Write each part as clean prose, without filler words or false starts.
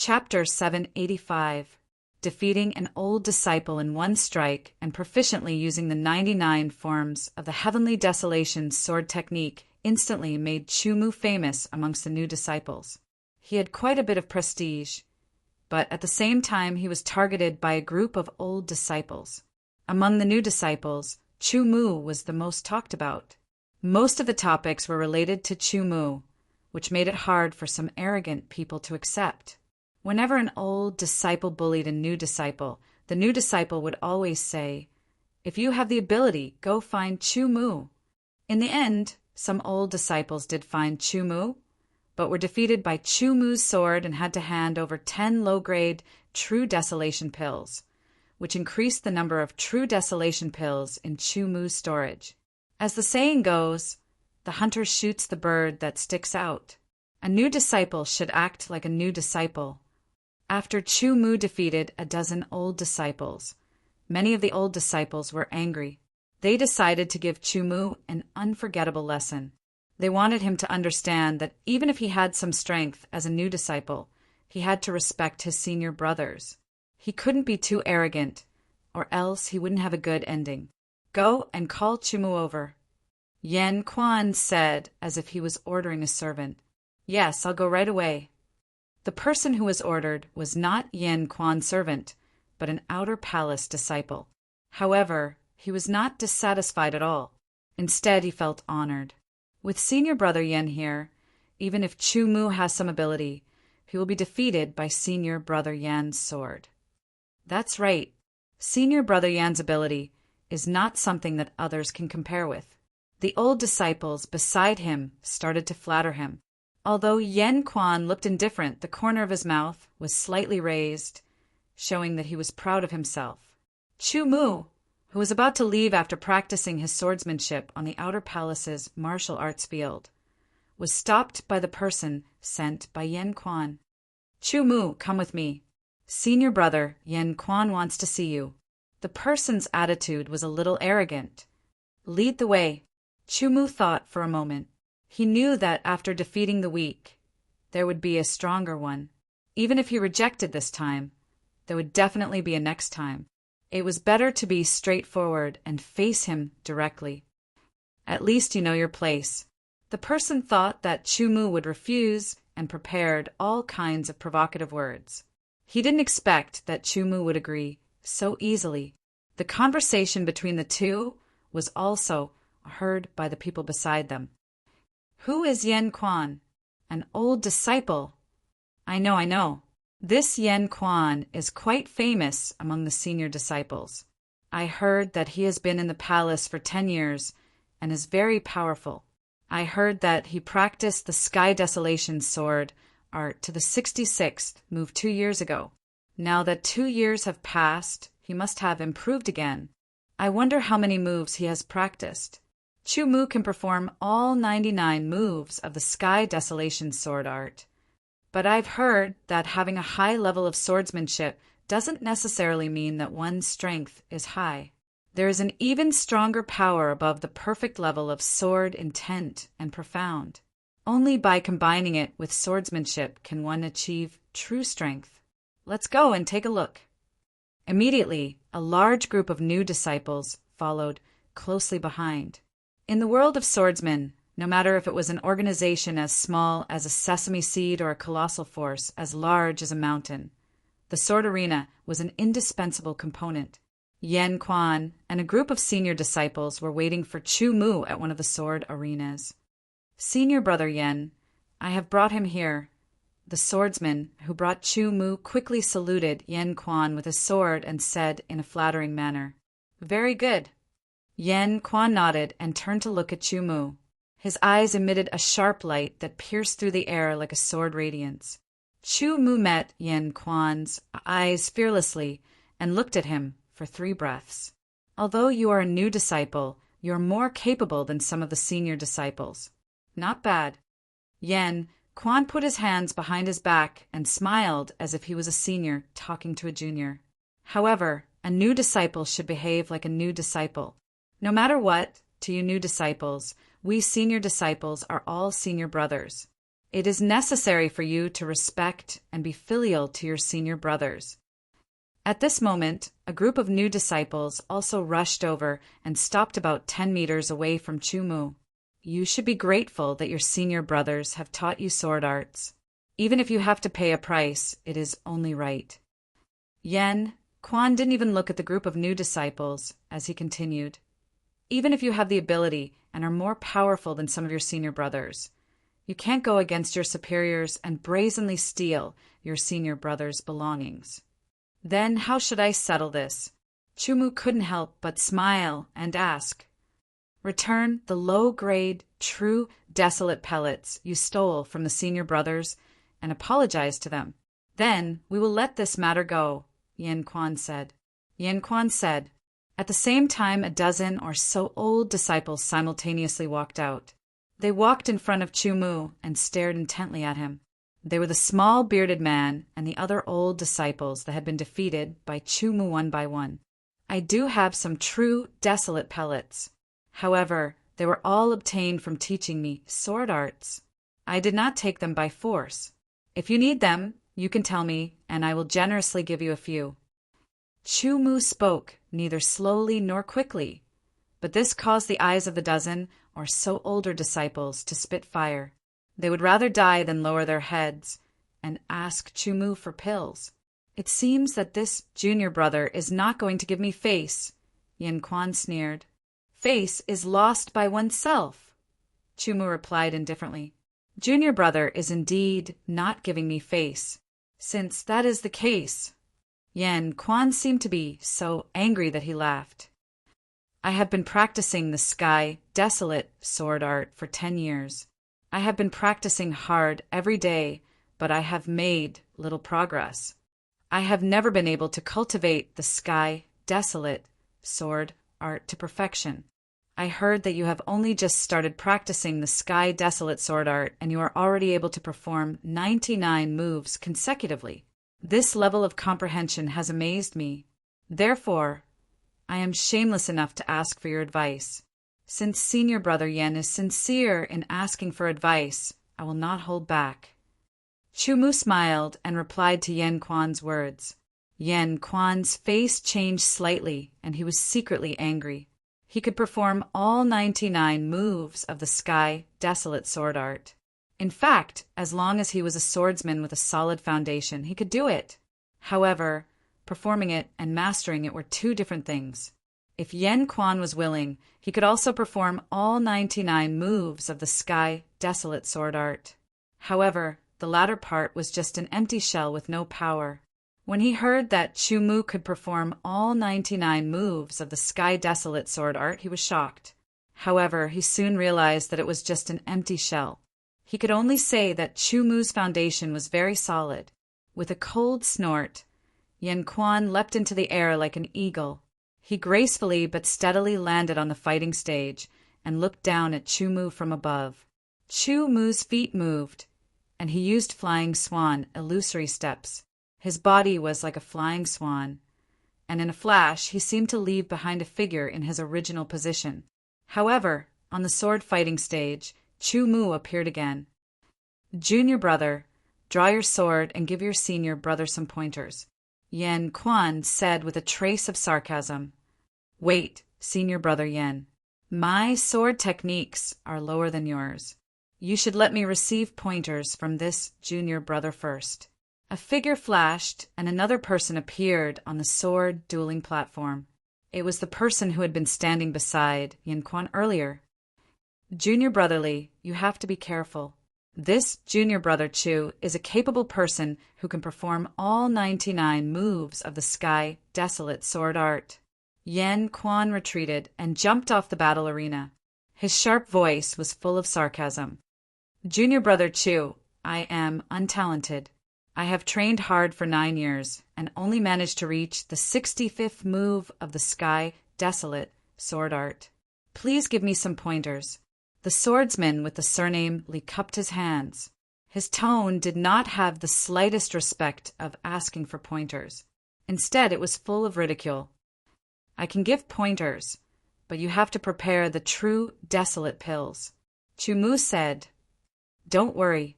Chapter 785. Defeating an old disciple in one strike and proficiently using the 99 forms of the Heavenly Desolation sword technique instantly made Chu-Mu famous amongst the new disciples. He had quite a bit of prestige, but at the same time he was targeted by a group of old disciples. Among the new disciples, Chu-Mu was the most talked about. Most of the topics were related to Chu-Mu, which made it hard for some arrogant people to accept. Whenever an old disciple bullied a new disciple, the new disciple would always say, "If you have the ability, go find Chu-Mu." In the end, some old disciples did find Chu-Mu, but were defeated by Chu-Mu's sword and had to hand over 10 low-grade True Desolation pills, which increased the number of True Desolation pills in Chu-Mu's storage. As the saying goes, the hunter shoots the bird that sticks out. A new disciple should act like a new disciple. After Chu-Mu defeated a dozen old disciples, many of the old disciples were angry. They decided to give Chu-Mu an unforgettable lesson. They wanted him to understand that even if he had some strength as a new disciple, he had to respect his senior brothers. He couldn't be too arrogant, or else he wouldn't have a good ending. "Go and call Chu-Mu over," Yan Quan said, as if he was ordering a servant. "Yes, I'll go right away." The person who was ordered was not Yan Quan's servant, but an outer palace disciple. However, he was not dissatisfied at all. Instead, he felt honored. With senior brother Yan here, even if Chu-Mu has some ability, he will be defeated by senior brother Yan's sword. That's right. Senior brother Yan's ability is not something that others can compare with. The old disciples beside him started to flatter him. Although Yan Quan looked indifferent, the corner of his mouth was slightly raised, showing that he was proud of himself. Chu-Mu, who was about to leave after practicing his swordsmanship on the outer palace's martial arts field, was stopped by the person sent by Yan Quan. "Chu-Mu, come with me. Senior brother Yan Quan wants to see you." The person's attitude was a little arrogant. "Lead the way." Chu-Mu thought for a moment. He knew that after defeating the weak, there would be a stronger one. Even if he rejected this time, there would definitely be a next time. It was better to be straightforward and face him directly. At least you know your place. The person thought that Chu-Mu would refuse and prepared all kinds of provocative words. He didn't expect that Chu-Mu would agree so easily. The conversation between the two was also heard by the people beside them. "Who is Yan Quan?" "An old disciple." I know. This Yan Quan is quite famous among the senior disciples. I heard that he has been in the palace for 10 years and is very powerful. I heard that he practiced the Sky Desolation sword art to the 66th move 2 years ago. Now that 2 years have passed, he must have improved again. I wonder how many moves he has practiced. Chu-Mu can perform all 99 moves of the Sky Desolation sword art. But I've heard that having a high level of swordsmanship doesn't necessarily mean that one's strength is high. There is an even stronger power above the perfect level of sword intent and profound. Only by combining it with swordsmanship can one achieve true strength. Let's go and take a look. Immediately, a large group of new disciples followed closely behind. In the world of swordsmen, no matter if it was an organization as small as a sesame seed or a colossal force as large as a mountain, the sword arena was an indispensable component. Yan Quan and a group of senior disciples were waiting for Chu-Mu at one of the sword arenas. "Senior brother Yan, I have brought him here." The swordsman who brought Chu-Mu quickly saluted Yan Quan with his sword and said in a flattering manner, "Very good." Yan Quan nodded and turned to look at Chu-Mu. His eyes emitted a sharp light that pierced through the air like a sword radiance. Chu-Mu met Yan Quan's eyes fearlessly and looked at him for 3 breaths. "Although you are a new disciple, you are more capable than some of the senior disciples." "Not bad." Yan Quan put his hands behind his back and smiled as if he was a senior talking to a junior. However, a new disciple should behave like a new disciple. No matter what, to you new disciples, we senior disciples are all senior brothers. It is necessary for you to respect and be filial to your senior brothers. At this moment, a group of new disciples also rushed over and stopped about 10 meters away from Chumu. You should be grateful that your senior brothers have taught you sword arts. Even if you have to pay a price, it is only right. Quan didn't even look at the group of new disciples as he continued. Even if you have the ability and are more powerful than some of your senior brothers, you can't go against your superiors and brazenly steal your senior brothers' belongings. Then how should I settle this? Chumu couldn't help but smile and ask, "Return the low-grade, true, desolate pellets you stole from the senior brothers and apologize to them. Then we will let this matter go," Yen Quan said. At the same time, a dozen or so old disciples simultaneously walked out. They walked in front of Chumu and stared intently at him. They were the small bearded man and the other old disciples that had been defeated by Chumu one by one. I do have some true desolate pellets. However, they were all obtained from teaching me sword arts. I did not take them by force. If you need them, you can tell me, and I will generously give you a few. Chumu spoke neither slowly nor quickly, but this caused the eyes of the dozen or so older disciples to spit fire. They would rather die than lower their heads and ask Chumu for pills. It seems that this junior brother is not going to give me face, Yen Quan sneered. Face is lost by oneself, Chumu replied indifferently. Junior brother is indeed not giving me face. Since that is the case, Yen Quan seemed to be so angry that he laughed. I have been practicing the sky desolate sword art for 10 years. I have been practicing hard every day, but I have made little progress. I have never been able to cultivate the sky desolate sword art to perfection. I heard that you have only just started practicing the sky desolate sword art and you are already able to perform 99 moves consecutively. This level of comprehension has amazed me. Therefore, I am shameless enough to ask for your advice. Since senior brother Yen is sincere in asking for advice, I will not hold back. Chumu smiled and replied to Yen Quan's words. Yen Quan's face changed slightly, and he was secretly angry. He could perform all 99 moves of the sky desolate sword art. In fact, as long as he was a swordsman with a solid foundation, he could do it. However, performing it and mastering it were two different things. If Yen Quan was willing, he could also perform all 99 moves of the sky desolate sword art. However, the latter part was just an empty shell with no power. When he heard that Chumu could perform all 99 moves of the sky desolate sword art, he was shocked. However, he soon realized that it was just an empty shell. He could only say that Chumu's foundation was very solid. With a cold snort, Yen Quan leapt into the air like an eagle. He gracefully but steadily landed on the fighting stage and looked down at Chumu from above. Chumu's feet moved, and he used flying swan illusory steps. His body was like a flying swan, and in a flash he seemed to leave behind a figure in his original position. However, on the sword fighting stage, Chumu appeared again. Junior brother, draw your sword and give your senior brother some pointers, Yen Quan said with a trace of sarcasm. Wait, senior brother Yen. My sword techniques are lower than yours. You should let me receive pointers from this junior brother first. A figure flashed, and another person appeared on the sword dueling platform. It was the person who had been standing beside Yen Quan earlier. Junior brotherly, you have to be careful. This junior brother Chu is a capable person who can perform all 99 moves of the sky desolate sword art. Yen Quan retreated and jumped off the battle arena. His sharp voice was full of sarcasm. Junior brother Chu, I am untalented. I have trained hard for 9 years and only managed to reach the 65th move of the sky desolate sword art. Please give me some pointers. The swordsman with the surname Li cupped his hands. His tone did not have the slightest respect of asking for pointers. Instead, it was full of ridicule. I can give pointers, but you have to prepare the true desolate pills. Chumu said, Don't worry.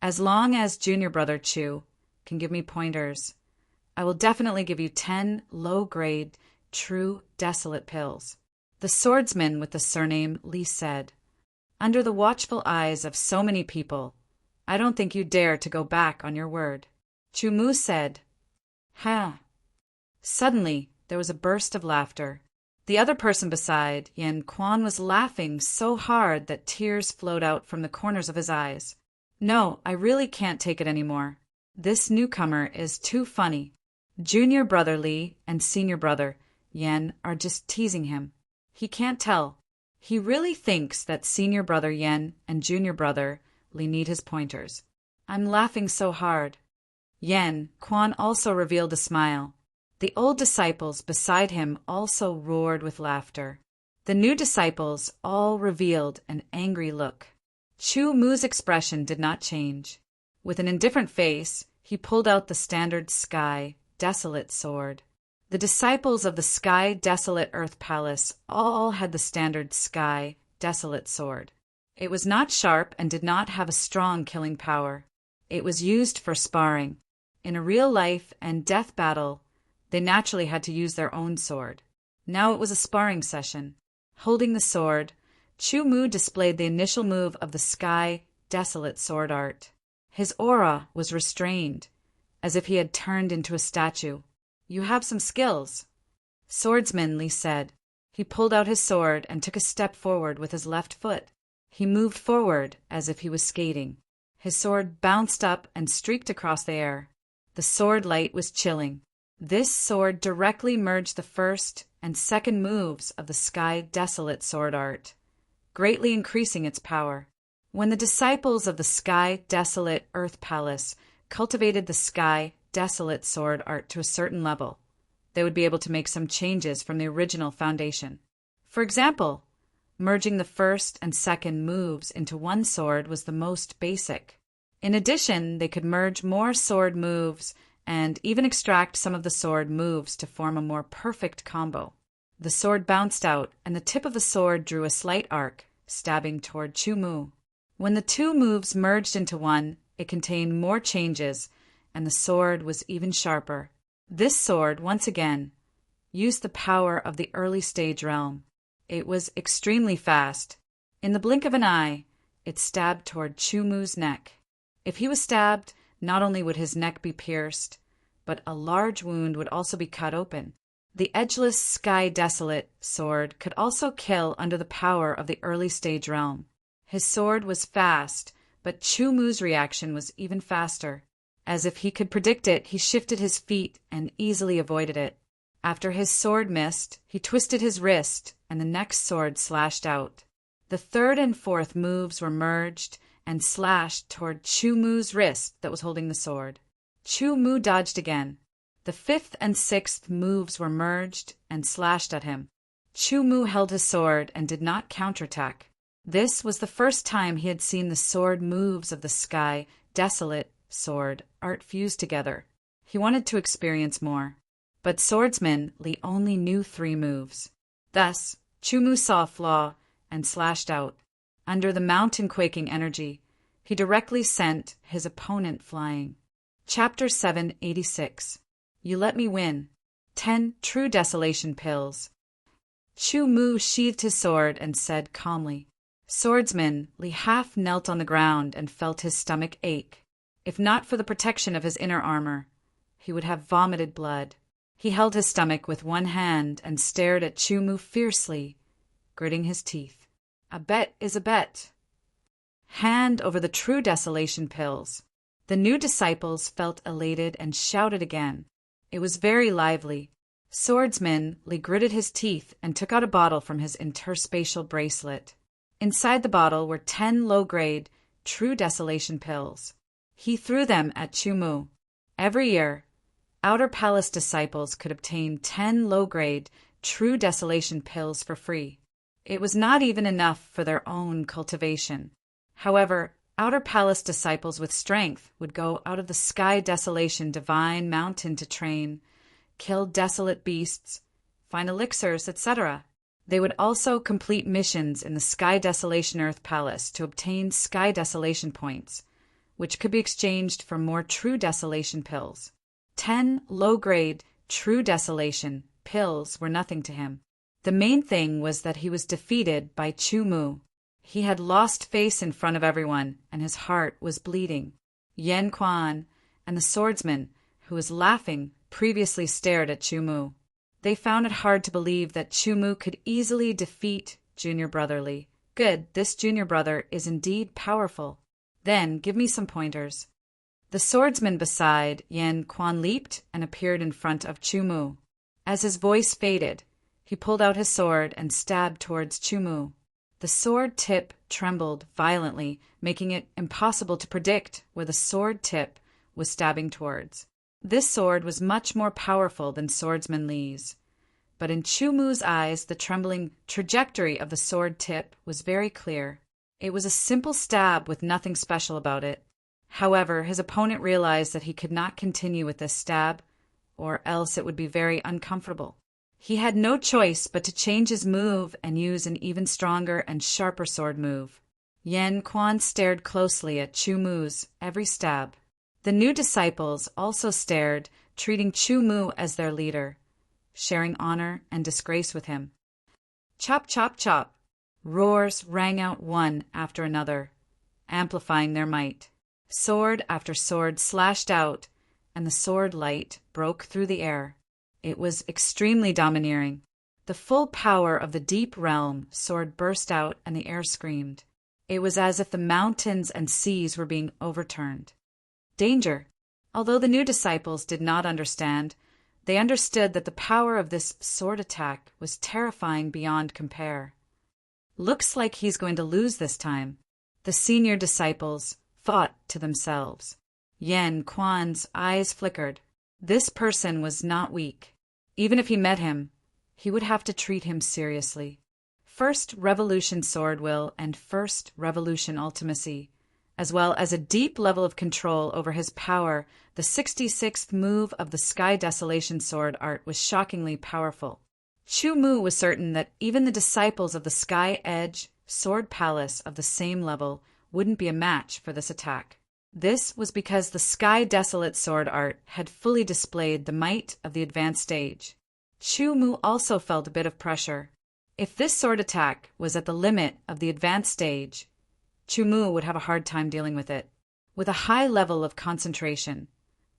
As long as junior brother Chu can give me pointers, I will definitely give you 10 low-grade, true desolate pills. The swordsman with the surname Li said. Under the watchful eyes of so many people, I don't think you dare to go back on your word. Chu Mu said, Ha! Suddenly, there was a burst of laughter. The other person beside Yan Quan was laughing so hard that tears flowed out from the corners of his eyes. No, I really can't take it anymore. This newcomer is too funny. Junior brother Li and senior brother Yan are just teasing him. He can't tell. He really thinks that senior brother Yan and junior brother Li need his pointers. I'm laughing so hard. Yan Quan also revealed a smile. The old disciples beside him also roared with laughter. The new disciples all revealed an angry look. Chu Mu's expression did not change. With an indifferent face, he pulled out the standard Sky Desolate sword. The disciples of the Sky Desolate Earth Palace all had the standard Sky Desolate sword. It was not sharp and did not have a strong killing power. It was used for sparring. In a real life and death battle, they naturally had to use their own sword. Now it was a sparring session. Holding the sword, Chu Mu displayed the initial move of the Sky Desolate sword art. His aura was restrained, as if he had turned into a statue. You have some skills, swordsman Li said. He pulled out his sword and took a step forward with his left foot. He moved forward as if he was skating. His sword bounced up and streaked across the air. The sword light was chilling. This sword directly merged the first and second moves of the Sky Desolate sword art, greatly increasing its power. When the disciples of the Sky Desolate Earth Palace cultivated the Sky Desolate sword art to a certain level, they would be able to make some changes from the original foundation. For example, merging the first and second moves into one sword was the most basic. In addition, they could merge more sword moves and even extract some of the sword moves to form a more perfect combo. The sword bounced out, and the tip of the sword drew a slight arc, stabbing toward Chu Mu. When the two moves merged into one, it contained more changes, and the sword was even sharper. This sword, once again, used the power of the early stage realm. It was extremely fast. In the blink of an eye, it stabbed toward Chu Mu's neck. If he was stabbed, not only would his neck be pierced, but a large wound would also be cut open. The edgeless Sky Desolate sword could also kill under the power of the early stage realm. His sword was fast, but Chu Mu's reaction was even faster. As if he could predict it, he shifted his feet and easily avoided it. After his sword missed, he twisted his wrist, and the next sword slashed out. The third and fourth moves were merged and slashed toward Chu Mu's wrist that was holding the sword. Chu Mu dodged again. The fifth and sixth moves were merged and slashed at him. Chu Mu held his sword and did not counterattack. This was the first time he had seen the sword moves of the Sky Desolate sword art fused together. He wanted to experience more. But swordsman Li only knew 3 moves. Thus, Chu Mu saw a flaw and slashed out. Under the mountain-quaking energy, he directly sent his opponent flying. Chapter 786. You Let Me Win. 10 True Desolation Pills. Chu Mu sheathed his sword and said calmly. Swordsman Li half knelt on the ground and felt his stomach ache. If not for the protection of his inner armor, he would have vomited blood. He held his stomach with one hand and stared at Chu Mu fiercely, gritting his teeth. A bet is a bet. Hand over the True Desolation pills. The new disciples felt elated and shouted again. It was very lively. Swordsman Li gritted his teeth and took out a bottle from his interspatial bracelet. Inside the bottle were 10 low-grade True Desolation pills. He threw them at Chu Mu. Every year, Outer Palace disciples could obtain 10 low-grade True Desolation pills for free. It was not even enough for their own cultivation. However, Outer Palace disciples with strength would go out of the Sky Desolation Divine Mountain to train, kill desolate beasts, find elixirs, etc. They would also complete missions in the Sky Desolation Earth Palace to obtain Sky Desolation points, which could be exchanged for more true desolation pills. 10 low-grade true desolation pills were nothing to him. The main thing was that he was defeated by Chu Mu. He had lost face in front of everyone, and his heart was bleeding. Yan Quan and the swordsman, who was laughing, previously stared at Chu Mu. They found it hard to believe that Chu Mu could easily defeat Junior Brotherly. Good, this junior brother is indeed powerful. Then give me some pointers. The swordsman beside Yan Quan leaped and appeared in front of Chu Mu. As his voice faded, he pulled out his sword and stabbed towards Chu Mu. The sword tip trembled violently, making it impossible to predict where the sword tip was stabbing towards. This sword was much more powerful than Swordsman Li's, but in Chu Mu's eyes the trembling trajectory of the sword tip was very clear. It was a simple stab with nothing special about it. However, his opponent realized that he could not continue with this stab, or else it would be very uncomfortable. He had no choice but to change his move and use an even stronger and sharper sword move. Yan Quan stared closely at Chu Mu's every stab. The new disciples also stared, treating Chu Mu as their leader, sharing honor and disgrace with him. Chop, chop, chop! Roars rang out one after another, amplifying their might. Sword after sword slashed out, and the sword light broke through the air. It was extremely domineering. The full power of the deep realm sword burst out and the air screamed. It was as if the mountains and seas were being overturned. Danger! Although the new disciples did not understand, they understood that the power of this sword attack was terrifying beyond compare. Looks like he's going to lose this time. The senior disciples thought to themselves. Yan Quan's eyes flickered. This person was not weak. Even if he met him, he would have to treat him seriously. First Revolution sword will and First Revolution ultimacy, as well as a deep level of control over his power, the 66th move of the Sky Desolation sword art was shockingly powerful. Chu Mu was certain that even the disciples of the Sky Edge Sword Palace of the same level wouldn't be a match for this attack. This was because the Sky Desolate sword art had fully displayed the might of the advanced stage. Chu Mu also felt a bit of pressure. If this sword attack was at the limit of the advanced stage, Chu Mu would have a hard time dealing with it. With a high level of concentration,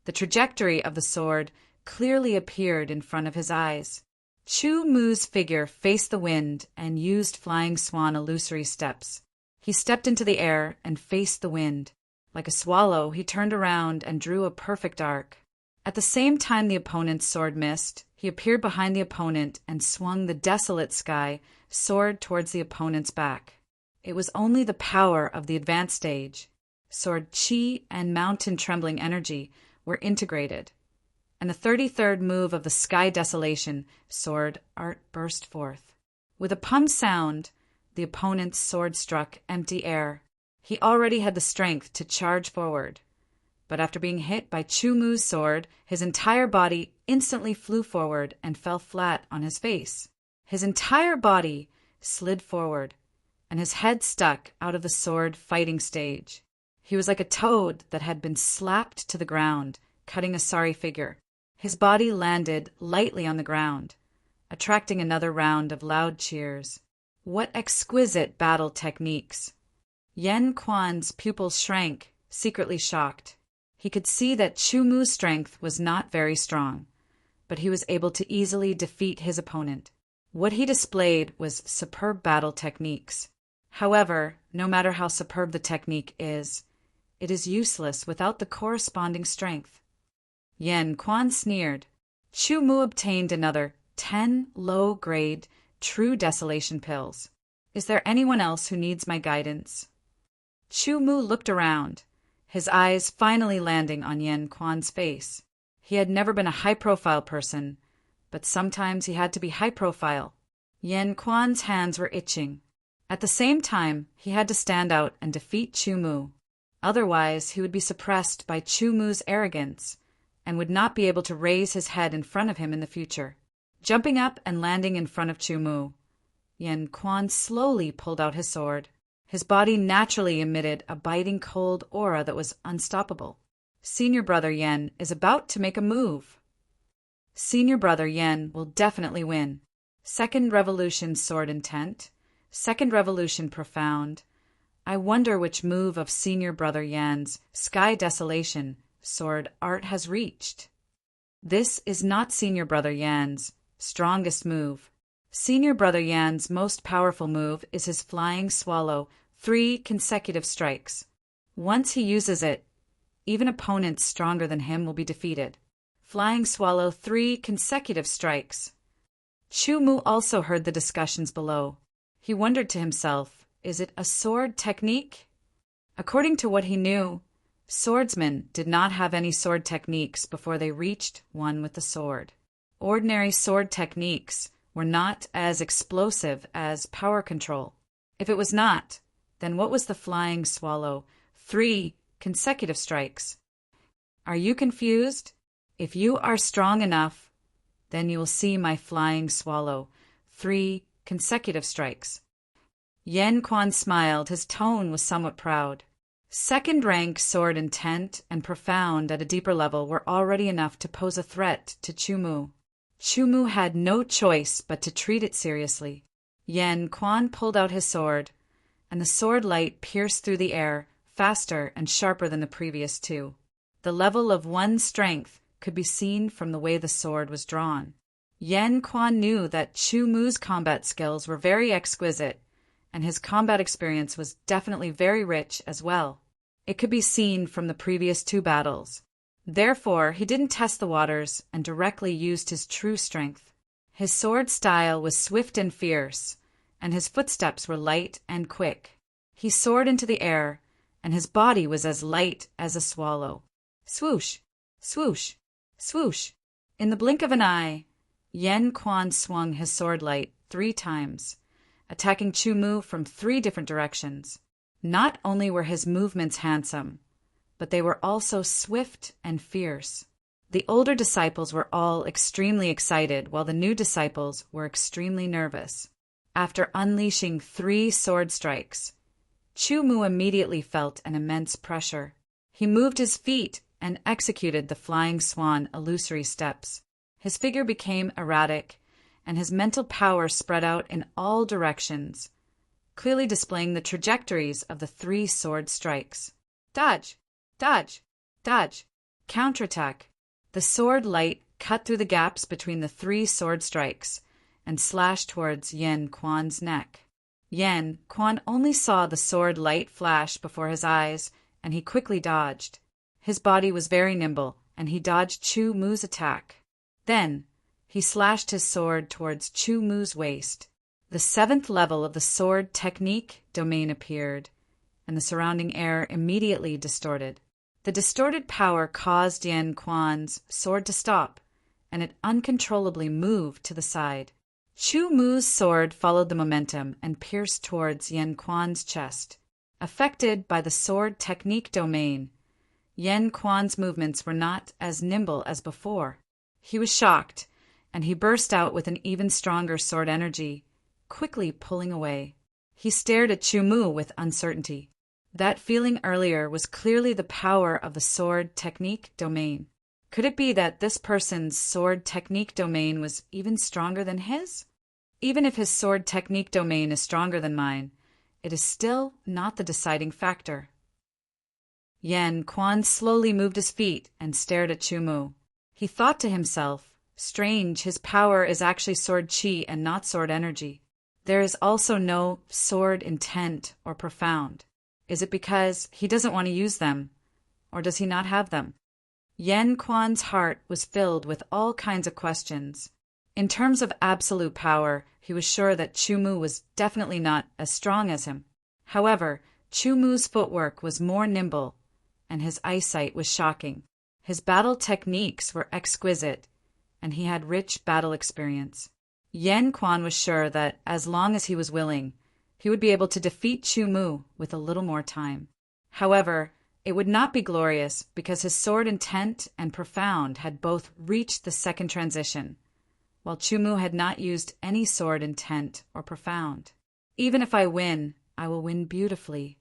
the trajectory of the sword clearly appeared in front of his eyes. Chu Mu's figure faced the wind and used flying swan illusory steps. He stepped into the air and faced the wind. Like a swallow, he turned around and drew a perfect arc. At the same time the opponent's sword missed, he appeared behind the opponent and swung the desolate sky sword towards the opponent's back. It was only the power of the advanced stage. Sword chi and mountain trembling energy were integrated, and the 33rd move of the Sky Desolation sword art burst forth. With a pum sound, the opponent's sword struck empty air. He already had the strength to charge forward, but after being hit by Chu Mu's sword, his entire body instantly flew forward and fell flat on his face. His entire body slid forward, and his head stuck out of the sword fighting stage. He was like a toad that had been slapped to the ground, cutting a sorry figure. His body landed lightly on the ground, attracting another round of loud cheers. What exquisite battle techniques! Yan Quan's pupils shrank, secretly shocked. He could see that Chu Mu's strength was not very strong, but he was able to easily defeat his opponent. What he displayed was superb battle techniques. However, no matter how superb the technique is, it is useless without the corresponding strength. Yan Quan sneered. Chu Mu obtained another 10 low-grade true desolation pills. Is there anyone else who needs my guidance? Chu Mu looked around, his eyes finally landing on Yan Quan's face. He had never been a high-profile person, but sometimes he had to be high-profile. Yan Quan's hands were itching. At the same time, he had to stand out and defeat Chu Mu. Otherwise, he would be suppressed by Chu Mu's arrogance and would not be able to raise his head in front of him in the future. Jumping up and landing in front of Chu Mu, Yan Quan slowly pulled out his sword. His body naturally emitted a biting cold aura that was unstoppable. Senior Brother Yen is about to make a move. Senior Brother Yen will definitely win. Second Revolution Sword Intent. Second Revolution Profound. I wonder which move of Senior Brother Yan's Sky Desolation sword art has reached. This is not Senior Brother Yan's strongest move. Senior Brother Yan's most powerful move is his Flying Swallow, 3 consecutive strikes. Once he uses it, even opponents stronger than him will be defeated. Flying Swallow, 3 consecutive strikes. Chu Mu also heard the discussions below. He wondered to himself, is it a sword technique? According to what he knew, swordsmen did not have any sword techniques before they reached one with the sword. Ordinary sword techniques were not as explosive as power control. If it was not, then what was the Flying Swallow, 3 consecutive strikes? Are you confused? If you are strong enough, then you will see my Flying Swallow, 3 consecutive strikes. Yen Quan smiled. His tone was somewhat proud. Second rank Sword Intent and Profound at a deeper level were already enough to pose a threat to Chu Mu. Chu Mu had no choice but to treat it seriously. Yen Quan pulled out his sword, and the sword light pierced through the air, faster and sharper than the previous 2. The level of one's strength could be seen from the way the sword was drawn. Yen Quan knew that Chu Mu's combat skills were very exquisite, and his combat experience was definitely very rich as well. It could be seen from the previous 2 battles. Therefore, he didn't test the waters and directly used his true strength. His sword style was swift and fierce, and his footsteps were light and quick. He soared into the air, and his body was as light as a swallow. Swoosh! Swoosh! Swoosh! In the blink of an eye, Yen Quan swung his sword light 3 times, attacking Chu Mu from 3 different directions. Not only were his movements handsome, but they were also swift and fierce. The older disciples were all extremely excited, while the new disciples were extremely nervous. After unleashing 3 sword strikes, Chu Mu immediately felt an immense pressure. He moved his feet and executed the Flying Swan illusory steps. His figure became erratic, and his mental power spread out in all directions, clearly displaying the trajectories of the 3 sword strikes. Dodge! Dodge! Dodge! Counterattack! The sword light cut through the gaps between the 3 sword strikes and slashed towards Yen Quan's neck. Yen Quan only saw the sword light flash before his eyes, and he quickly dodged. His body was very nimble, and he dodged Chu Mu's attack. Then, he slashed his sword towards Chu Mu's waist. The 7th level of the sword technique domain appeared, and the surrounding air immediately distorted. The distorted power caused Yen Quan's sword to stop, and it uncontrollably moved to the side. Chu Mu's sword followed the momentum and pierced towards Yen Quan's chest. Affected by the sword technique domain, Yen Quan's movements were not as nimble as before. He was shocked, and he burst out with an even stronger sword energy, quickly pulling away. He stared at Chu Mu with uncertainty. That feeling earlier was clearly the power of the sword technique domain. Could it be that this person's sword technique domain was even stronger than his? Even if his sword technique domain is stronger than mine, it is still not the deciding factor. Yen Quan slowly moved his feet and stared at Chu Mu. He thought to himself, strange, his power is actually sword chi and not sword energy. There is also no sword intent or profound. Is it because he doesn't want to use them, or does he not have them? Yen Quan's heart was filled with all kinds of questions. In terms of absolute power, he was sure that Chu Mu was definitely not as strong as him. However, Chu Mu's footwork was more nimble, and his eyesight was shocking. His battle techniques were exquisite, and he had rich battle experience. Yen Quan was sure that, as long as he was willing, he would be able to defeat Chu Mu with a little more time. However, it would not be glorious because his sword intent and profound had both reached the second transition, while Chu Mu had not used any sword intent or profound. Even if I win, I will win beautifully.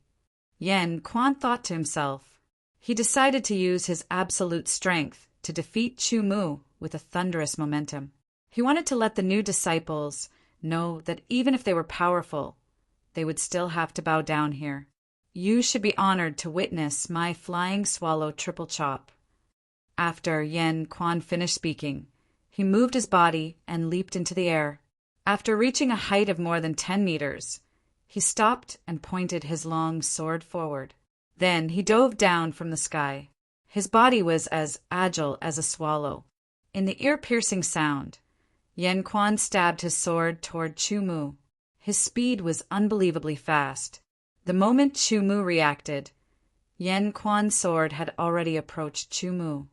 Yan Quan thought to himself. He decided to use his absolute strength to defeat Chu Mu with a thunderous momentum. He wanted to let the new disciples know that even if they were powerful, they would still have to bow down here. You should be honored to witness my flying swallow triple chop. After Yan Quan finished speaking, he moved his body and leaped into the air. After reaching a height of more than 10 meters, he stopped and pointed his long sword forward. Then he dove down from the sky. His body was as agile as a swallow. In the ear-piercing sound, Yan Quan stabbed his sword toward Chu Mu. His speed was unbelievably fast. The moment Chu Mu reacted, Yan Quan's sword had already approached Chu Mu.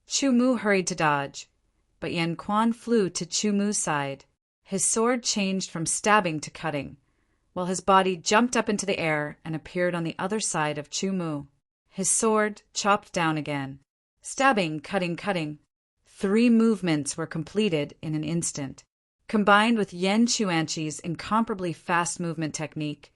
Chu Mu hurried to dodge, but Yan Quan flew to Chu Mu's side. His sword changed from stabbing to cutting, while his body jumped up into the air and appeared on the other side of Chu Mu. His sword chopped down again. Stabbing, cutting, cutting. 3 movements were completed in an instant. Combined with Yan Chuanqi's incomparably fast movement technique,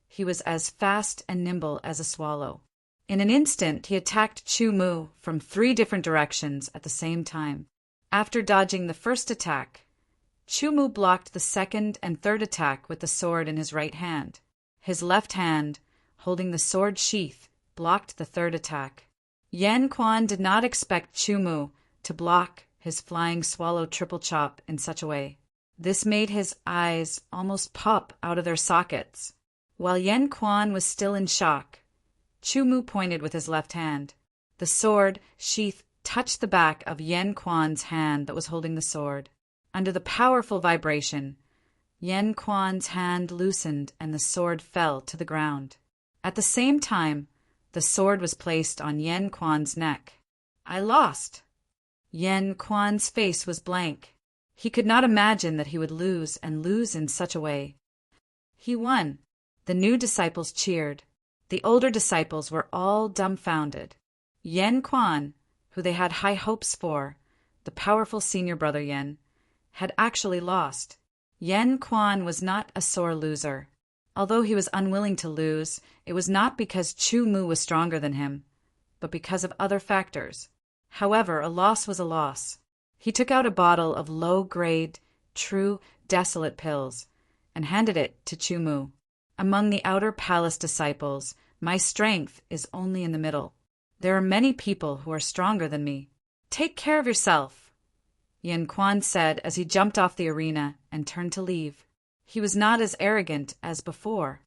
he was as fast and nimble as a swallow. In an instant, he attacked Chu Mu from 3 different directions at the same time. After dodging the first attack, Chu Mu blocked the second and third attack with the sword in his right hand. His left hand, holding the sword sheath, blocked the third attack. Yan Quan did not expect Chu Mu to block his flying swallow triple chop in such a way. This made his eyes almost pop out of their sockets. While Yan Quan was still in shock, Chu Mu pointed with his left hand. The sword sheath touched the back of Yan Quan's hand that was holding the sword. Under the powerful vibration, Yan Quan's hand loosened and the sword fell to the ground. At the same time, the sword was placed on Yan Quan's neck. I lost. Yan Quan's face was blank. He could not imagine that he would lose and lose in such a way. He won. The new disciples cheered. The older disciples were all dumbfounded. Yan Quan, who they had high hopes for, the powerful senior brother Yan, had actually lost. Yan Quan was not a sore loser. Although he was unwilling to lose, it was not because Chu Mu was stronger than him, but because of other factors. However, a loss was a loss. He took out a bottle of low-grade, true, desolate pills and handed it to Chu Mu. Among the outer palace disciples, my strength is only in the middle. There are many people who are stronger than me. Take care of yourself, Yan Quan said as he jumped off the arena and turned to leave. He was not as arrogant as before.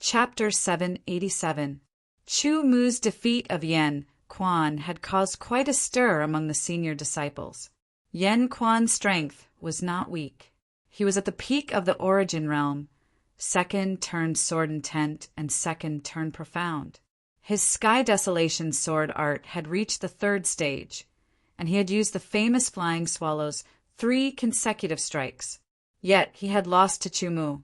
Chapter 787. Chu Mu's defeat of Yan Quan had caused quite a stir among the senior disciples. Yan Quan's strength was not weak. He was at the peak of the origin realm. Second turned sword intent and second turned profound. His sky desolation sword art had reached the 3rd stage, and he had used the famous flying swallow's 3 consecutive strikes. Yet he had lost to Chu Mu.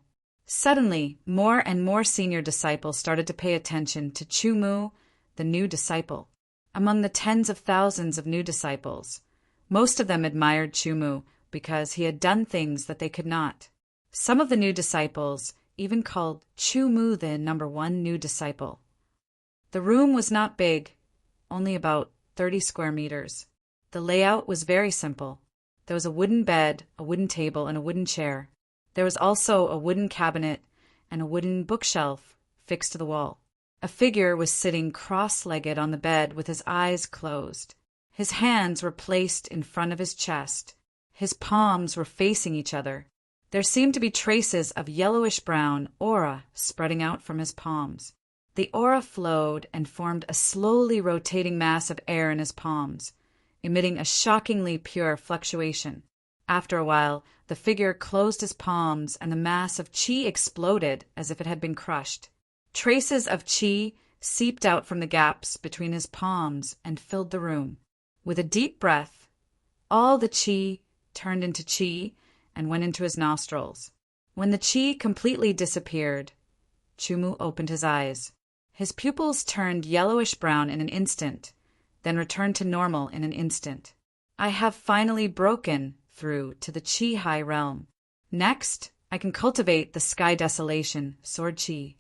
Suddenly, more and more senior disciples started to pay attention to Chu Mu, the new disciple. Among the tens of thousands of new disciples, most of them admired Chu Mu because he had done things that they could not. Some of the new disciples even called Chu Mu the #1 new disciple. The room was not big, only about 30 square meters. The layout was very simple. There was a wooden bed, a wooden table, and a wooden chair. There was also a wooden cabinet and a wooden bookshelf fixed to the wall. A figure was sitting cross-legged on the bed with his eyes closed. His hands were placed in front of his chest. His palms were facing each other. There seemed to be traces of yellowish-brown aura spreading out from his palms. The aura flowed and formed a slowly rotating mass of air in his palms, emitting a shockingly pure fluctuation. After a while, the figure closed his palms and the mass of qi exploded as if it had been crushed. Traces of qi seeped out from the gaps between his palms and filled the room. With a deep breath, all the qi turned into qi and went into his nostrils. When the qi completely disappeared, Chu Mu opened his eyes. His pupils turned yellowish-brown in an instant, then returned to normal in an instant. I have finally broken through to the qi high realm. Next, I can cultivate the sky desolation, sword qi.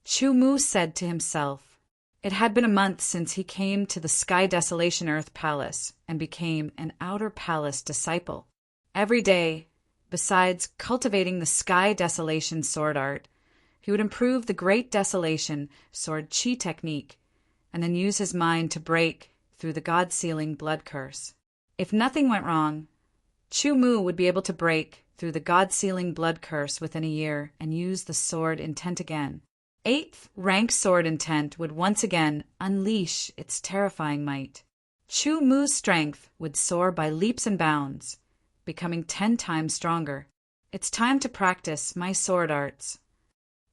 Chu Mu said to himself. It had been a month since he came to the Sky Desolation Earth Palace and became an Outer Palace disciple. Every day, besides cultivating the Sky Desolation sword art, he would improve the Great Desolation sword chi technique and then use his mind to break through the God-sealing blood curse. If nothing went wrong, Chu Mu would be able to break through the God-sealing blood curse within a year and use the sword intent again. 8th rank sword intent would once again unleash its terrifying might. Chu Mu's strength would soar by leaps and bounds, becoming 10 times stronger. It's time to practice my sword arts.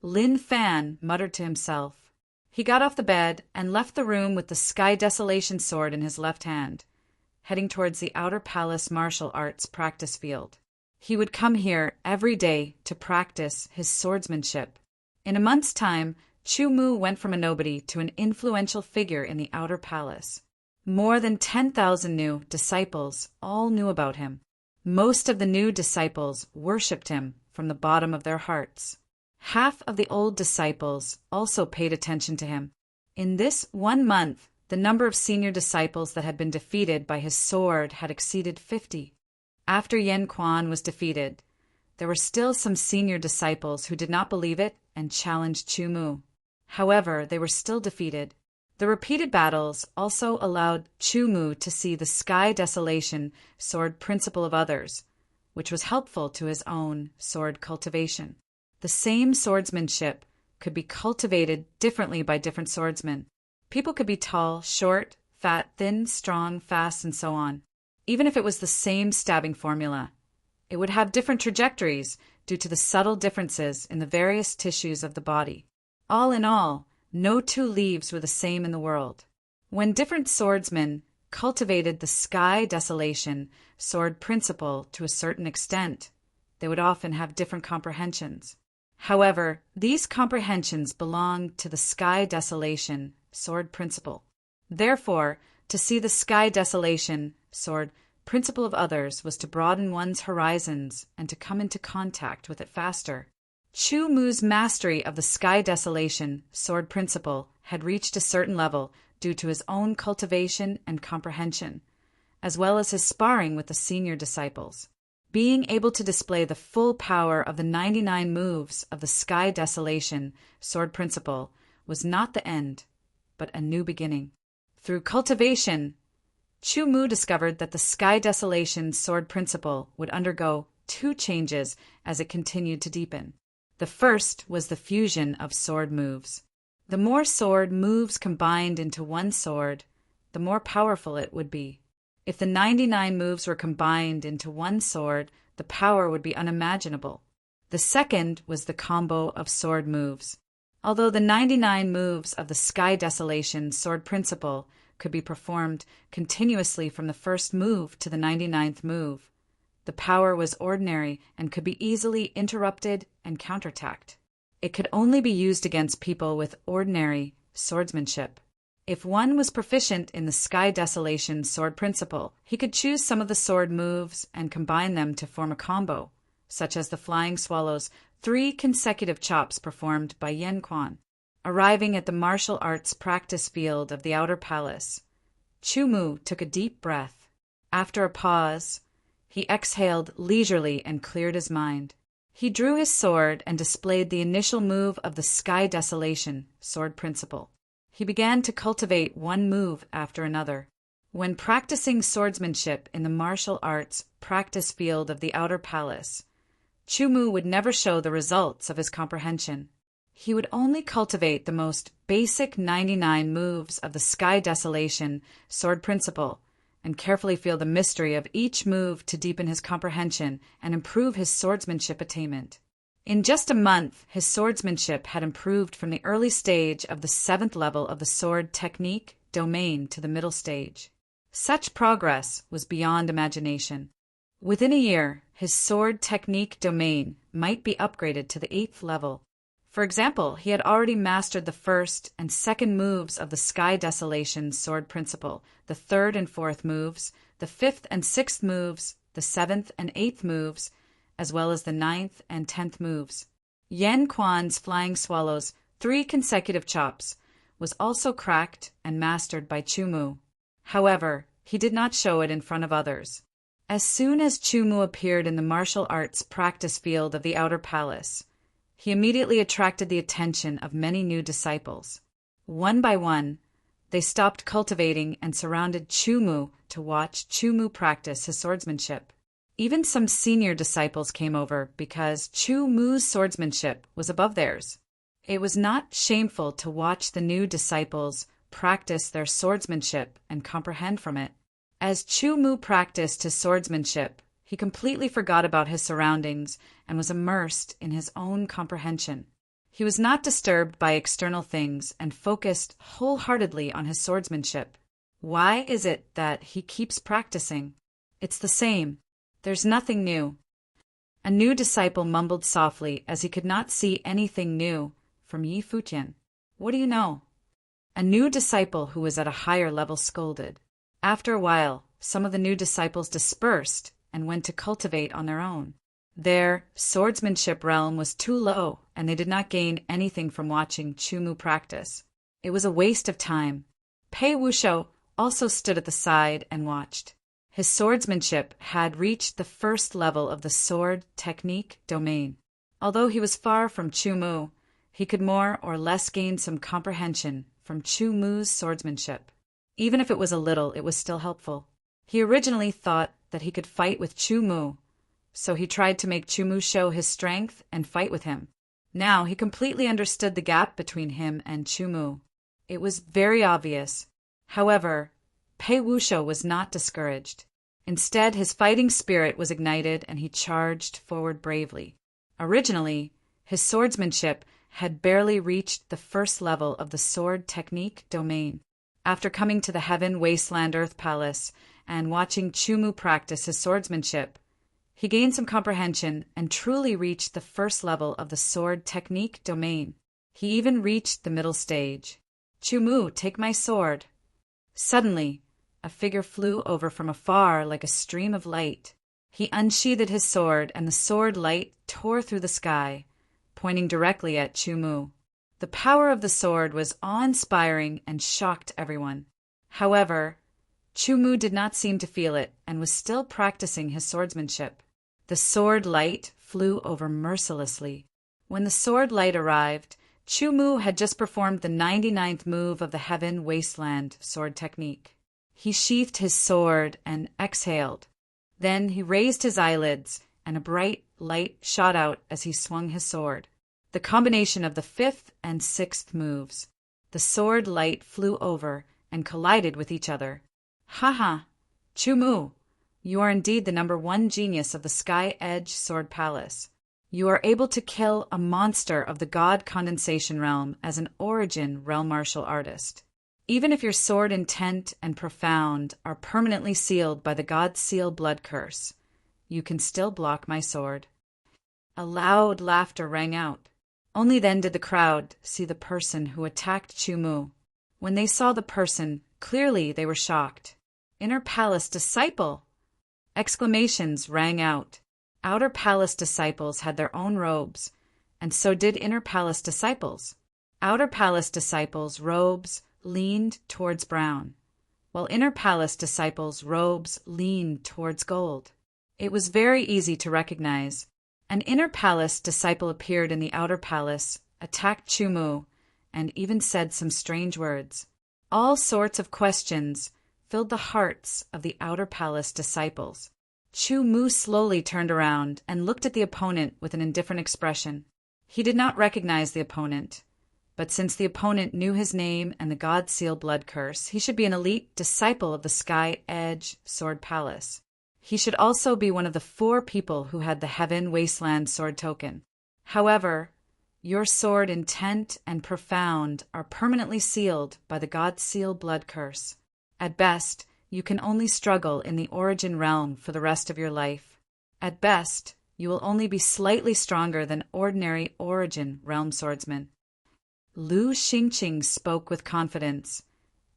Lin Fan muttered to himself. He got off the bed and left the room with the Sky Desolation sword in his left hand, heading towards the Outer Palace martial arts practice field. He would come here every day to practice his swordsmanship. In a month's time, Chu Mu went from a nobody to an influential figure in the Outer Palace. More than 10,000 new disciples all knew about him. Most of the new disciples worshipped him from the bottom of their hearts. Half of the old disciples also paid attention to him. In this 1 month, the number of senior disciples that had been defeated by his sword had exceeded 50. After Yan Quan was defeated, there were still some senior disciples who did not believe it and challenged Chu Mu. However, they were still defeated. The repeated battles also allowed Chu Mu to see the Sky Desolation sword principle of others, which was helpful to his own sword cultivation. The same swordsmanship could be cultivated differently by different swordsmen. People could be tall, short, fat, thin, strong, fast, and so on. Even if it was the same stabbing formula, it would have different trajectories due to the subtle differences in the various tissues of the body. All in all, no two leaves were the same in the world. When different swordsmen cultivated the Sky Desolation sword principle to a certain extent, they would often have different comprehensions. However, these comprehensions belonged to the Sky Desolation sword principle. Therefore, to see the Sky Desolation sword principle of others was to broaden one's horizons and to come into contact with it faster. Chu Mu's mastery of the Sky Desolation sword principle had reached a certain level due to his own cultivation and comprehension, as well as his sparring with the senior disciples. Being able to display the full power of the 99 moves of the Sky Desolation sword principle was not the end, but a new beginning. Through cultivation, Chu Mu discovered that the Sky Desolation sword principle would undergo 2 changes as it continued to deepen. The first was the fusion of sword moves. The more sword moves combined into one sword, the more powerful it would be. If the 99 moves were combined into one sword, the power would be unimaginable. The second was the combo of sword moves. Although the 99 moves of the Sky Desolation sword principle could be performed continuously from the first move to the 99th move, the power was ordinary and could be easily interrupted and counterattacked. It could only be used against people with ordinary swordsmanship. If one was proficient in the Sky Desolation sword principle, he could choose some of the sword moves and combine them to form a combo, such as the Flying Swallow's 3 consecutive chops performed by Yan Quan. Arriving at the martial arts practice field of the Outer Palace, Chu Mu took a deep breath. After a pause, he exhaled leisurely and cleared his mind. He drew his sword and displayed the initial move of the Sky Desolation sword principle. He began to cultivate one move after another. When practicing swordsmanship in the martial arts practice field of the Outer Palace, Chu Mu would never show the results of his comprehension. He would only cultivate the most basic 99 moves of the Sky Desolation sword principle and carefully feel the mystery of each move to deepen his comprehension and improve his swordsmanship attainment. In just a month, his swordsmanship had improved from the early stage of the 7th level of the sword technique domain to the middle stage. Such progress was beyond imagination. Within a year, his sword technique domain might be upgraded to the 8th level. For example, he had already mastered the 1st and 2nd moves of the Sky Desolation sword principle, the 3rd and 4th moves, the 5th and 6th moves, the 7th and 8th moves, as well as the 9th and 10th moves. Yan Quan's Flying Swallow's 3 consecutive chops, was also cracked and mastered by Chumu. However, he did not show it in front of others. As soon as Chumu appeared in the martial arts practice field of the outer palace, he immediately attracted the attention of many new disciples. One by one, they stopped cultivating and surrounded Chumu to watch Chumu practice his swordsmanship. Even some senior disciples came over because Chumu's swordsmanship was above theirs. It was not shameful to watch the new disciples practice their swordsmanship and comprehend from it. As Chumu practiced his swordsmanship, he completely forgot about his surroundings and was immersed in his own comprehension. He was not disturbed by external things and focused wholeheartedly on his swordsmanship. Why is it that he keeps practicing? It's the same. There's nothing new. A new disciple mumbled softly as he could not see anything new from Yi Futian. What do you know? A new disciple who was at a higher level scolded. After a while, some of the new disciples dispersed and went to cultivate on their own. Their swordsmanship realm was too low, and they did not gain anything from watching Chumu practice. It was a waste of time. Pei Wushou also stood at the side and watched. His swordsmanship had reached the first level of the sword technique domain. Although he was far from Chumu, he could more or less gain some comprehension from Chumu's swordsmanship. Even if it was a little, it was still helpful. He originally thought that he could fight with Chumu, so he tried to make Chumu show his strength and fight with him. Now he completely understood the gap between him and Chumu. It was very obvious. However, Pei Wushou was not discouraged. Instead, his fighting spirit was ignited and he charged forward bravely. Originally, his swordsmanship had barely reached the first level of the sword technique domain. After coming to the Heaven Wasteland Earth Palace and watching Chumu practice his swordsmanship, he gained some comprehension and truly reached the first level of the sword technique domain. He even reached the middle stage. Chumu, take my sword. Suddenly, a figure flew over from afar like a stream of light. He unsheathed his sword, and the sword light tore through the sky, pointing directly at Chumu. The power of the sword was awe-inspiring and shocked everyone. However, Chumu did not seem to feel it and was still practicing his swordsmanship. The sword light flew over mercilessly. When the sword light arrived, Chumu had just performed the 99th move of the Heaven Wasteland sword technique. He sheathed his sword and exhaled. Then he raised his eyelids, and a bright light shot out as he swung his sword. The combination of the 5th and 6th moves. The sword light flew over and collided with each other. Haha, Chumu, you are indeed the #1 genius of the Sky Edge Sword Palace. You are able to kill a monster of the God Condensation Realm as an origin realm martial artist. Even if your sword intent and profound are permanently sealed by the God Seal blood curse, you can still block my sword. A loud laughter rang out. Only then did the crowd see the person who attacked Chumu. When they saw the person, clearly they were shocked. Inner Palace disciple! Exclamations rang out. Outer Palace disciples had their own robes, and so did Inner Palace disciples. Outer Palace disciples' robes leaned towards brown, while Inner Palace disciples' robes leaned towards gold. It was very easy to recognize. An Inner Palace disciple appeared in the Outer Palace, attacked Chumu, and even said some strange words. All sorts of questions filled the hearts of the Outer Palace disciples. Chumu slowly turned around and looked at the opponent with an indifferent expression. He did not recognize the opponent, but since the opponent knew his name and the God Seal blood curse, he should be an elite disciple of the Sky Edge Sword Palace. He should also be one of the 4 people who had the Heaven Wasteland sword token. However, your sword intent and profound are permanently sealed by the God Seal blood curse. At best, you can only struggle in the origin realm for the rest of your life. At best, you will only be slightly stronger than ordinary origin realm swordsmen. Lu Xingqing spoke with confidence,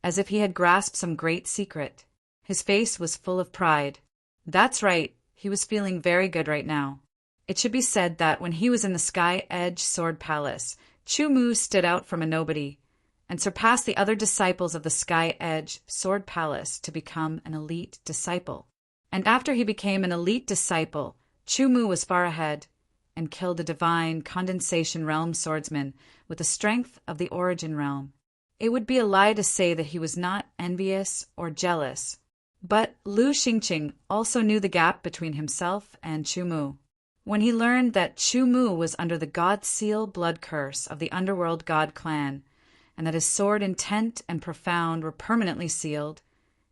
as if he had grasped some great secret. His face was full of pride. That's right, he was feeling very good right now. It should be said that when he was in the Sky Edge Sword Palace, Chu Mu stood out from a nobody and surpassed the other disciples of the Sky Edge Sword Palace to become an elite disciple. And after he became an elite disciple, Chu Mu was far ahead and killed a divine condensation realm swordsman with the strength of the origin realm. It would be a lie to say that he was not envious or jealous, but Lu Xingqing also knew the gap between himself and Chu Mu. When he learned that Chu Mu was under the God Seal blood curse of the underworld god clan, and that his sword intent and profound were permanently sealed,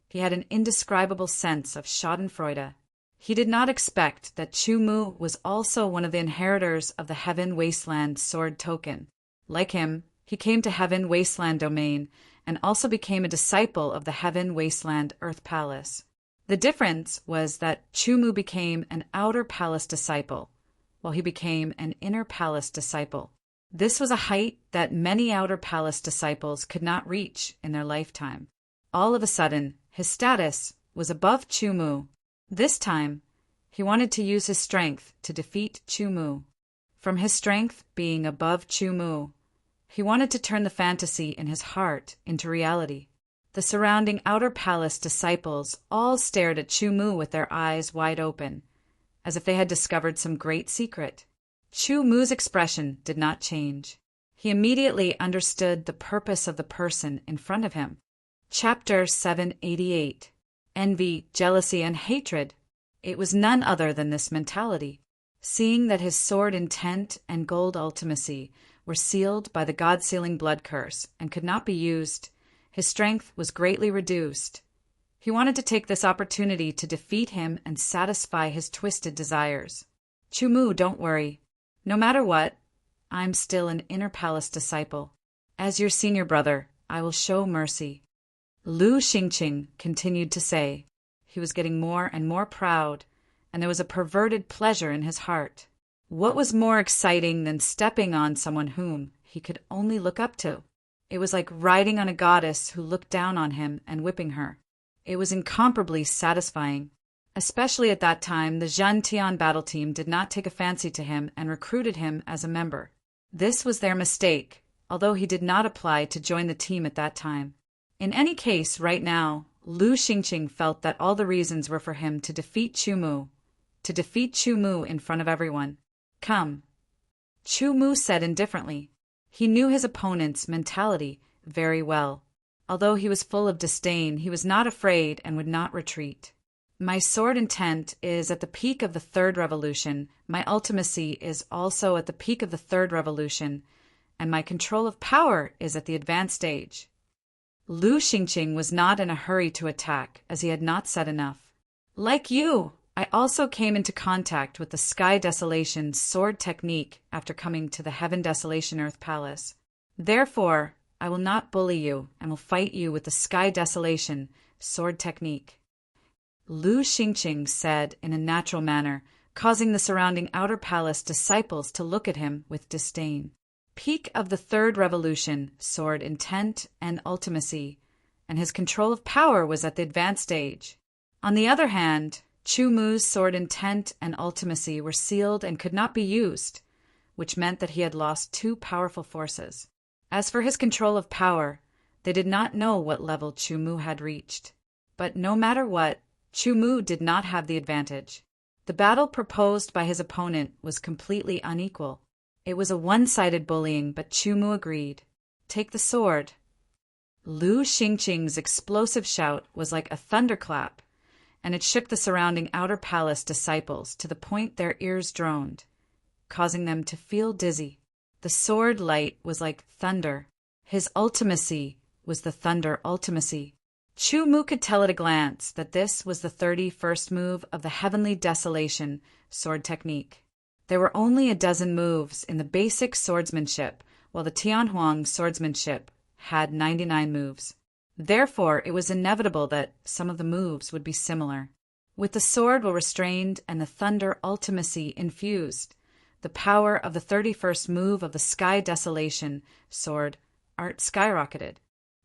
he had an indescribable sense of schadenfreude. He did not expect that Chu Mu was also one of the inheritors of the Heaven Wasteland sword token. Like him, he came to Heaven Wasteland domain and also became a disciple of the Heaven Wasteland Earth Palace. The difference was that Chu Mu became an outer palace disciple, while he became an inner palace disciple. This was a height that many outer palace disciples could not reach in their lifetime. All of a sudden, his status was above Chu Mu. This time, he wanted to use his strength to defeat Chu Mu. From his strength being above Chu Mu, he wanted to turn the fantasy in his heart into reality. The surrounding outer palace disciples all stared at Chu Mu with their eyes wide open, as if they had discovered some great secret. Chu Mu's expression did not change. He immediately understood the purpose of the person in front of him. Chapter 788. Envy, Jealousy, and Hatred. It was none other than this mentality. Seeing that his sword intent and gold ultimacy were sealed by the God-sealing blood curse and could not be used, his strength was greatly reduced. He wanted to take this opportunity to defeat him and satisfy his twisted desires. Chu Mu, don't worry. No matter what, I'm still an inner palace disciple. As your senior brother, I will show mercy. Lu Xingqing continued to say. He was getting more and more proud, and there was a perverted pleasure in his heart. What was more exciting than stepping on someone whom he could only look up to? It was like riding on a goddess who looked down on him and whipping her. It was incomparably satisfying. Especially at that time, the Zhantian battle team did not take a fancy to him and recruited him as a member. This was their mistake, although he did not apply to join the team at that time. In any case, right now, Lu Xingqing felt that all the reasons were for him to defeat Chu Mu in front of everyone. Come. Chu Mu said indifferently. He knew his opponent's mentality very well. Although he was full of disdain, he was not afraid and would not retreat. My sword intent is at the peak of the third revolution, my ultimacy is also at the peak of the third revolution, and my control of power is at the advanced stage. Lu Xingqing was not in a hurry to attack, as he had not said enough. Like you, I also came into contact with the Sky Desolation sword technique after coming to the Heaven Desolation Earth Palace. Therefore, I will not bully you and will fight you with the Sky Desolation sword technique. Lu Xingqing said in a natural manner, causing the surrounding outer palace disciples to look at him with disdain. Peak of the third revolution, sword intent and ultimacy, and his control of power was at the advanced stage. On the other hand, Chu Mu's sword intent and ultimacy were sealed and could not be used, which meant that he had lost two powerful forces. As for his control of power, they did not know what level Chu Mu had reached. But no matter what, Chu Mu did not have the advantage. The battle proposed by his opponent was completely unequal. It was a one-sided bullying, but Chu Mu agreed. Take the sword. Lu Xingqing's explosive shout was like a thunderclap, and it shook the surrounding outer palace disciples to the point their ears droned, causing them to feel dizzy. The sword light was like thunder. His ultimacy was the thunder ultimacy. Chu Mu could tell at a glance that this was the 31st move of the Heavenly Desolation sword technique. There were only a dozen moves in the basic swordsmanship, while the Tianhuang swordsmanship had 99 moves. Therefore, it was inevitable that some of the moves would be similar. With the sword well restrained and the thunder ultimacy infused, the power of the 31st move of the Sky Desolation sword art skyrocketed.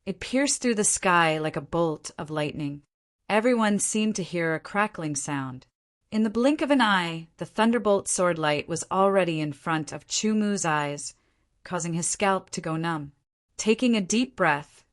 It pierced through the sky like a bolt of lightning. Everyone seemed to hear a crackling sound. In the blink of an eye, the thunderbolt sword light was already in front of Chu Mu's eyes, causing his scalp to go numb. Taking a deep breath,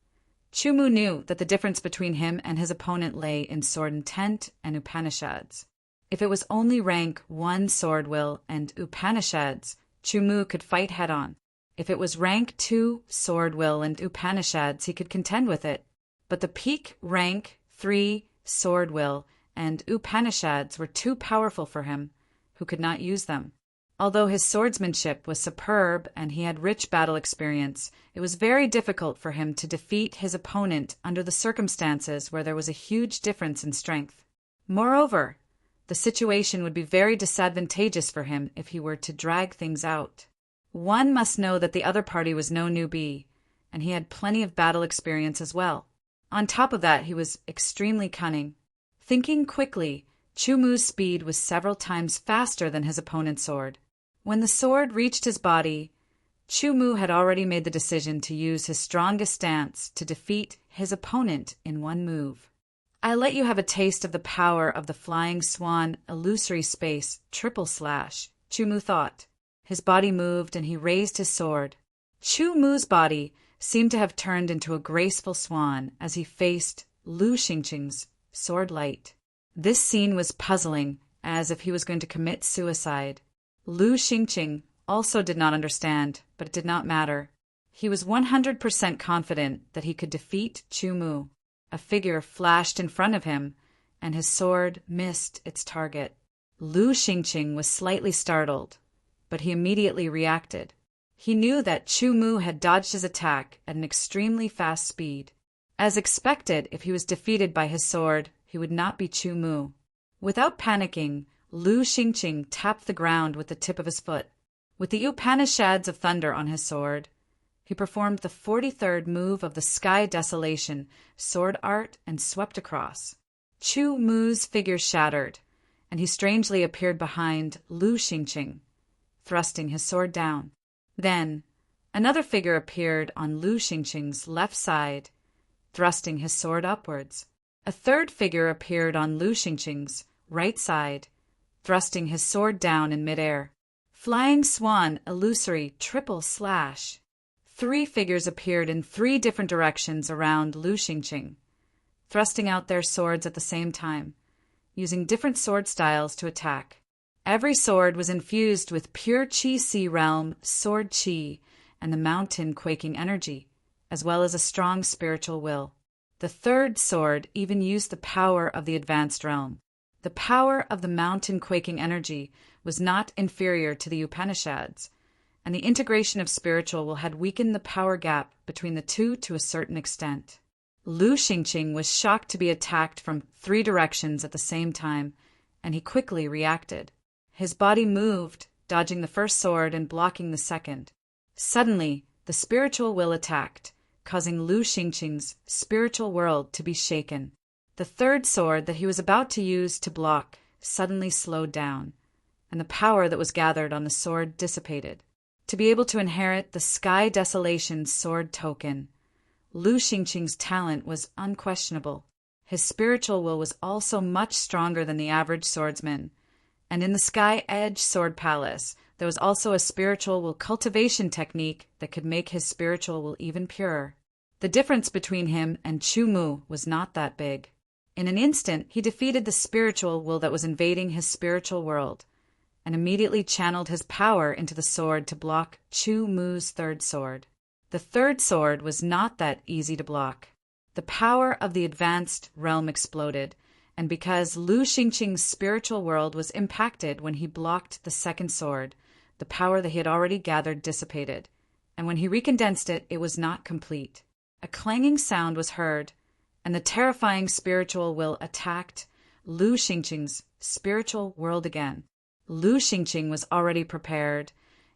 Chu-Mu knew that the difference between him and his opponent lay in sword intent and Upanishads. If it was only rank 1 sword will and Upanishads, Chu-Mu could fight head-on. If it was rank 2 sword will and Upanishads, he could contend with it. But the peak rank 3 sword will and Upanishads were too powerful for him, who could not use them. Although his swordsmanship was superb and he had rich battle experience, it was very difficult for him to defeat his opponent under the circumstances where there was a huge difference in strength. Moreover, the situation would be very disadvantageous for him if he were to drag things out. One must know that the other party was no newbie, and he had plenty of battle experience as well. On top of that, he was extremely cunning. Thinking quickly, Chu-Mu's speed was several times faster than his opponent's sword. When the sword reached his body, Chu-Mu had already made the decision to use his strongest stance to defeat his opponent in one move. I let you have a taste of the power of the flying swan illusory space triple slash, Chu-Mu thought. His body moved and he raised his sword. Chu-Mu's body seemed to have turned into a graceful swan as he faced Lu Xingqing's sword light. This scene was puzzling, as if he was going to commit suicide. Lu Xingqing also did not understand, but it did not matter. He was 100% confident that he could defeat Chu-Mu. A figure flashed in front of him, and his sword missed its target. Lu Xingqing was slightly startled, but he immediately reacted. He knew that Chu-Mu had dodged his attack at an extremely fast speed. As expected, if he was defeated by his sword, he would not be Chu-Mu. Without panicking, Lu Xingqing tapped the ground with the tip of his foot. With the Upanishads of thunder on his sword, he performed the 43rd move of the Sky Desolation sword art and swept across. Chu-Mu's figure shattered, and he strangely appeared behind Lu Xingqing, thrusting his sword down. Then, another figure appeared on Lu Xingqing's left side, thrusting his sword upwards. A third figure appeared on Lu Xingqing's right side, thrusting his sword down in midair. Flying swan illusory triple slash. 3 figures appeared in 3 different directions around Lu Xingqing, thrusting out their swords at the same time, using different sword styles to attack. Every sword was infused with pure Qi Sea realm sword Qi and the mountain quaking energy, as well as a strong spiritual will. The third sword even used the power of the advanced realm. The power of the mountain quaking energy was not inferior to the Upanishads, and the integration of spiritual will had weakened the power gap between the two to a certain extent. Lu Xingqing was shocked to be attacked from 3 directions at the same time, and he quickly reacted. His body moved, dodging the first sword and blocking the second. Suddenly, the spiritual will attacked, causing Lu Xingqing's spiritual world to be shaken. The third sword that he was about to use to block suddenly slowed down, and the power that was gathered on the sword dissipated. To be able to inherit the Sky Desolation sword token, Lu Xingqing's talent was unquestionable. His spiritual will was also much stronger than the average swordsman, and in the Sky Edge Sword Palace, there was also a spiritual will cultivation technique that could make his spiritual will even purer. The difference between him and Chu-Mu was not that big. In an instant, he defeated the spiritual will that was invading his spiritual world, and immediately channeled his power into the sword to block Chu-Mu's third sword. The third sword was not that easy to block. The power of the advanced realm exploded, and because Lu Xingqing's spiritual world was impacted when he blocked the second sword, the power that he had already gathered dissipated, and when he recondensed it, it was not complete. A clanging sound was heard, and the terrifying spiritual will attacked Lu Xingqing's spiritual world again. Lu Xingqing was already prepared,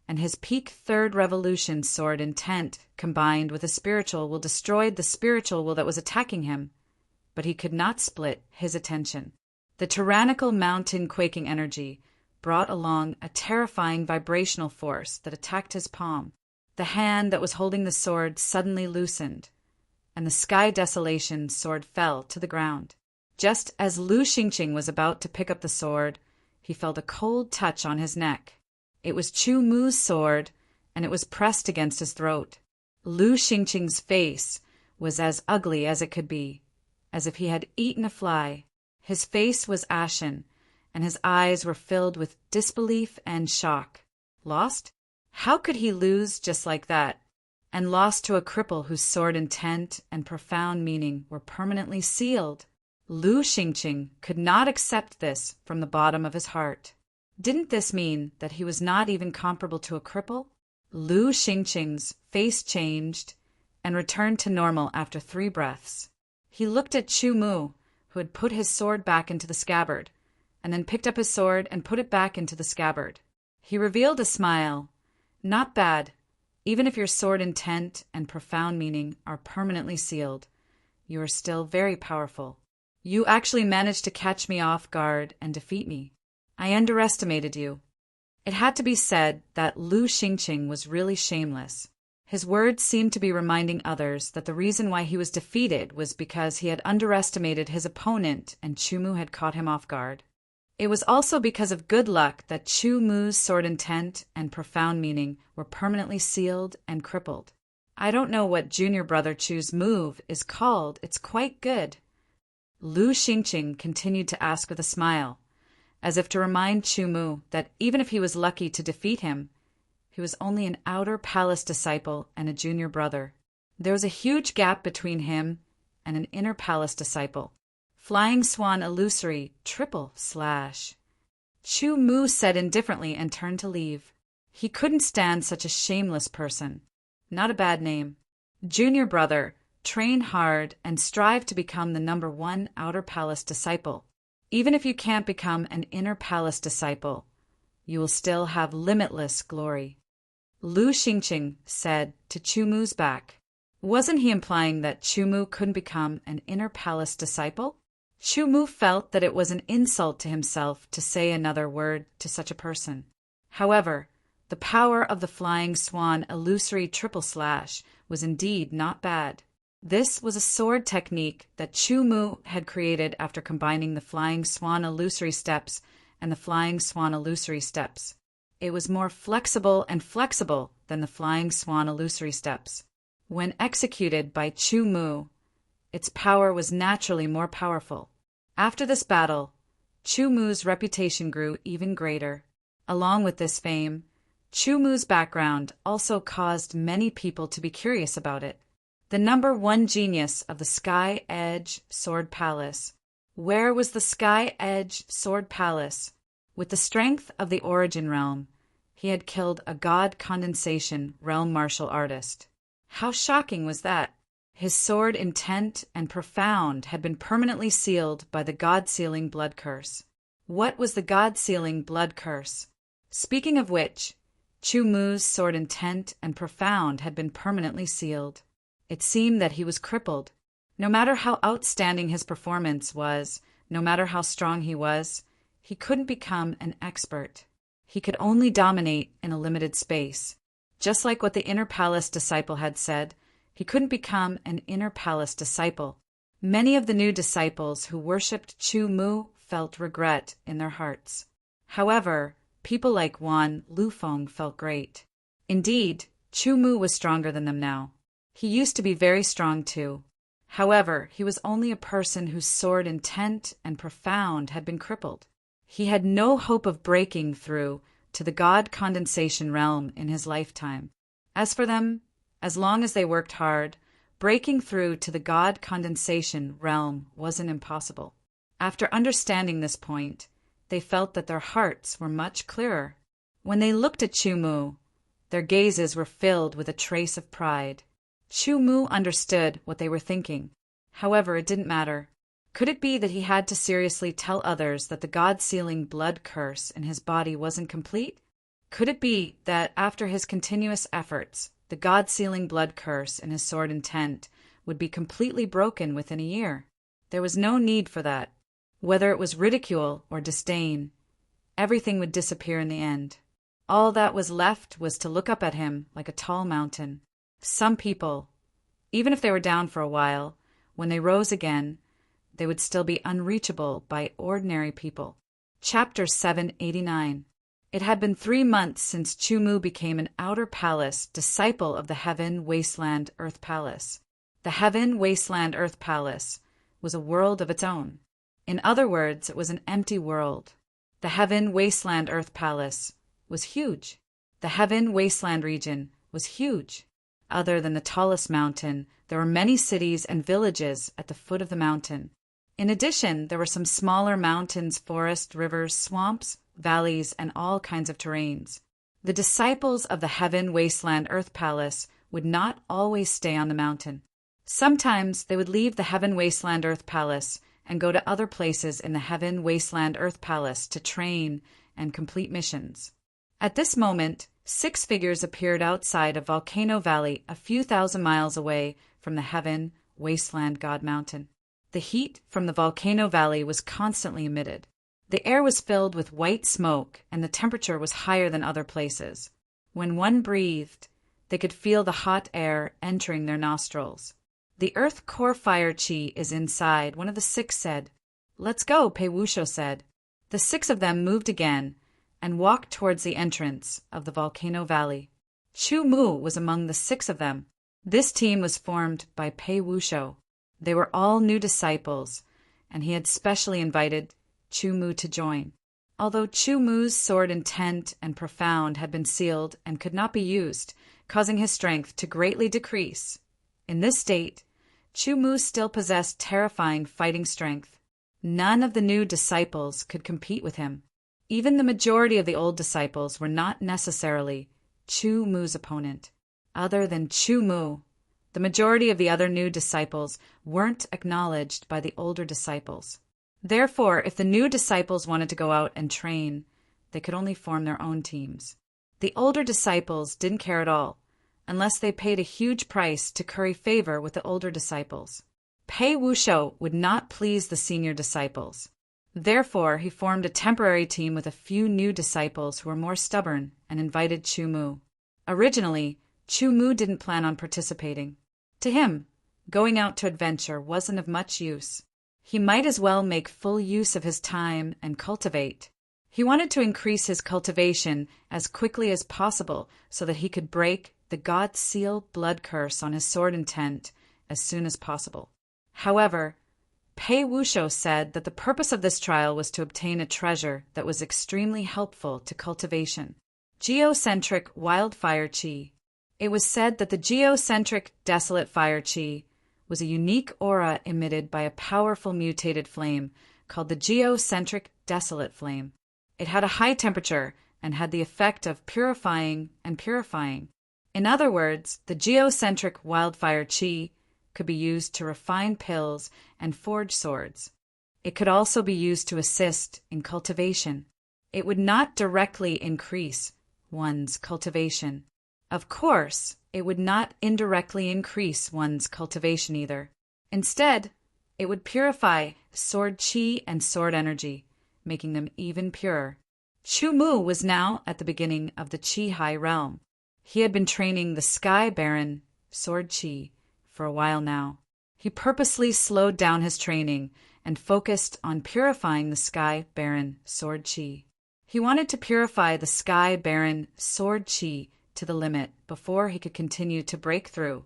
and his peak third revolution sword intent combined with a spiritual will destroyed the spiritual will that was attacking him, but he could not split his attention. The tyrannical mountain quaking energy brought along a terrifying vibrational force that attacked his palm. The hand that was holding the sword suddenly loosened, and the Sky Desolation sword fell to the ground. Just as Lu Xingqing was about to pick up the sword, he felt a cold touch on his neck. It was Chu-Mu's sword, and it was pressed against his throat. Lu Xingqing's face was as ugly as it could be, as if he had eaten a fly. His face was ashen, and his eyes were filled with disbelief and shock. Lost? How could he lose just like that? And lost to a cripple whose sword intent and profound meaning were permanently sealed. Lu Xingqing could not accept this from the bottom of his heart. Didn't this mean that he was not even comparable to a cripple? Lu Xingqing's face changed and returned to normal after 3 breaths. He looked at Chu Mu, who had put his sword back into the scabbard, and then picked up his sword and put it back into the scabbard. He revealed a smile. Not bad. Even if your sword intent and profound meaning are permanently sealed, you are still very powerful. You actually managed to catch me off guard and defeat me. I underestimated you. It had to be said that Lu Xingqing was really shameless. His words seemed to be reminding others that the reason why he was defeated was because he had underestimated his opponent and Chu Mu had caught him off guard. It was also because of good luck that Chu Mu's sword intent and profound meaning were permanently sealed and crippled. I don't know what junior brother Chu's move is called. It's quite good. Lu Xingqing continued to ask with a smile, as if to remind Chu Mu that even if he was lucky to defeat him, he was only an outer palace disciple and a junior brother. There was a huge gap between him and an inner palace disciple. Flying Swan Illusory triple slash. Chu Mu said indifferently and turned to leave. He couldn't stand such a shameless person. Not a bad name. Junior brother, train hard and strive to become the number 1 outer palace disciple. Even if you can't become an inner palace disciple, you will still have limitless glory. Lu Xingqing said to Chu Mu's back. Wasn't he implying that Chu Mu couldn't become an inner palace disciple? Chu Mu felt that it was an insult to himself to say another word to such a person. However, the power of the Flying Swan Illusory triple slash was indeed not bad. This was a sword technique that Chu Mu had created after combining the Flying Swan Illusory steps and the Flying Swan Illusory steps. It was more flexible than the Flying Swan Illusory steps. When executed by Chu Mu, its power was naturally more powerful. After this battle, Chu Mu's reputation grew even greater. Along with this fame, Chu Mu's background also caused many people to be curious about it. The number 1 genius of the Sky Edge Sword Palace. Where was the Sky Edge Sword Palace? With the strength of the Origin Realm, he had killed a God Condensation Realm martial artist. How shocking was that? His sword intent and profound had been permanently sealed by the God-sealing blood curse. What was the God-sealing blood curse? Speaking of which, Chu Mu's sword intent and profound had been permanently sealed. It seemed that he was crippled. No matter how outstanding his performance was, no matter how strong he couldn't become an expert. He could only dominate in a limited space. Just like what the inner palace disciple had said, he couldn't become an inner palace disciple. Many of the new disciples who worshipped Chu Mu felt regret in their hearts. However, people like Wan Lufeng felt great. Indeed, Chu Mu was stronger than them now. He used to be very strong too. However, he was only a person whose sword intent and profound had been crippled. He had no hope of breaking through to the God Condensation realm in his lifetime. As for them, as long as they worked hard, breaking through to the God Condensation realm wasn't impossible. After understanding this point, they felt that their hearts were much clearer. When they looked at Chu Mu, their gazes were filled with a trace of pride. Chu Mu understood what they were thinking. However, it didn't matter. Could it be that he had to seriously tell others that the God-sealing blood curse in his body wasn't complete? Could it be that after his continuous efforts, the God-sealing blood curse in his sword intent would be completely broken within a year? There was no need for that. Whether it was ridicule or disdain, everything would disappear in the end. All that was left was to look up at him like a tall mountain. Some people, even if they were down for a while, when they rose again, they would still be unreachable by ordinary people. Chapter 789. It had been 3 months since Chumu became an outer palace disciple of the Heaven Wasteland Earth Palace. The Heaven Wasteland Earth Palace was a world of its own. In other words, it was an empty world. The Heaven Wasteland Earth Palace was huge. The Heaven Wasteland region was huge. Other than the tallest mountain, there were many cities and villages at the foot of the mountain. In addition, there were some smaller mountains, forests, rivers, swamps, valleys, and all kinds of terrains. The disciples of the Heaven Wasteland Earth Palace would not always stay on the mountain. Sometimes they would leave the Heaven Wasteland Earth Palace and go to other places in the Heaven Wasteland Earth Palace to train and complete missions. At this moment, 6 figures appeared outside of Volcano Valley a few thousand miles away from the Heaven Wasteland God Mountain. The heat from the Volcano Valley was constantly emitted. The air was filled with white smoke, and the temperature was higher than other places. When one breathed, they could feel the hot air entering their nostrils. The Earth Core Fire Chi is inside, one of the 6 said. Let's go, Pei Wushou said. The 6 of them moved again and walked towards the entrance of the Volcano Valley. Chu Mu was among the 6 of them. This team was formed by Pei Wushou. They were all new disciples, and he had specially invited Chu Mu to join. Although Chu Mu's sword intent and profound had been sealed and could not be used, causing his strength to greatly decrease. In this state, Chu Mu still possessed terrifying fighting strength. None of the new disciples could compete with him. Even the majority of the old disciples were not necessarily Chu Mu's opponent. Other than Chu Mu, the majority of the other new disciples weren't acknowledged by the older disciples. Therefore, if the new disciples wanted to go out and train, they could only form their own teams. The older disciples didn't care at all, unless they paid a huge price to curry favor with the older disciples. Pei Wushou would not please the senior disciples. Therefore, he formed a temporary team with a few new disciples who were more stubborn and invited Chu Mu. Originally, Chu Mu didn't plan on participating. To him, going out to adventure wasn't of much use. He might as well make full use of his time and cultivate. He wanted to increase his cultivation as quickly as possible so that he could break the God Seal blood curse on his sword intent as soon as possible. However, Pei Wushou said that the purpose of this trial was to obtain a treasure that was extremely helpful to cultivation. Geocentric Wildfire Chi. It was said that the geocentric Desolate Fire Chi was a unique aura emitted by a powerful mutated flame called the Geocentric Desolate Flame. It had a high temperature and had the effect of purifying and purifying. In other words, the Geocentric Wildfire Chi could be used to refine pills and forge swords. It could also be used to assist in cultivation. It would not directly increase one's cultivation. Of course, it would not indirectly increase one's cultivation either. Instead, it would purify sword chi and sword energy, making them even purer. Chu Mu was now at the beginning of the Chi High realm. He had been training the Sky Baron sword chi for a while now. He purposely slowed down his training and focused on purifying the Sky Baron sword chi. He wanted to purify the Sky Baron sword chi to the limit before he could continue to break through.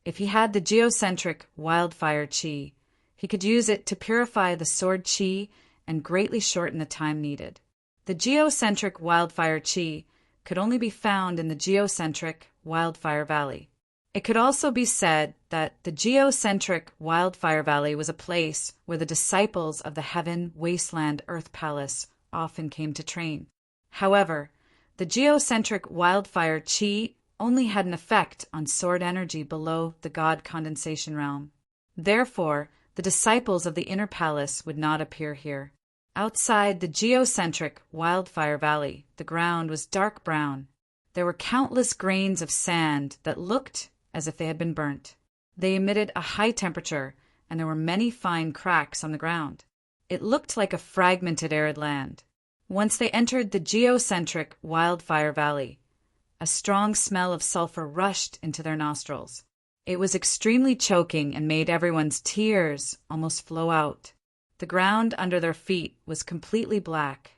If he had the geocentric wildfire chi, he could use it to purify the sword chi and greatly shorten the time needed. The geocentric wildfire chi could only be found in the geocentric wildfire valley. It could also be said that the geocentric wildfire valley was a place where the disciples of the Heaven Wasteland Earth Palace often came to train. However, the geocentric wildfire chi only had an effect on sword energy below the God condensation realm. Therefore, the disciples of the inner palace would not appear here. Outside the geocentric wildfire valley, the ground was dark brown. There were countless grains of sand that looked as if they had been burnt. They emitted a high temperature, and there were many fine cracks on the ground. It looked like a fragmented arid land. Once they entered the geocentric wildfire valley, a strong smell of sulfur rushed into their nostrils. It was extremely choking and made everyone's tears almost flow out. The ground under their feet was completely black.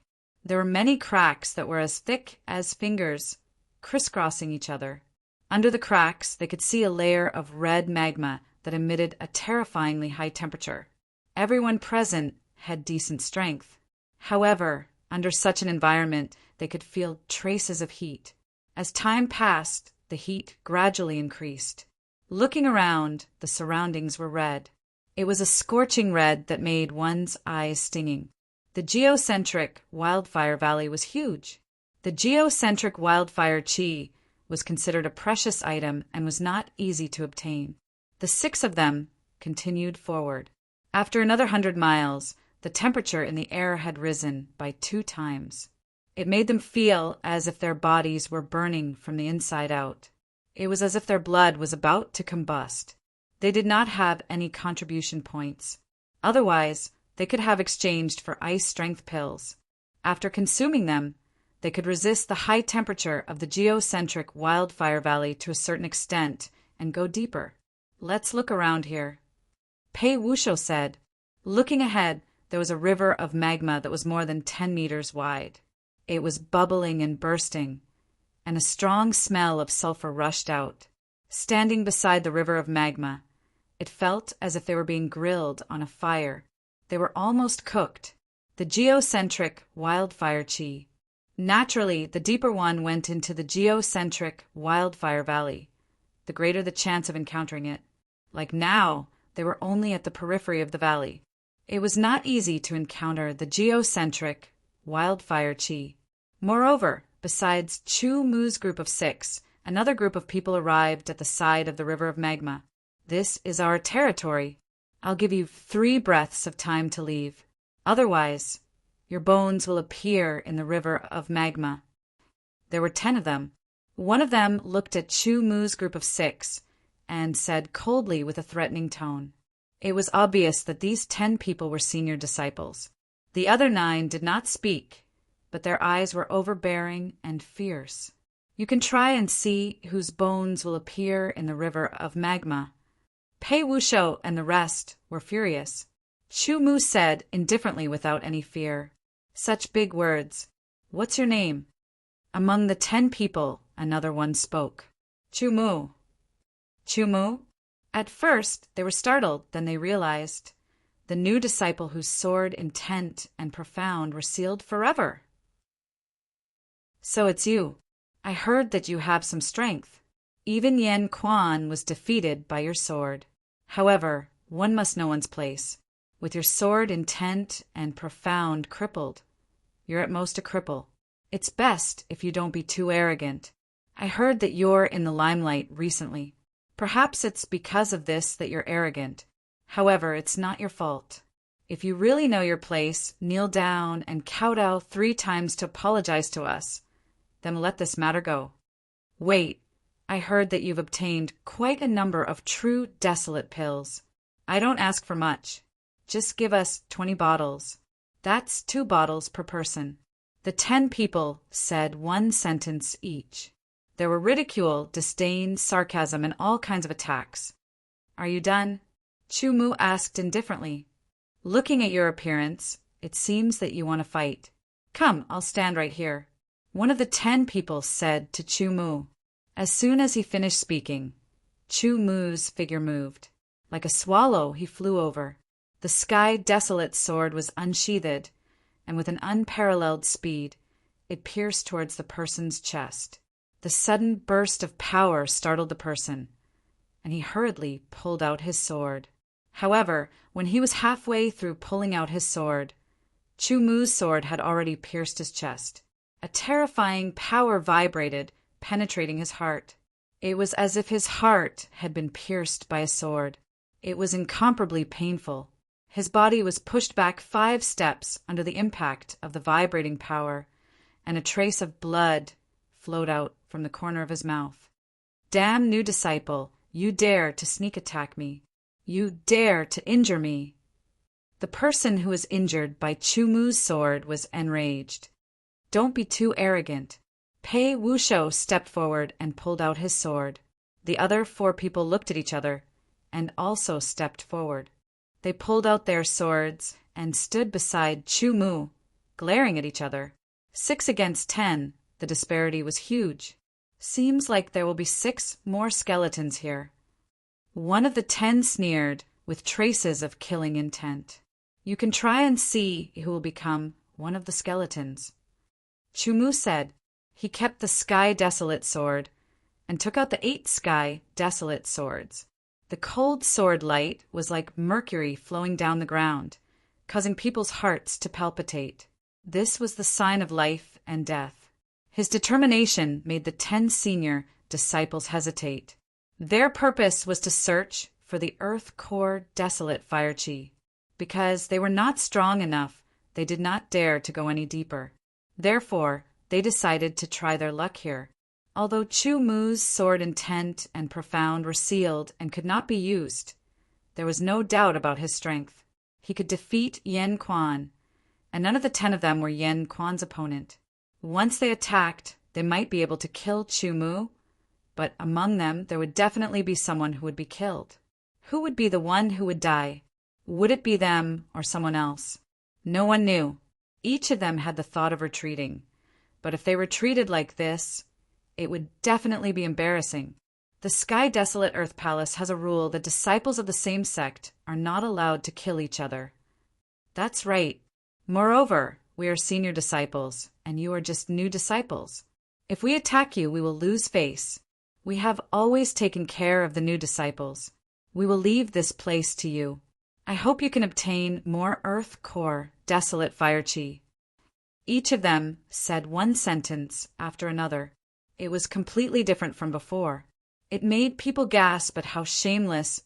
There were many cracks that were as thick as fingers, crisscrossing each other. Under the cracks, they could see a layer of red magma that emitted a terrifyingly high temperature. Everyone present had decent strength. However, under such an environment, they could feel traces of heat. As time passed, the heat gradually increased. Looking around, the surroundings were red. It was a scorching red that made one's eyes stinging. The geocentric wildfire valley was huge. The geocentric wildfire chi was considered a precious item and was not easy to obtain. The 6 of them continued forward. After another 100 miles, the temperature in the air had risen by 2 times. It made them feel as if their bodies were burning from the inside out. It was as if their blood was about to combust. They did not have any contribution points. Otherwise, they could have exchanged for ice strength pills. After consuming them, they could resist the high temperature of the geocentric wildfire valley to a certain extent and go deeper. Let's look around here, Pei Wushou said. Looking ahead, there was a river of magma that was more than 10 meters wide. It was bubbling and bursting, and a strong smell of sulfur rushed out. Standing beside the river of magma, it felt as if they were being grilled on a fire. They were almost cooked. The geocentric wildfire chi. Naturally, the deeper one went into the geocentric wildfire valley, the greater the chance of encountering it. Like now, they were only at the periphery of the valley. It was not easy to encounter the geocentric wildfire chi. Moreover, besides Chu Mu's group of 6, another group of people arrived at the side of the river of magma. This is our territory. I'll give you 3 breaths of time to leave. Otherwise, your bones will appear in the river of magma. There were 10 of them. One of them looked at Chu Mu's group of 6 and said coldly with a threatening tone. It was obvious that these 10 people were senior disciples. The other 9 did not speak, but their eyes were overbearing and fierce. You can try and see whose bones will appear in the river of magma. Pei Wushou and the rest were furious. Chu Mu said indifferently without any fear. Such big words. What's your name? Among the 10 people, another one spoke. Chu Mu. Chu Mu? At first, they were startled, then they realized. The new disciple whose sword intent and profound were sealed forever. So it's you. I heard that you have some strength. Even Yan Quan was defeated by your sword. However, one must know one's place. With your sword intent and profound crippled, you're at most a cripple. It's best if you don't be too arrogant. I heard that you're in the limelight recently. Perhaps it's because of this that you're arrogant. However, it's not your fault. If you really know your place, kneel down and kowtow 3 times to apologize to us. Then let this matter go. Wait, I heard that you've obtained quite a number of true desolate pills. I don't ask for much. Just give us 20 bottles. That's 2 bottles per person. The 10 people said 1 sentence each. There were ridicule, disdain, sarcasm, and all kinds of attacks. Are you done? Chu Mu asked indifferently. Looking at your appearance, it seems that you want to fight. Come, I'll stand right here. One of the 10 people said to Chu Mu. As soon as he finished speaking, Chu Mu's figure moved. Like a swallow, he flew over. The sky desolate sword was unsheathed, and with an unparalleled speed, it pierced towards the person's chest. The sudden burst of power startled the person, and he hurriedly pulled out his sword. However, when he was halfway through pulling out his sword, Chu Mu's sword had already pierced his chest. A terrifying power vibrated, penetrating his heart. It was as if his heart had been pierced by a sword. It was incomparably painful. His body was pushed back 5 steps under the impact of the vibrating power, and a trace of blood flowed out from the corner of his mouth. Damn new disciple, you dare to sneak attack me. You dare to injure me. The person who was injured by Chu Mu's sword was enraged. Don't be too arrogant. Pei Wushou stepped forward and pulled out his sword. The other 4 people looked at each other and also stepped forward. They pulled out their swords and stood beside Chu Mu, glaring at each other. 6 against 10, the disparity was huge. Seems like there will be 6 more skeletons here. One of the 10 sneered, with traces of killing intent. You can try and see who will become one of the skeletons. Chumu said. He kept the Sky Desolate sword and took out the 8 Sky Desolate swords. The cold sword light was like mercury flowing down the ground, causing people's hearts to palpitate. This was the sign of life and death. His determination made the 10 senior disciples hesitate. Their purpose was to search for the Earth Core Desolate Fire Chi. Because they were not strong enough, they did not dare to go any deeper. Therefore, they decided to try their luck here. Although Chu Mu's sword intent and profound were sealed and could not be used, there was no doubt about his strength. He could defeat Yen Quan, and none of the 10 of them were Yen Quan's opponent. Once they attacked, they might be able to kill Chu Mu, but among them there would definitely be someone who would be killed. Who would be the one who would die? Would it be them or someone else? No one knew. Each of them had the thought of retreating, but if they retreated like this, it would definitely be embarrassing. The Sky Desolate Earth Palace has a rule that disciples of the same sect are not allowed to kill each other. That's right. Moreover, we are senior disciples, and you are just new disciples. If we attack you, we will lose face. We have always taken care of the new disciples. We will leave this place to you. I hope you can obtain more Earth Core Desolate Fire Chi. Each of them said one sentence after another. It was completely different from before. It made people gasp at how shameless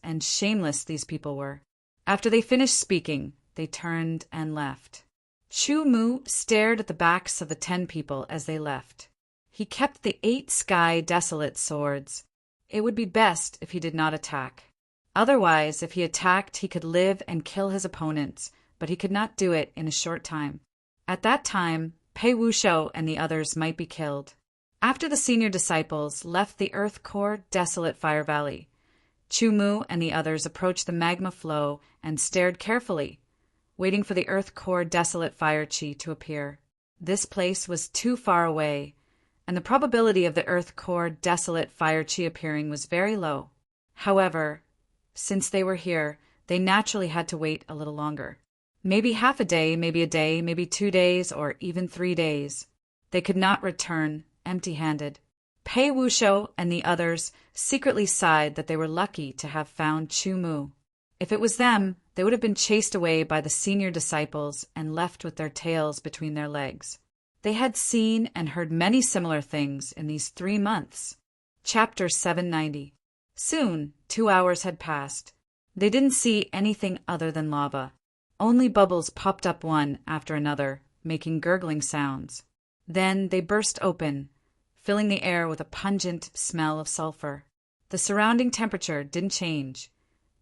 these people were. After they finished speaking, they turned and left. Chu Mu stared at the backs of the 10 people as they left. He kept the 8 Sky Desolate swords. It would be best if he did not attack. Otherwise, if he attacked, he could live and kill his opponents, but he could not do it in a short time. At that time, Pei Wushou and the others might be killed. After the senior disciples left the Earth Core Desolate Fire Valley, Chu Mu and the others approached the magma flow and stared carefully, waiting for the Earth Core Desolate Fire Chi to appear. This place was too far away, and the probability of the Earth Core Desolate Fire Chi appearing was very low. However, since they were here, they naturally had to wait a little longer. Maybe half a day, maybe 2 days, or even 3 days. They could not return empty-handed. Pei Wushou and the others secretly sighed that they were lucky to have found Chu Mu. If it was them, they would have been chased away by the senior disciples and left with their tails between their legs. They had seen and heard many similar things in these 3 months. Chapter 790. Soon, 2 hours had passed. They didn't see anything other than lava. Only bubbles popped up one after another, making gurgling sounds. Then they burst open, filling the air with a pungent smell of sulfur. The surrounding temperature didn't change,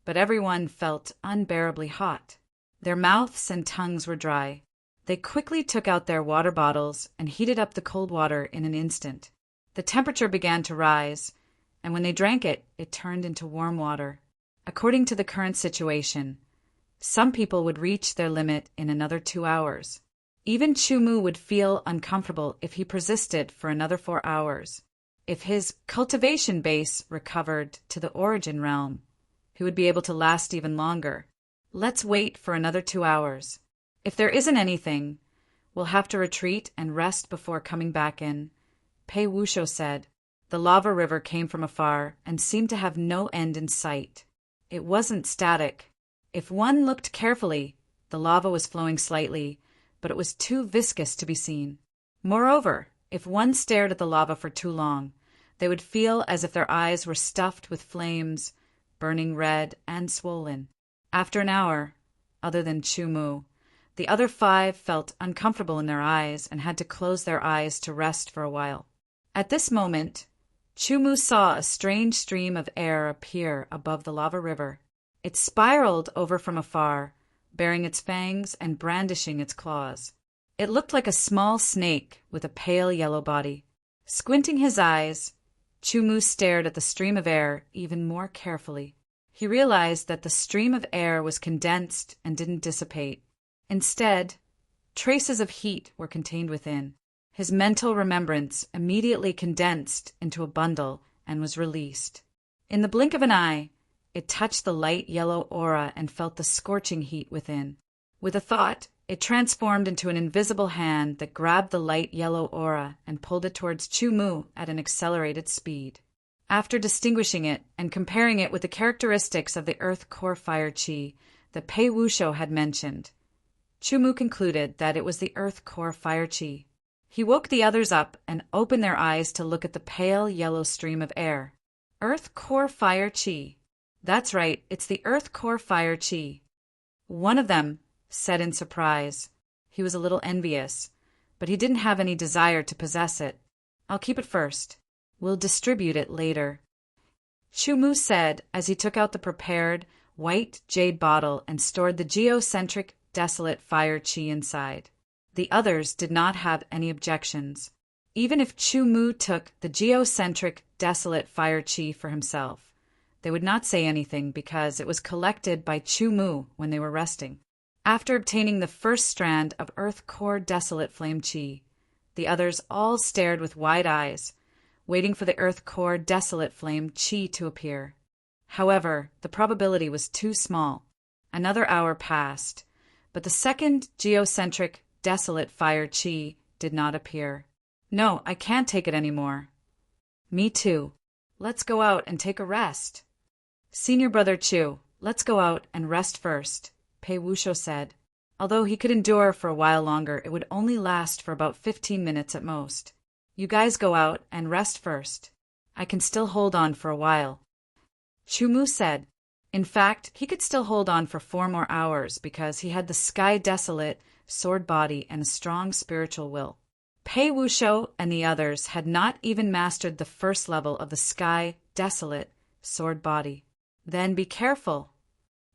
but everyone felt unbearably hot. Their mouths and tongues were dry. They quickly took out their water bottles and heated up the cold water in an instant. The temperature began to rise, and when they drank it, it turned into warm water. According to the current situation, some people would reach their limit in another 2 hours. Even Chu Mu would feel uncomfortable if he persisted for another 4 hours. If his cultivation base recovered to the origin realm, he would be able to last even longer. Let's wait for another 2 hours. If there isn't anything, we'll have to retreat and rest before coming back in, Pei Wushou said. The lava river came from afar and seemed to have no end in sight. It wasn't static. If one looked carefully, the lava was flowing slightly, but it was too viscous to be seen. Moreover, if one stared at the lava for too long, they would feel as if their eyes were stuffed with flames, burning red and swollen. After an hour, other than Chu Mu, the other 5 felt uncomfortable in their eyes and had to close their eyes to rest for a while. At this moment, Chu Mu saw a strange stream of air appear above the lava river. It spiraled over from afar, baring its fangs and brandishing its claws. It looked like a small snake with a pale yellow body. Squinting his eyes, Chu Mu stared at the stream of air even more carefully. He realized that the stream of air was condensed and didn't dissipate. Instead, traces of heat were contained within. His mental remembrance immediately condensed into a bundle and was released. In the blink of an eye, it touched the light yellow aura and felt the scorching heat within. With a thought, it transformed into an invisible hand that grabbed the light yellow aura and pulled it towards Chu-Mu at an accelerated speed. After distinguishing it and comparing it with the characteristics of the Earth Core Fire Chi that Pei Wushou had mentioned, Chu-Mu concluded that it was the Earth Core Fire Chi. He woke the others up and opened their eyes to look at the pale yellow stream of air. Earth Core Fire Chi. That's right, it's the Earth Core Fire Chi. One of them said in surprise. He was a little envious, but he didn't have any desire to possess it. I'll keep it first. We'll distribute it later. Chu-Mu said as he took out the prepared, white jade bottle and stored the geocentric, desolate fire chi inside. The others did not have any objections. Even if Chu-Mu took the geocentric, desolate fire chi for himself, they would not say anything because it was collected by Chu-Mu when they were resting. After obtaining the first strand of Earth Core Desolate Flame Chi, the others all stared with wide eyes, waiting for the Earth Core Desolate Flame Chi to appear. However, the probability was too small. Another hour passed, but the second geocentric Desolate Fire Chi did not appear. No, I can't take it anymore. Me too. Let's go out and take a rest. Senior Brother Chu, let's go out and rest first, Pei Wushou said. Although he could endure for a while longer, it would only last for about 15 minutes at most. You guys go out and rest first. I can still hold on for a while. Chu-Mu said. In fact, he could still hold on for 4 more hours because he had the Sky Desolate sword body and a strong spiritual will. Pei Wushou and the others had not even mastered the first level of the Sky Desolate sword body. Then be careful,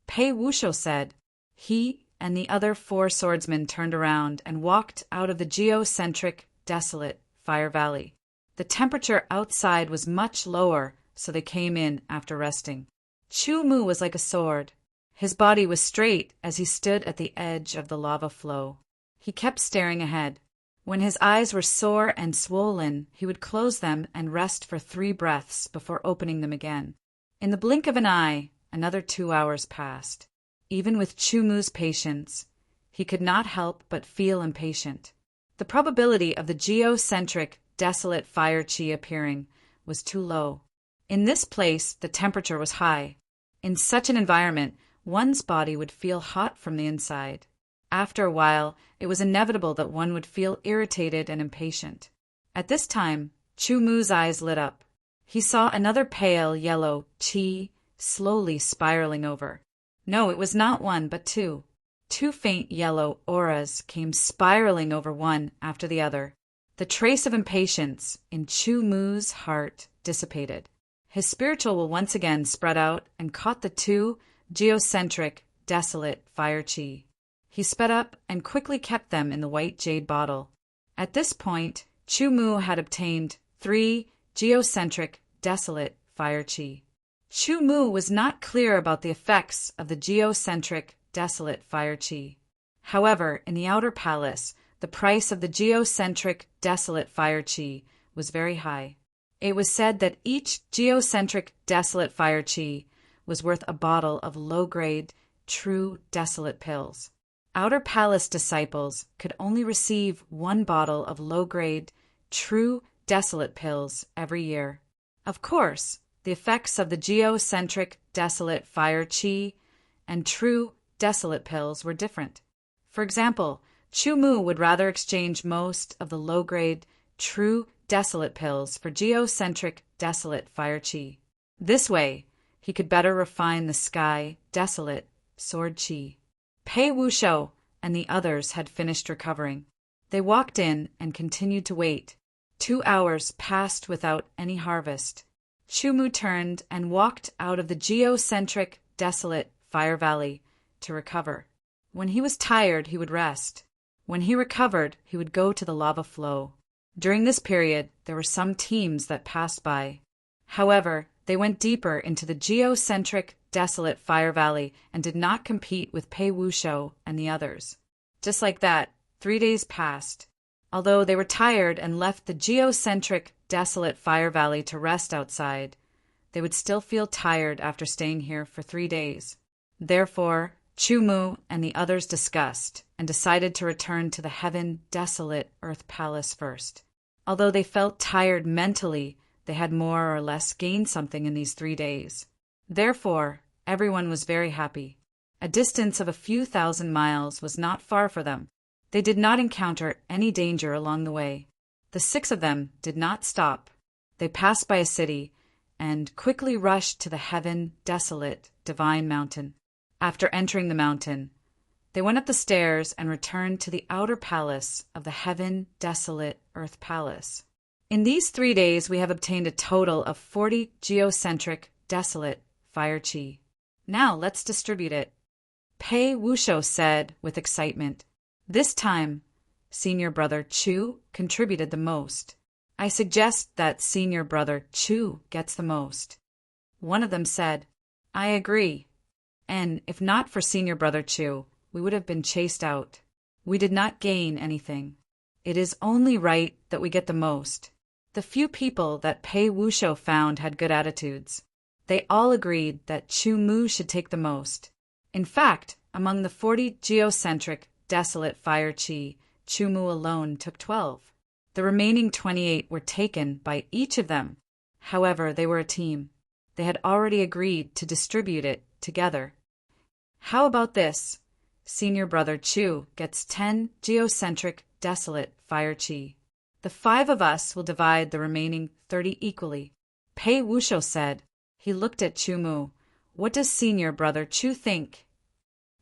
Pei Wushou said. He and the other 4 swordsmen turned around and walked out of the geocentric, desolate Fire Valley. The temperature outside was much lower, so they came in after resting. Chu-Mu was like a sword. His body was straight as he stood at the edge of the lava flow. He kept staring ahead. When his eyes were sore and swollen, he would close them and rest for 3 breaths before opening them again. In the blink of an eye, another 2 hours passed. Even with Chu-Mu's patience, he could not help but feel impatient. The probability of the geocentric, desolate fire chi appearing was too low. In this place, the temperature was high. In such an environment, one's body would feel hot from the inside. After a while, it was inevitable that one would feel irritated and impatient. At this time, Chu-Mu's eyes lit up. He saw another pale yellow chi slowly spiraling over. No, it was not 1, but 2. 2 faint yellow auras came spiraling over one after the other. The trace of impatience in Chu-Mu's heart dissipated. His spiritual will once again spread out and caught the 2 geocentric, desolate fire chi. He sped up and quickly kept them in the white jade bottle. At this point, Chu-Mu had obtained 3 geocentric, desolate fire chi. Chu-Mu was not clear about the effects of the geocentric, desolate fire chi. However, in the outer palace, the price of the geocentric, desolate fire chi was very high. It was said that each geocentric, desolate fire chi was worth a bottle of low-grade, true desolate pills. Outer palace disciples could only receive 1 bottle of low-grade, true desolate pills every year. Of course, the effects of the geocentric, desolate fire chi and true desolate pills were different. For example, Chu-Mu would rather exchange most of the low-grade, true desolate pills for geocentric, desolate fire chi. This way, he could better refine the Sky Desolate sword chi. Pei Wushou and the others had finished recovering. They walked in and continued to wait. 2 hours passed without any harvest. Chu-Mu turned and walked out of the geocentric, desolate Fire Valley to recover. When he was tired, he would rest. When he recovered, he would go to the lava flow. During this period, there were some teams that passed by. However, they went deeper into the geocentric, desolate Fire Valley and did not compete with Pei Wushou and the others. Just like that, 3 days passed. Although they were tired and left the geocentric, desolate fire valley to rest outside, they would still feel tired after staying here for 3 days. Therefore, Chumu and the others discussed and decided to return to the heaven-desolate Earth Palace first. Although they felt tired mentally, they had more or less gained something in these 3 days. Therefore, everyone was very happy. A distance of a few thousand miles was not far for them. They did not encounter any danger along the way. The 6 of them did not stop. They passed by a city and quickly rushed to the heaven-desolate divine mountain. After entering the mountain, they went up the stairs and returned to the outer palace of the heaven-desolate Earth Palace. In these 3 days, we have obtained a total of 40 geocentric, desolate fire chi. Now let's distribute it. Pei Wushou said with excitement. This time, Senior Brother Chu contributed the most. I suggest that Senior Brother Chu gets the most. One of them said, I agree. And if not for Senior Brother Chu, we would have been chased out. We did not gain anything. It is only right that we get the most. The few people that Pei Wushou found had good attitudes. They all agreed that Chu Mu should take the most. In fact, among the 40 geocentric, desolate fire chi, Chu Mu alone took 12. The remaining 28 were taken by each of them. However, they were a team. They had already agreed to distribute it together. How about this? Senior Brother Chu gets 10 geocentric, desolate fire chi. The 5 of us will divide the remaining 30 equally. Pei Wushou said. He looked at Chu Mu. What does Senior Brother Chu think?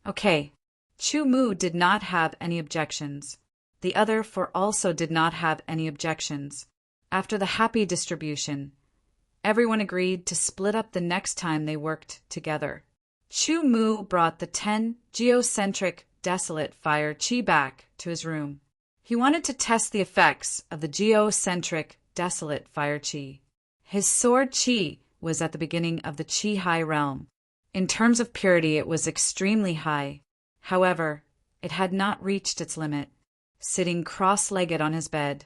Okay. Chu Mu did not have any objections. The other 4 also did not have any objections. After the happy distribution, everyone agreed to split up the next time they worked together. Chu Mu brought the 10 geocentric, desolate fire chi back to his room. He wanted to test the effects of the geocentric, desolate fire chi. His sword chi was at the beginning of the chi high realm. In terms of purity, it was extremely high. However, it had not reached its limit. Sitting cross-legged on his bed,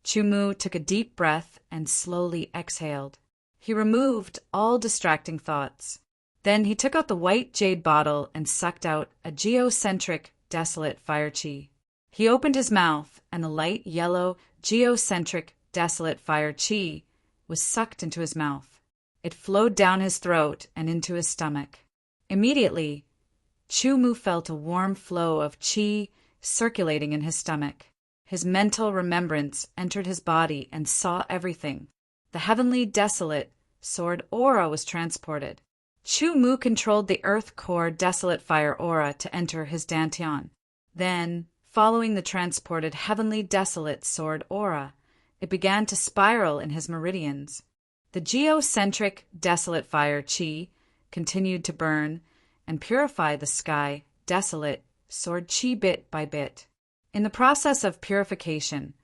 Chu Mu took a deep breath and slowly exhaled. He removed all distracting thoughts. Then he took out the white jade bottle and sucked out a geocentric, desolate fire chi. He opened his mouth, and the light yellow, geocentric, desolate fire chi was sucked into his mouth. It flowed down his throat and into his stomach. Immediately, Chu Mu felt a warm flow of chi circulating in his stomach. His mental remembrance entered his body and saw everything. The heavenly desolate sword aura was transported. Chu Mu controlled the earth core desolate fire aura to enter his dantian. Then, following the transported heavenly desolate sword aura, it began to spiral in his meridians. The geocentric desolate fire chi continued to burn and purify the sky desolate sword chi bit by bit. In the process of purification,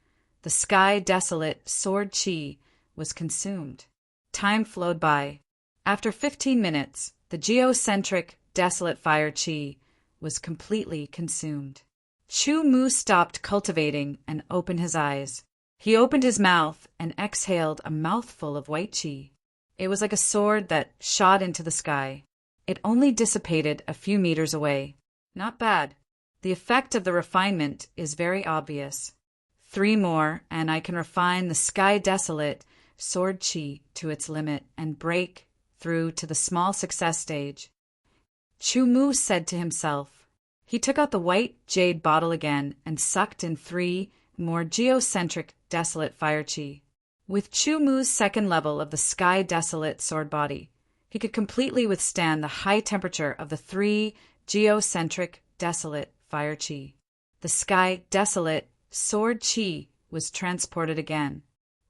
the sky desolate sword chi was consumed. Time flowed by. After 15 minutes, the geocentric, desolate fire chi was completely consumed. Chu Mu stopped cultivating and opened his eyes. He opened his mouth and exhaled a mouthful of white chi. It was like a sword that shot into the sky. It only dissipated a few meters away. Not bad. The effect of the refinement is very obvious. 3 more, and I can refine the sky desolate sword chi to its limit and break through to the small success stage. Chu Mu said to himself. He took out the white jade bottle again and sucked in 3 more geocentric desolate fire chi. With Chu Mu's second level of the sky desolate sword body, he could completely withstand the high temperature of the 3 geocentric desolate fire chi. The sky desolate sword chi was transported again.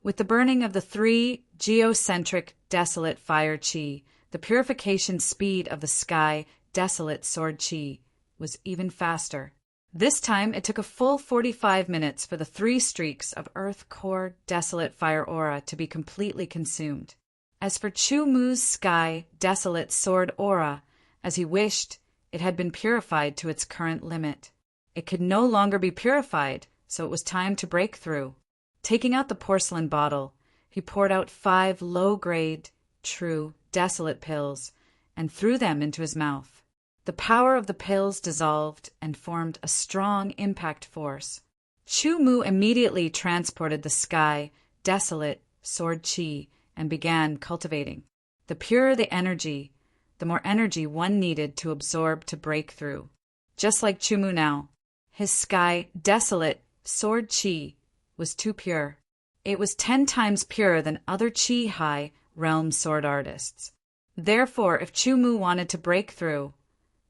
With the burning of the 3 geocentric desolate fire chi, the purification speed of the sky desolate sword chi was even faster. This time it took a full 45 minutes for the 3 streaks of earth core desolate fire aura to be completely consumed. As for Chu Mu's sky desolate sword aura, as he wished, it had been purified to its current limit. It could no longer be purified so it was time to break through. Taking out the porcelain bottle, he poured out 5 low-grade, true, desolate pills and threw them into his mouth. The power of the pills dissolved and formed a strong impact force. Chu Mu immediately transported the sky, desolate, sword chi, and began cultivating. The purer the energy, the more energy one needed to absorb to break through. Just like Chu Mu now, his sky, desolate, sword chi was too pure. It was 10 times purer than other chi high realm sword artists. Therefore, if Chu Mu wanted to break through,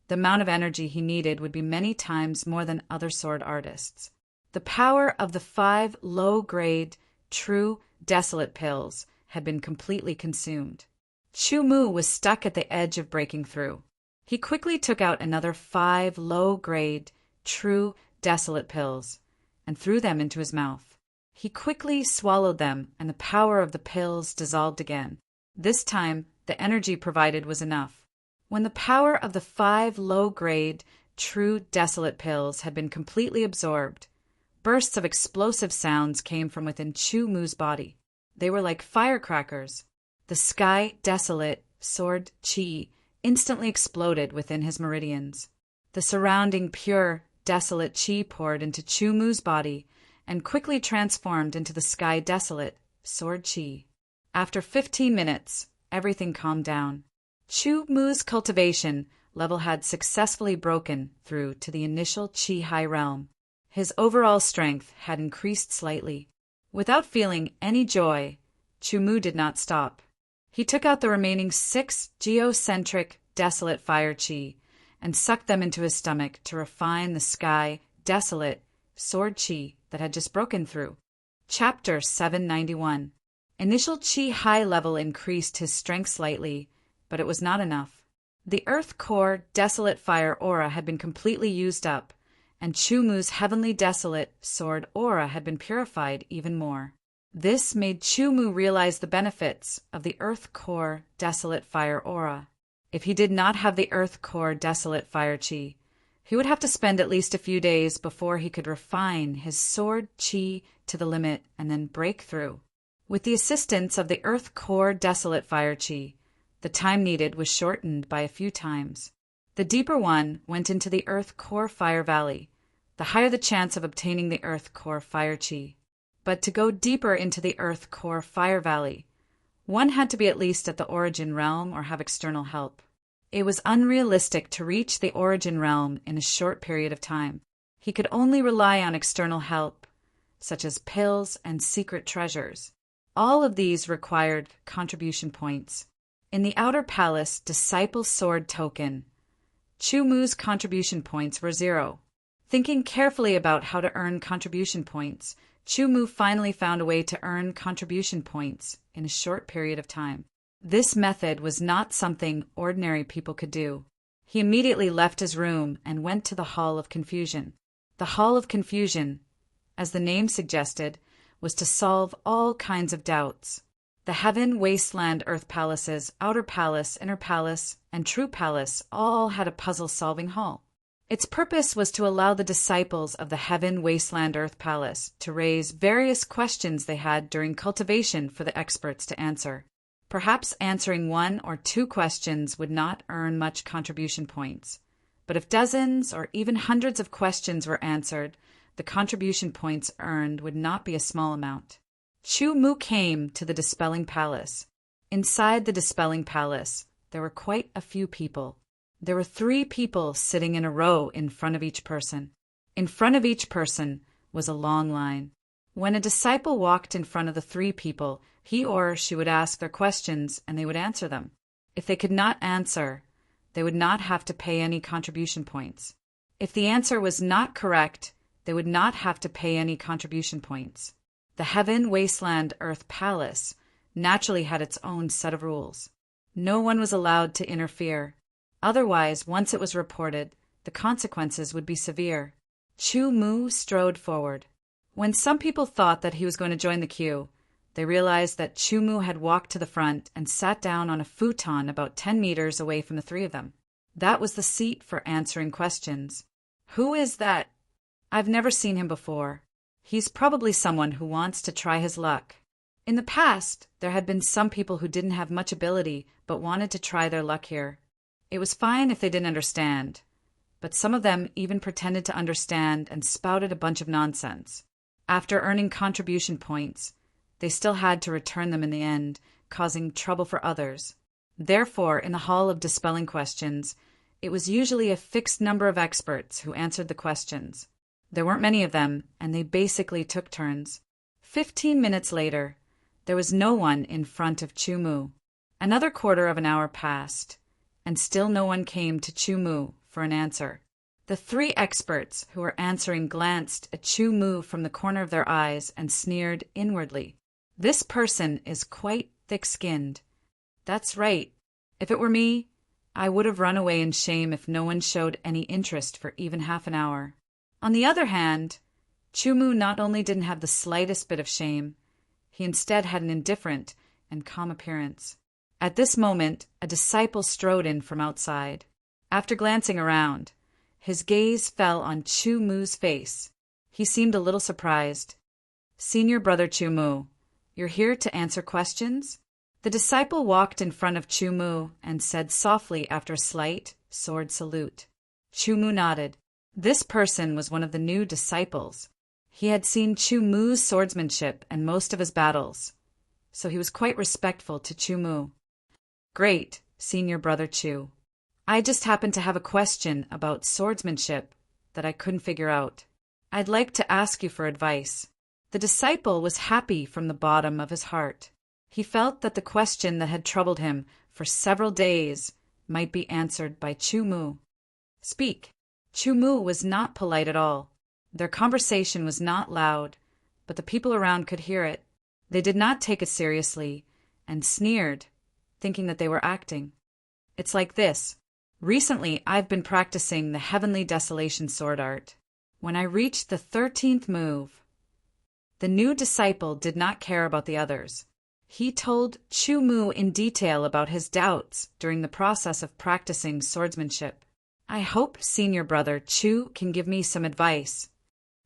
the amount of energy he needed would be many times more than other sword artists. The power of the 5 low-grade, true, desolate pills had been completely consumed. Chu Mu was stuck at the edge of breaking through. He quickly took out another 5 low-grade, true, desolate pills and threw them into his mouth. He quickly swallowed them, and the power of the pills dissolved again. This time, the energy provided was enough. When the power of the 5 low-grade, true, desolate pills had been completely absorbed, bursts of explosive sounds came from within Chu Mu's body. They were like firecrackers. The sky, desolate, sword chi instantly exploded within his meridians. The surrounding pure, desolate chi poured into Chu Mu's body and quickly transformed into the sky, desolate, sword chi. After 15 minutes, everything calmed down. Chu Mu's cultivation level had successfully broken through to the initial chi high realm. His overall strength had increased slightly. Without feeling any joy, Chu Mu did not stop. He took out the remaining 6 geocentric, desolate fire chi and sucked them into his stomach to refine the sky, desolate, sword chi that had just broken through. Chapter 791. Initial chi high level increased his strength slightly, but it was not enough. The earth core, desolate fire aura had been completely used up, and Chu Mu's heavenly desolate sword aura had been purified even more. This made Chu Mu realize the benefits of the earth core, desolate fire aura. If he did not have the earth core, desolate fire chi, he would have to spend at least a few days before he could refine his sword chi to the limit and then break through. With the assistance of the earth core, desolate fire chi, the time needed was shortened by a few times. The deeper one went into the earth core fire valley, the higher the chance of obtaining the earth core fire chi. But to go deeper into the earth core fire valley, one had to be at least at the origin realm or have external help. It was unrealistic to reach the origin realm in a short period of time. He could only rely on external help, such as pills and secret treasures. All of these required contribution points. In the outer palace disciple sword token, Chu Mu's contribution points were 0. Thinking carefully about how to earn contribution points, Chu Mu finally found a way to earn contribution points in a short period of time. This method was not something ordinary people could do. He immediately left his room and went to the Hall of Confusion. The Hall of Confusion, as the name suggested, was to solve all kinds of doubts. The heaven, wasteland, earth palaces, outer palace, inner palace, and true palace all had a puzzle-solving hall. Its purpose was to allow the disciples of the heaven, wasteland, earth palace to raise various questions they had during cultivation for the experts to answer. Perhaps answering 1 or 2 questions would not earn much contribution points, but if dozens or even hundreds of questions were answered, the contribution points earned would not be a small amount. Chu Mu came to the Dispelling Palace. Inside the Dispelling Palace, there were quite a few people. There were 3 people sitting in a row in front of each person. In front of each person was a long line. When a disciple walked in front of the 3 people, he or she would ask their questions and they would answer them. If they could not answer, they would not have to pay any contribution points. If the answer was not correct, they would not have to pay any contribution points. The Heaven, Wasteland, Earth Palace naturally had its own set of rules. No one was allowed to interfere. Otherwise, once it was reported, the consequences would be severe. Chu Mu strode forward. When some people thought that he was going to join the queue, they realized that Chu Mu had walked to the front and sat down on a futon about 10 meters away from the 3 of them. That was the seat for answering questions. Who is that? I've never seen him before. He's probably someone who wants to try his luck. In the past, there had been some people who didn't have much ability but wanted to try their luck here. It was fine if they didn't understand, but some of them even pretended to understand and spouted a bunch of nonsense. After earning contribution points, they still had to return them in the end, causing trouble for others. Therefore, in the Hall of Dispelling Questions, it was usually a fixed number of experts who answered the questions. There weren't many of them, and they basically took turns. 15 minutes later, there was no one in front of Chu-Mu. Another quarter of an hour passed, and still no one came to Chu-Mu for an answer. The three experts who were answering glanced at Chu-Mu from the corner of their eyes and sneered inwardly. This person is quite thick-skinned. That's right. If it were me, I would have run away in shame if no one showed any interest for even half an hour. On the other hand, Chu-Mu not only didn't have the slightest bit of shame, he instead had an indifferent and calm appearance. At this moment, a disciple strode in from outside. After glancing around, his gaze fell on Chu-Mu's face. He seemed a little surprised. "Senior brother Chu-Mu, you're here to answer questions?" The disciple walked in front of Chu-Mu and said softly after a slight sword salute. Chu-Mu nodded. This person was one of the new disciples. He had seen Chu-Mu's swordsmanship and most of his battles, so he was quite respectful to Chu-Mu. "Great, Senior Brother Chu. I just happen to have a question about swordsmanship that I couldn't figure out. I'd like to ask you for advice." The disciple was happy from the bottom of his heart. He felt that the question that had troubled him for several days might be answered by Chu-Mu. "Speak." Chu-Mu was not polite at all. Their conversation was not loud, but the people around could hear it. They did not take it seriously and sneered, thinking that they were acting. "It's like this. Recently, I've been practicing the Heavenly Desolation sword art. When I reached the 13th move, the new disciple did not care about the others. He told Chu-Mu in detail about his doubts during the process of practicing swordsmanship. I hope Senior Brother Chu can give me some advice.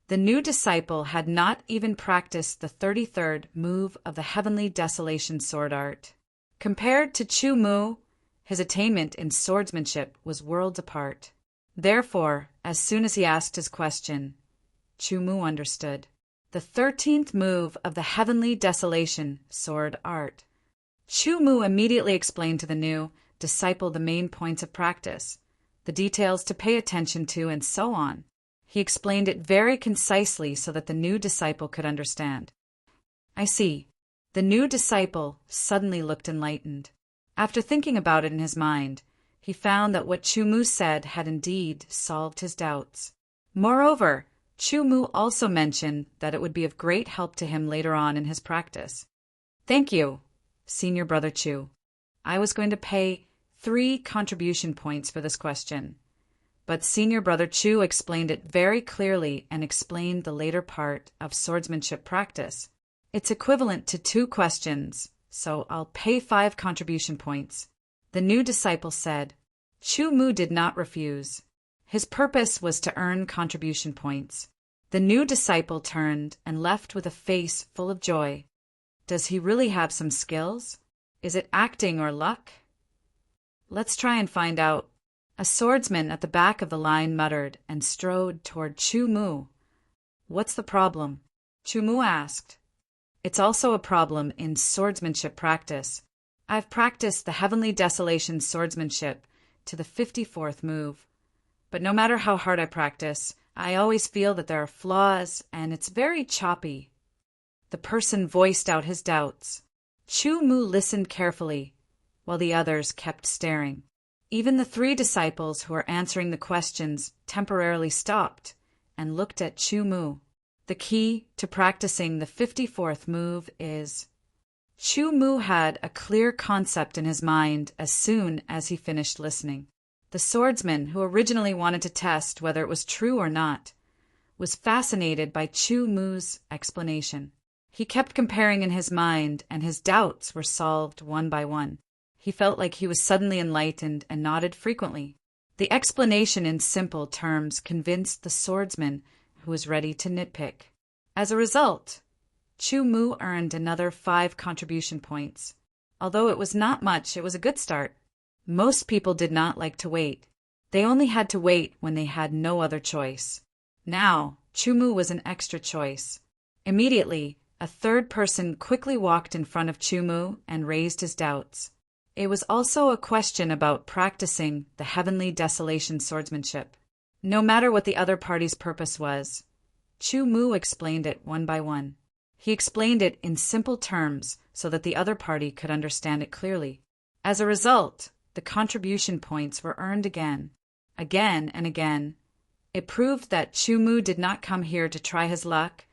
The new disciple had not even practiced the 33rd move of the Heavenly Desolation sword art. Compared to Chu-Mu, his attainment in swordsmanship was worlds apart. Therefore, as soon as he asked his question, Chu-Mu understood. The 13th move of the Heavenly Desolation sword art. Chu-Mu immediately explained to the new disciple the main points of practice, the details to pay attention to, and so on. He explained it very concisely so that the new disciple could understand. "I see." The new disciple suddenly looked enlightened. After thinking about it in his mind, he found that what Chu-Mu said had indeed solved his doubts. Moreover, Chu-Mu also mentioned that it would be of great help to him later on in his practice. "Thank you, Senior Brother Chu. I was going to pay 3 contribution points for this question, but Senior Brother Chu explained it very clearly and explained the later part of swordsmanship practice. It's equivalent to 2 questions, so I'll pay 5 contribution points." The new disciple said. Chu-Mu did not refuse. His purpose was to earn contribution points. The new disciple turned and left with a face full of joy. Does he really have some skills? Is it acting or luck? Let's try and find out. A swordsman at the back of the line muttered and strode toward Chu-Mu. "What's the problem?" Chu-Mu asked. "It's also a problem in swordsmanship practice. I've practiced the Heavenly Desolation swordsmanship to the 54th move. But no matter how hard I practice, I always feel that there are flaws, and it's very choppy." The person voiced out his doubts. Chu-Mu listened carefully, while the others kept staring. Even the 3 disciples who were answering the questions temporarily stopped and looked at Chu-Mu. The key to practicing the 54th move is... Chu-Mu had a clear concept in his mind as soon as he finished listening. The swordsman, who originally wanted to test whether it was true or not, was fascinated by Chu-Mu's explanation. He kept comparing in his mind, and his doubts were solved one by one. He felt like he was suddenly enlightened and nodded frequently. The explanation in simple terms convinced the swordsman, who was ready to nitpick. As a result, Chu Mu earned another 5 contribution points. Although it was not much, it was a good start. Most people did not like to wait. They only had to wait when they had no other choice. Now, Chu Mu was an extra choice. Immediately, a third person quickly walked in front of Chu Mu and raised his doubts. It was also a question about practicing the heavenly desolation swordsmanship. No matter what the other party's purpose was, Chu Mu explained it one by one. He explained it in simple terms so that the other party could understand it clearly. As a result, the contribution points were earned again and again. It proved that Chu Mu did not come here to try his luck,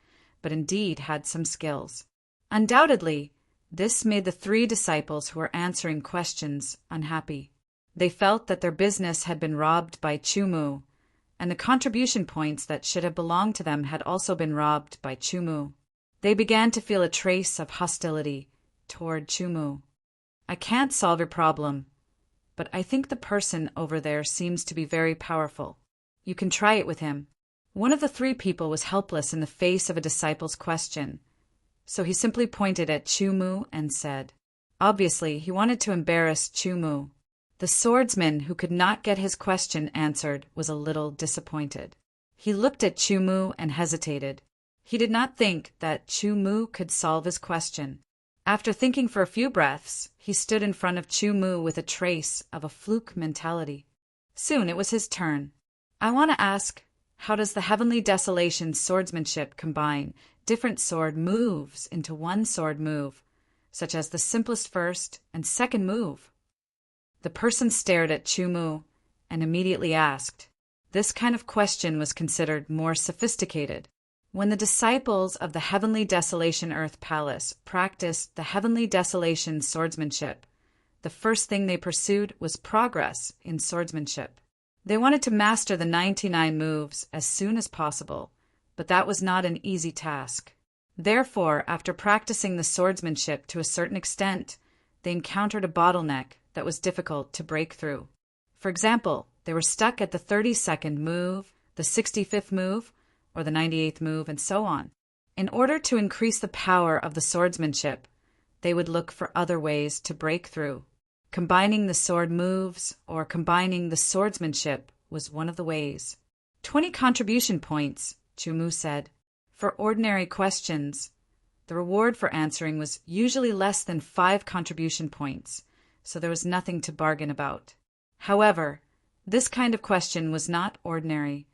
but indeed had some skills. Undoubtedly, this made the 3 disciples who were answering questions unhappy. They felt that their business had been robbed by Chu Mu, and the contribution points that should have belonged to them had also been robbed by Chu Mu. They began to feel a trace of hostility toward Chu Mu. I can't solve your problem, but I think the person over there seems to be very powerful. You can try it with him. One of the 3 people was helpless in the face of a disciple's question, so he simply pointed at Chu Mu and said. Obviously, he wanted to embarrass Chu Mu. The swordsman who could not get his question answered was a little disappointed. He looked at Chu Mu and hesitated. He did not think that Chu Mu could solve his question. After thinking for a few breaths, he stood in front of Chu Mu with a trace of a fluke mentality. Soon it was his turn. I want to ask, how does the heavenly desolation swordsmanship combine different sword moves into one sword move, such as the simplest first and second move? The person stared at Chu Mu and immediately asked. This kind of question was considered more sophisticated. When the disciples of the Heavenly Desolation Earth Palace practiced the Heavenly Desolation swordsmanship, the first thing they pursued was progress in swordsmanship. They wanted to master the 99 moves as soon as possible, but that was not an easy task. Therefore, after practicing the swordsmanship to a certain extent, they encountered a bottleneck that was difficult to break through. For example, they were stuck at the 32nd move, the 65th move, or the 98th move, and so on. In order to increase the power of the swordsmanship, they would look for other ways to break through. Combining the sword moves or combining the swordsmanship was one of the ways. 20 contribution points, Chu Mu said. For ordinary questions, the reward for answering was usually less than 5 contribution points, so there was nothing to bargain about. However, this kind of question was not ordinary,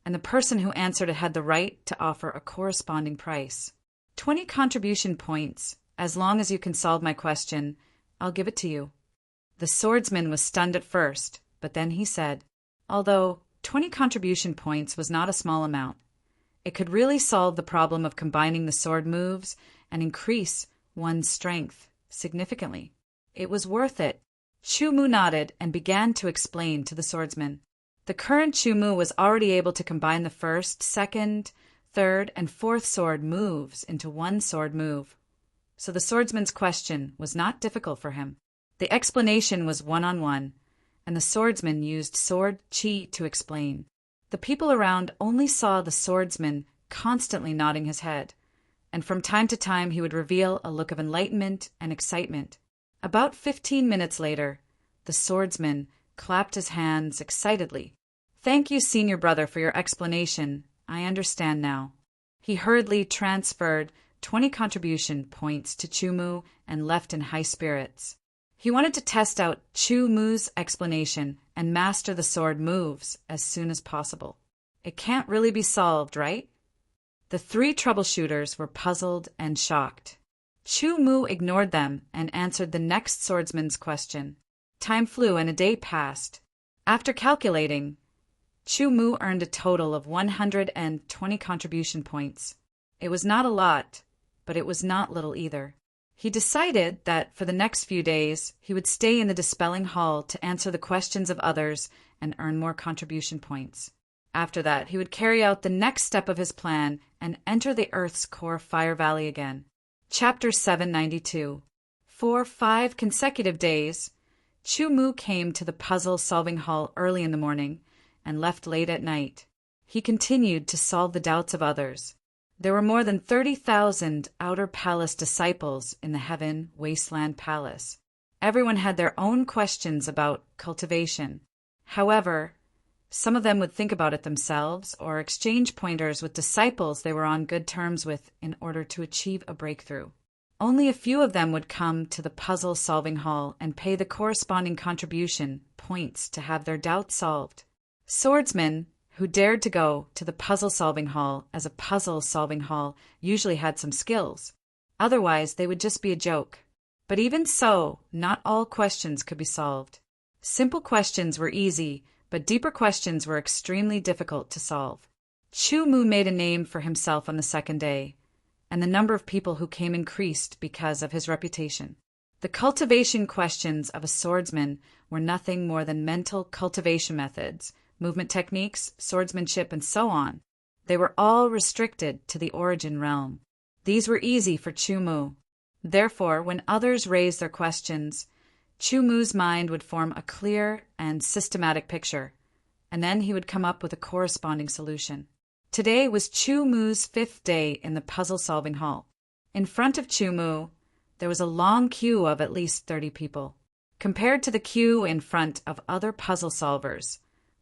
and the person who answered it had the right to offer a corresponding price. 20 contribution points. As long as you can solve my question, I'll give it to you. The swordsman was stunned at first, but then he said, although 20 contribution points was not a small amount, it could really solve the problem of combining the sword moves and increase one's strength significantly. It was worth it. Chu Mu nodded and began to explain to the swordsman. The current Chu Mu was already able to combine the first, second, third, and fourth sword moves into one sword move, so the swordsman's question was not difficult for him. The explanation was one-on-one, and the swordsman used sword chi to explain. The people around only saw the swordsman constantly nodding his head, and from time to time he would reveal a look of enlightenment and excitement. About 15 minutes later, the swordsman clapped his hands excitedly. Thank you, senior brother, for your explanation. I understand now. He hurriedly transferred 20 contribution points to Chu Mu and left in high spirits. He wanted to test out Chu Mu's explanation and master the sword moves as soon as possible. It can't really be solved, right? The 3 troubleshooters were puzzled and shocked. Chu Mu ignored them and answered the next swordsman's question. Time flew and a day passed. After calculating, Chu Mu earned a total of 120 contribution points. It was not a lot, but it was not little either. He decided that for the next few days, he would stay in the dispelling hall to answer the questions of others and earn more contribution points. After that, he would carry out the next step of his plan and enter the Earth's core fire valley again. Chapter 792. For 5 consecutive days, Chu Mu came to the puzzle-solving hall early in the morning and left late at night. He continued to solve the doubts of others. There were more than 30,000 outer palace disciples in the heaven wasteland palace. Everyone had their own questions about cultivation. However, some of them would think about it themselves or exchange pointers with disciples they were on good terms with in order to achieve a breakthrough. Only a few of them would come to the puzzle-solving hall and pay the corresponding contribution points to have their doubts solved. Swordsmen who dared to go to the puzzle-solving hall as a puzzle-solving hall usually had some skills. Otherwise, they would just be a joke. But even so, not all questions could be solved. Simple questions were easy, but deeper questions were extremely difficult to solve. Chu Mu made a name for himself on the second day, and the number of people who came increased because of his reputation. The cultivation questions of a swordsman were nothing more than mental cultivation methods, movement techniques, swordsmanship, and so on. They were all restricted to the origin realm. These were easy for Chu Mu. Therefore, when others raised their questions, Chu Mu's mind would form a clear and systematic picture, and then he would come up with a corresponding solution. Today was Chu Mu's 5th day in the puzzle-solving hall. In front of Chu Mu, there was a long queue of at least 30 people. Compared to the queue in front of other puzzle solvers,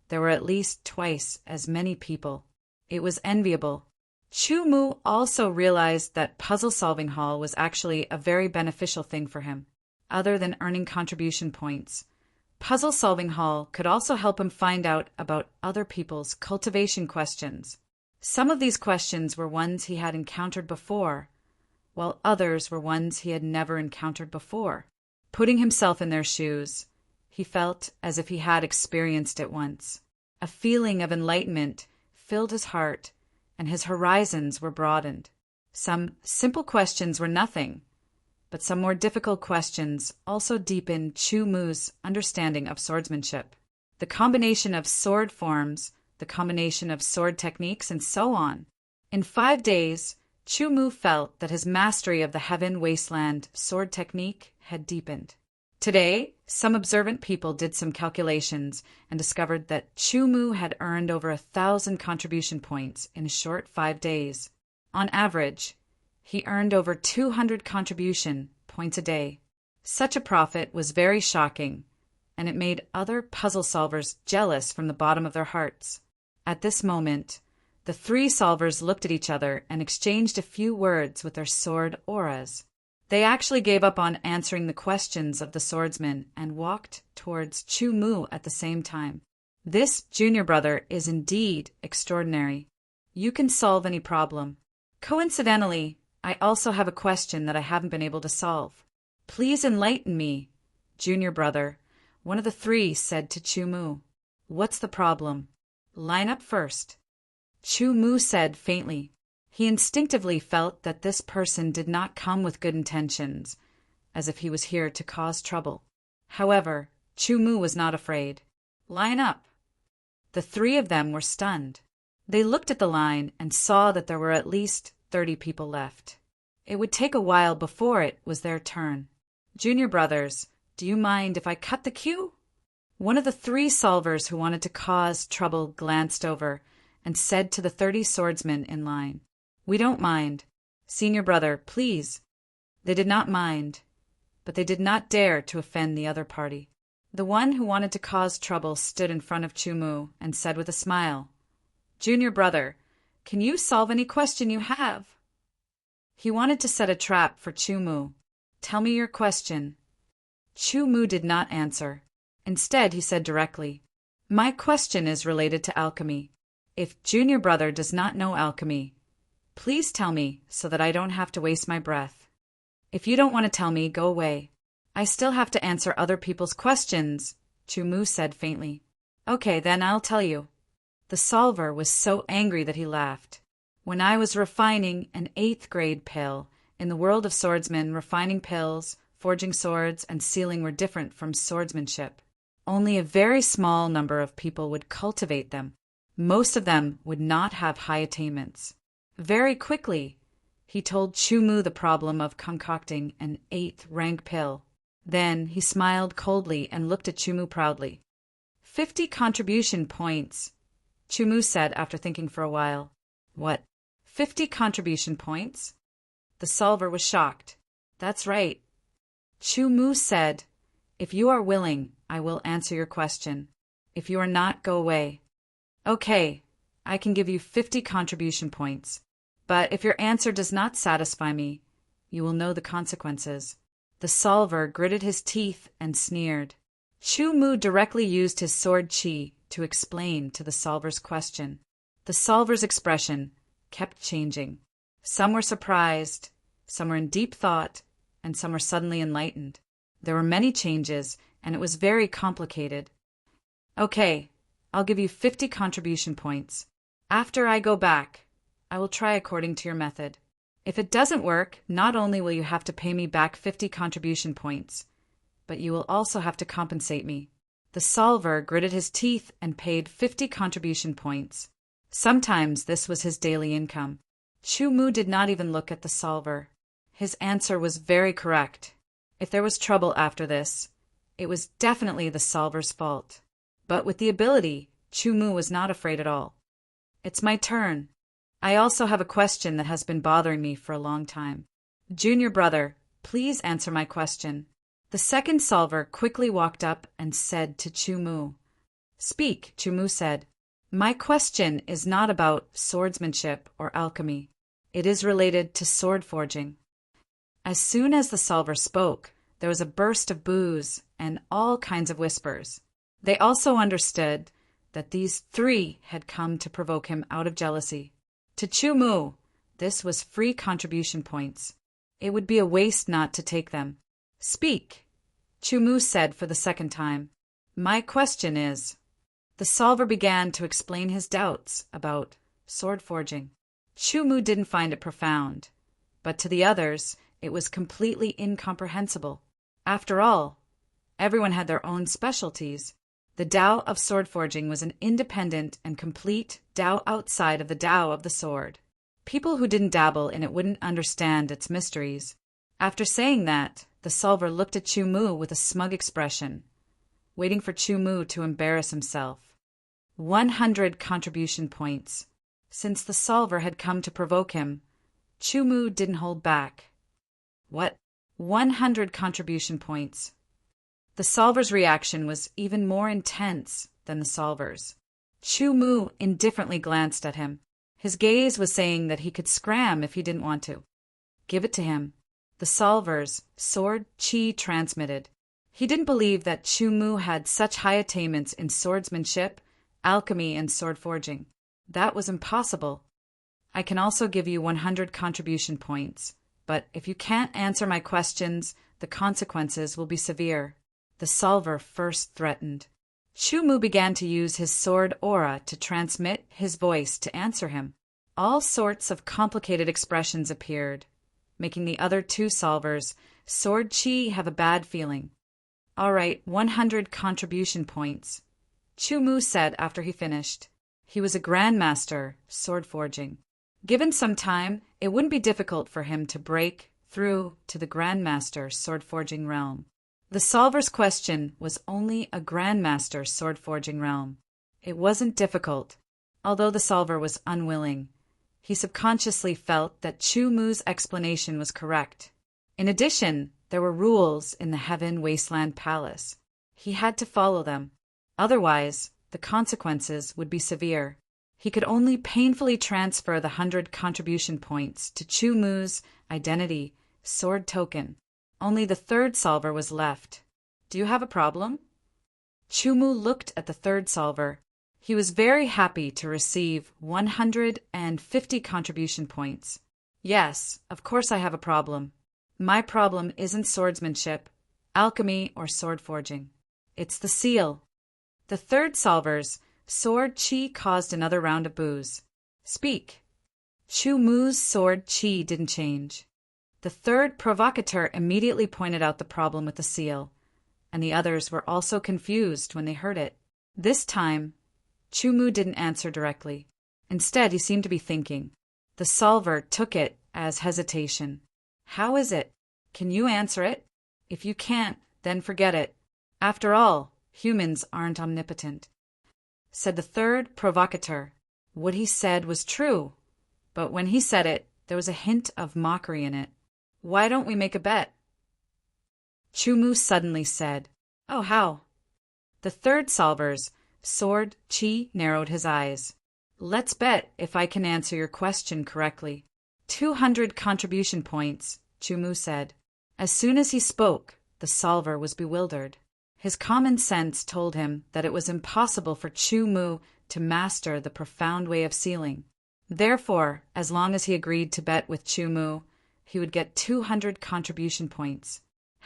there were at least twice as many people. It was enviable. Chu Mu also realized that puzzle-solving hall was actually a very beneficial thing for him. Other than earning contribution points, puzzle-solving hall could also help him find out about other people's cultivation questions. Some of these questions were ones he had encountered before, while others were ones he had never encountered before. Putting himself in their shoes, he felt as if he had experienced it once. A feeling of enlightenment filled his heart, and his horizons were broadened. Some simple questions were nothing, but some more difficult questions also deepened Chu Mu's understanding of swordsmanship. The combination of sword forms, the combination of sword techniques, and so on. In 5 days, Chu Mu felt that his mastery of the heaven wasteland sword technique had deepened. Today, some observant people did some calculations and discovered that Chu Mu had earned over 1,000 contribution points in a short 5 days. On average, he earned over 200 contribution points a day. Such a profit was very shocking, and it made other puzzle solvers jealous from the bottom of their hearts. At this moment, the 3 solvers looked at each other and exchanged a few words with their sword auras. They actually gave up on answering the questions of the swordsman and walked towards Chu Mu at the same time. This junior brother is indeed extraordinary. You can solve any problem. Coincidentally, I also have a question that I haven't been able to solve. Please enlighten me, junior brother, one of the 3 said to Chu Mu. What's the problem? Line up first. Chu Mu said faintly. He instinctively felt that this person did not come with good intentions, as if he was here to cause trouble. However, Chu Mu was not afraid. Line up. The 3 of them were stunned. They looked at the line and saw that there were at least 30 people left. It would take a while before it was their turn. Junior brothers, do you mind if I cut the queue? One of the 3 solvers who wanted to cause trouble glanced over and said to the 30 swordsmen in line, We don't mind. Senior brother, please. They did not mind, but they did not dare to offend the other party. The one who wanted to cause trouble stood in front of Chu Mu and said with a smile, Junior brother, can you solve any question you have? He wanted to set a trap for Chu Mu. Tell me your question. Chu Mu did not answer. Instead, he said directly, My question is related to alchemy. If junior brother does not know alchemy, please tell me so that I don't have to waste my breath. If you don't want to tell me, go away. I still have to answer other people's questions, Chu Mu said faintly. Okay, then I'll tell you. The solver was so angry that he laughed. When I was refining an 8th grade pill, in the world of swordsmen, refining pills, forging swords, and sealing were different from swordsmanship. Only a very small number of people would cultivate them. Most of them would not have high attainments. Very quickly, he told Chu Mu the problem of concocting an 8th rank pill. Then he smiled coldly and looked at Chu Mu proudly. 50 contribution points, Chu Mu said after thinking for a while. What? 50 contribution points? The solver was shocked. That's right. Chu Mu said, if you are willing, I will answer your question. If you are not, go away. Okay, I can give you 50 contribution points. But if your answer does not satisfy me, you will know the consequences. The solver gritted his teeth and sneered. Chu Mu directly used his sword chi to explain to the solver's question. The solver's expression kept changing. Some were surprised, some were in deep thought, and some were suddenly enlightened. There were many changes, and it was very complicated. Okay, I'll give you 50 contribution points. After I go back, I will try according to your method. If it doesn't work, not only will you have to pay me back 50 contribution points, but you will also have to compensate me. The solver gritted his teeth and paid 50 contribution points. Sometimes this was his daily income. Chu Mu did not even look at the solver. His answer was very correct. If there was trouble after this, it was definitely the solver's fault. But with the ability, Chu Mu was not afraid at all. It's my turn. I also have a question that has been bothering me for a long time. Junior brother, please answer my question. The second solver quickly walked up and said to Chu Mu. Speak, Chu Mu said. My question is not about swordsmanship or alchemy. It is related to sword forging. As soon as the solver spoke, there was a burst of boos and all kinds of whispers. They also understood that these three had come to provoke him out of jealousy. To Chu Mu, this was free contribution points. It would be a waste not to take them. Speak, Chu Mu said for the second time. My question is... The solver began to explain his doubts about sword forging. Chu Mu didn't find it profound, but to the others, it was completely incomprehensible. After all, everyone had their own specialties. The Tao of sword forging was an independent and complete Tao outside of the Tao of the sword. People who didn't dabble in it wouldn't understand its mysteries. After saying that, the solver looked at Chu Mu with a smug expression, waiting for Chu Mu to embarrass himself. 100 contribution points. Since the solver had come to provoke him, Chu Mu didn't hold back. What? 100 contribution points. The solver's reaction was even more intense than the solver's. Chu Mu indifferently glanced at him. His gaze was saying that he could scram if he didn't want to. Give it to him. The solver's sword chi transmitted. He didn't believe that Chu Mu had such high attainments in swordsmanship, alchemy, and sword forging. That was impossible. I can also give you 100 contribution points, but if you can't answer my questions, the consequences will be severe. The solver first threatened. Chu Mu began to use his sword aura to transmit his voice to answer him. All sorts of complicated expressions appeared, making the other two solvers, sword chi, have a bad feeling. All right, 100 contribution points, Chu Mu said after he finished. He was a grandmaster, sword forging. Given some time, it wouldn't be difficult for him to break through to the grandmaster sword forging realm. The solver's question was only a grandmaster sword forging realm. It wasn't difficult. Although the solver was unwilling, he subconsciously felt that Chu Mu's explanation was correct. In addition, there were rules in the Heaven Wasteland Palace. He had to follow them. Otherwise, the consequences would be severe. He could only painfully transfer the 100 contribution points to Chu Mu's identity sword token. Only the third solver was left. Do you have a problem? Chu Mu looked at the third solver. He was very happy to receive 150 contribution points. Yes, of course I have a problem. My problem isn't swordsmanship, alchemy, or sword forging. It's the seal. The third solver's sword chi caused another round of boos. Speak. Chu Mu's sword chi didn't change. The third provocateur immediately pointed out the problem with the seal, and the others were also confused when they heard it. This time, Chu Mu didn't answer directly. Instead, he seemed to be thinking. The solver took it as hesitation. How is it? Can you answer it? If you can't, then forget it. After all, humans aren't omnipotent. Said the third provocateur. What he said was true, but when he said it, there was a hint of mockery in it. "Why don't we make a bet?" Chumu suddenly said. "Oh, how?" The third solver's sword Chi narrowed his eyes. "Let's bet if I can answer your question correctly. 200 contribution points," Chumu said. As soon as he spoke, the solver was bewildered. His common sense told him that it was impossible for Chumu to master the profound way of sealing. Therefore, as long as he agreed to bet with Chumu, he would get 200 contribution points.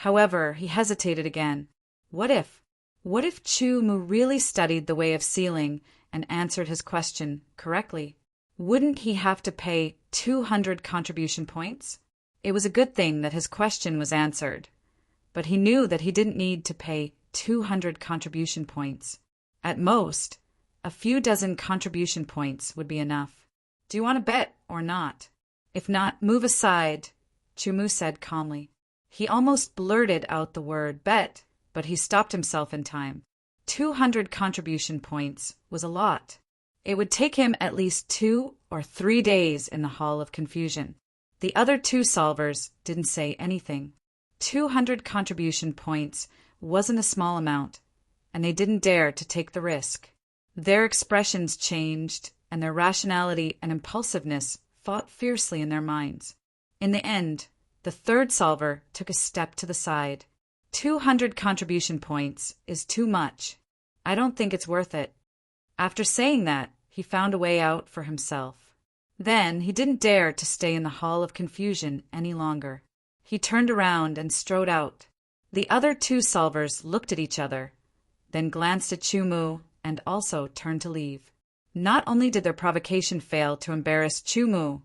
However, he hesitated again. What if Chumu really studied the way of sealing and answered his question correctly? Wouldn't he have to pay 200 contribution points? It was a good thing that his question was answered, but he knew that he didn't need to pay 200 contribution points. At most, a few dozen contribution points would be enough. "Do you want to bet or not? If not, move aside," Chumu said calmly. He almost blurted out the word bet, but he stopped himself in time. 200 contribution points was a lot. It would take him at least 2 or 3 days in the Hall of Confusion. The other two solvers didn't say anything. 200 contribution points wasn't a small amount, and they didn't dare to take the risk. Their expressions changed, and their rationality and impulsiveness fought fiercely in their minds. In the end, the third solver took a step to the side. 200 contribution points is too much. I don't think it's worth it. After saying that, he found a way out for himself. Then he didn't dare to stay in the Hall of Confusion any longer. He turned around and strode out. The other two solvers looked at each other, then glanced at Chumu and also turned to leave. Not only did their provocation fail to embarrass Chumu,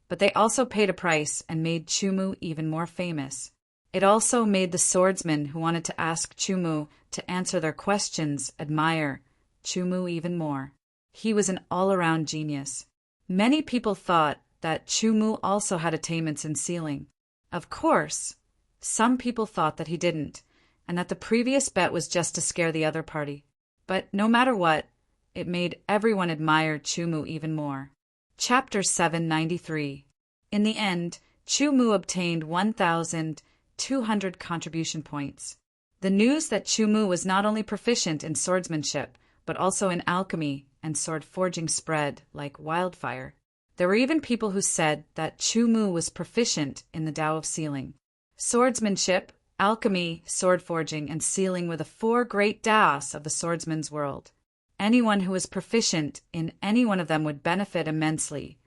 but they also paid a price and made Chumu even more famous. It also made the swordsmen who wanted to ask Chumu to answer their questions admire Chumu even more. He was an all-around genius. Many people thought that Chumu also had attainments in sealing. Of course, some people thought that he didn't, and that the previous bet was just to scare the other party. But no matter what, it made everyone admire Chumu even more. Chapter 793. In the end, Chumu obtained 1,200 contribution points. The news that Chumu was not only proficient in swordsmanship, but also in alchemy and sword forging spread like wildfire. There were even people who said that Chumu was proficient in the Tao of sealing. Swordsmanship, alchemy, sword forging, and sealing were the four great Taos of the swordsman's world. Anyone who was proficient in any one of them would benefit immensely,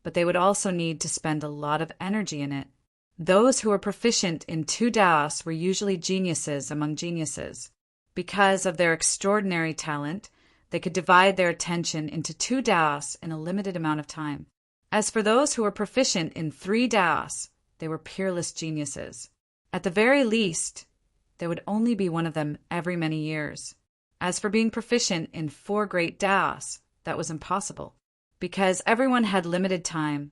but they would also need to spend a lot of energy in it. Those who were proficient in two Taos were usually geniuses among geniuses. Because of their extraordinary talent, they could divide their attention into two Taos in a limited amount of time. As for those who were proficient in three Taos, they were peerless geniuses. At the very least, there would only be one of them every many years. As for being proficient in four great Taos, that was impossible. Because everyone had limited time,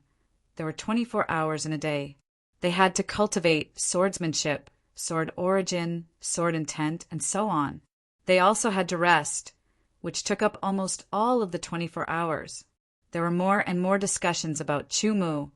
there were 24 hours in a day. They had to cultivate swordsmanship, sword origin, sword intent, and so on. They also had to rest, which took up almost all of the 24 hours. There were more and more discussions about Chumu,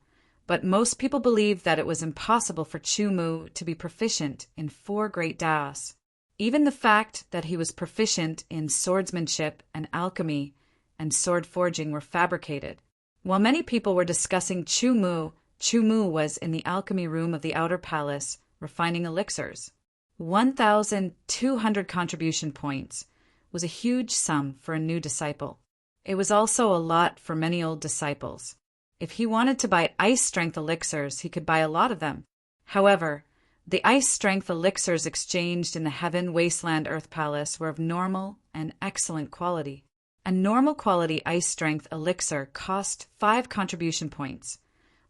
but most people believed that it was impossible for Chumu to be proficient in four great Taos. Even the fact that he was proficient in swordsmanship and alchemy and sword forging were fabricated. While many people were discussing Chumu, Chumu was in the alchemy room of the outer palace, refining elixirs. 1,200 contribution points was a huge sum for a new disciple. It was also a lot for many old disciples. If he wanted to buy ice-strength elixirs, he could buy a lot of them. However, the ice-strength elixirs exchanged in the Heaven Wasteland Earth Palace were of normal and excellent quality. A normal quality ice-strength elixir cost 5 contribution points,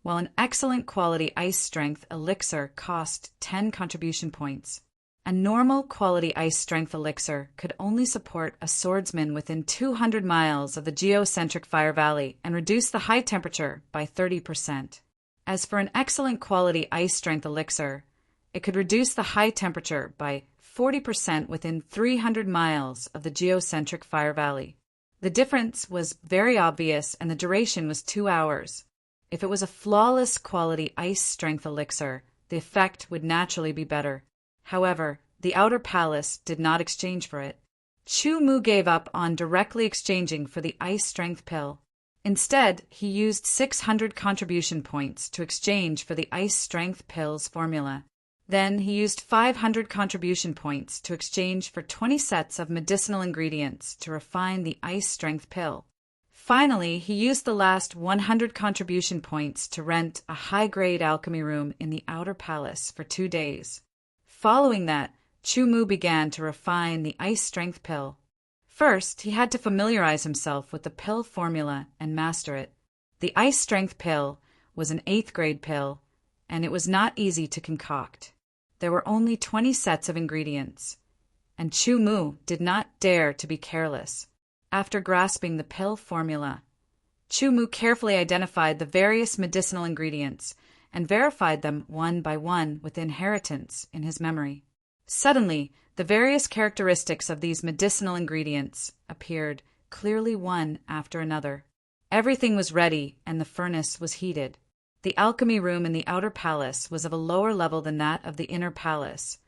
while an excellent quality ice-strength elixir cost 10 contribution points. A normal quality ice-strength elixir could only support a swordsman within 200 miles of the geocentric fire valley and reduce the high temperature by 30%. As for an excellent quality ice-strength elixir, it could reduce the high temperature by 40% within 300 miles of the geocentric fire valley. The difference was very obvious, and the duration was 2 hours. If it was a flawless quality ice strength elixir, the effect would naturally be better. However, the outer palace did not exchange for it. Chu Mu gave up on directly exchanging for the ice strength pill. Instead, he used 600 contribution points to exchange for the ice strength pill's formula. Then he used 500 contribution points to exchange for 20 sets of medicinal ingredients to refine the ice strength pill. Finally, he used the last 100 contribution points to rent a high-grade alchemy room in the outer palace for 2 days. Following that, Chu Mu began to refine the ice strength pill. First, he had to familiarize himself with the pill formula and master it. The ice strength pill was an 8th grade pill, and it was not easy to concoct. There were only 20 sets of ingredients, and Chu Mu did not dare to be careless. After grasping the pill formula, Chu Mu carefully identified the various medicinal ingredients and verified them one by one with inheritance in his memory. Suddenly, the various characteristics of these medicinal ingredients appeared clearly one after another. Everything was ready and the furnace was heated. The alchemy room in the outer palace was of a lower level than that of the inner palace,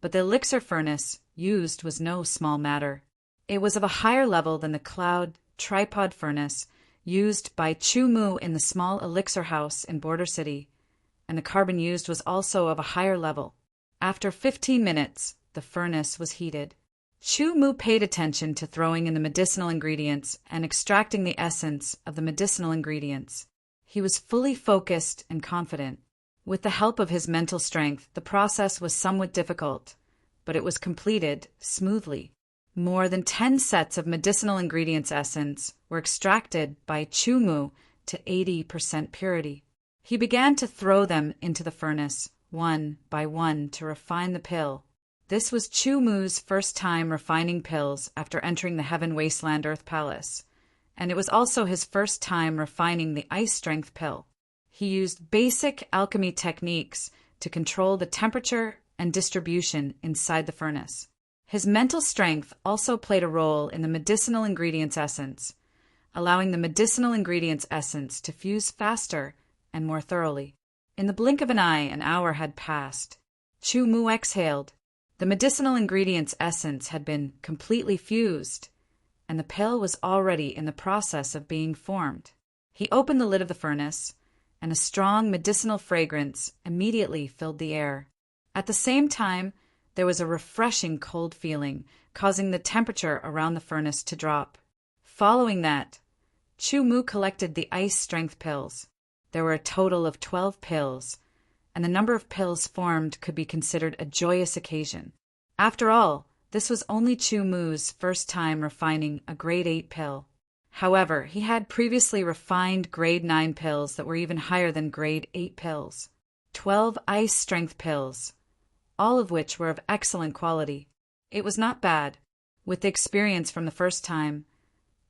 but the elixir furnace used was no small matter. It was of a higher level than the cloud tripod furnace used by Chu Mu in the small elixir house in Border City, and the carbon used was also of a higher level. After 15 minutes, the furnace was heated. Chu Mu paid attention to throwing in the medicinal ingredients and extracting the essence of the medicinal ingredients. He was fully focused and confident. With the help of his mental strength, the process was somewhat difficult, but it was completed smoothly. More than 10 sets of medicinal ingredients essence were extracted by Chu Mu to 80% purity. He began to throw them into the furnace, one by one, to refine the pill. This was Chu Mu's first time refining pills after entering the Heaven Wasteland Earth Palace, and it was also his first time refining the ice strength pill. He used basic alchemy techniques to control the temperature and distribution inside the furnace. His mental strength also played a role in the medicinal ingredients essence, allowing the medicinal ingredients essence to fuse faster and more thoroughly. In the blink of an eye, an hour had passed. Chu Mu exhaled. The medicinal ingredients essence had been completely fused, and the pill was already in the process of being formed. He opened the lid of the furnace, and a strong medicinal fragrance immediately filled the air. At the same time, there was a refreshing cold feeling, causing the temperature around the furnace to drop. Following that, Chu Mu collected the ice strength pills. There were a total of 12 pills, and the number of pills formed could be considered a joyous occasion. After all, this was only Chu Mu's first time refining a grade 8 pill. However, he had previously refined grade 9 pills that were even higher than grade 8 pills. 12 ice strength pills, all of which were of excellent quality. It was not bad. With the experience from the first time,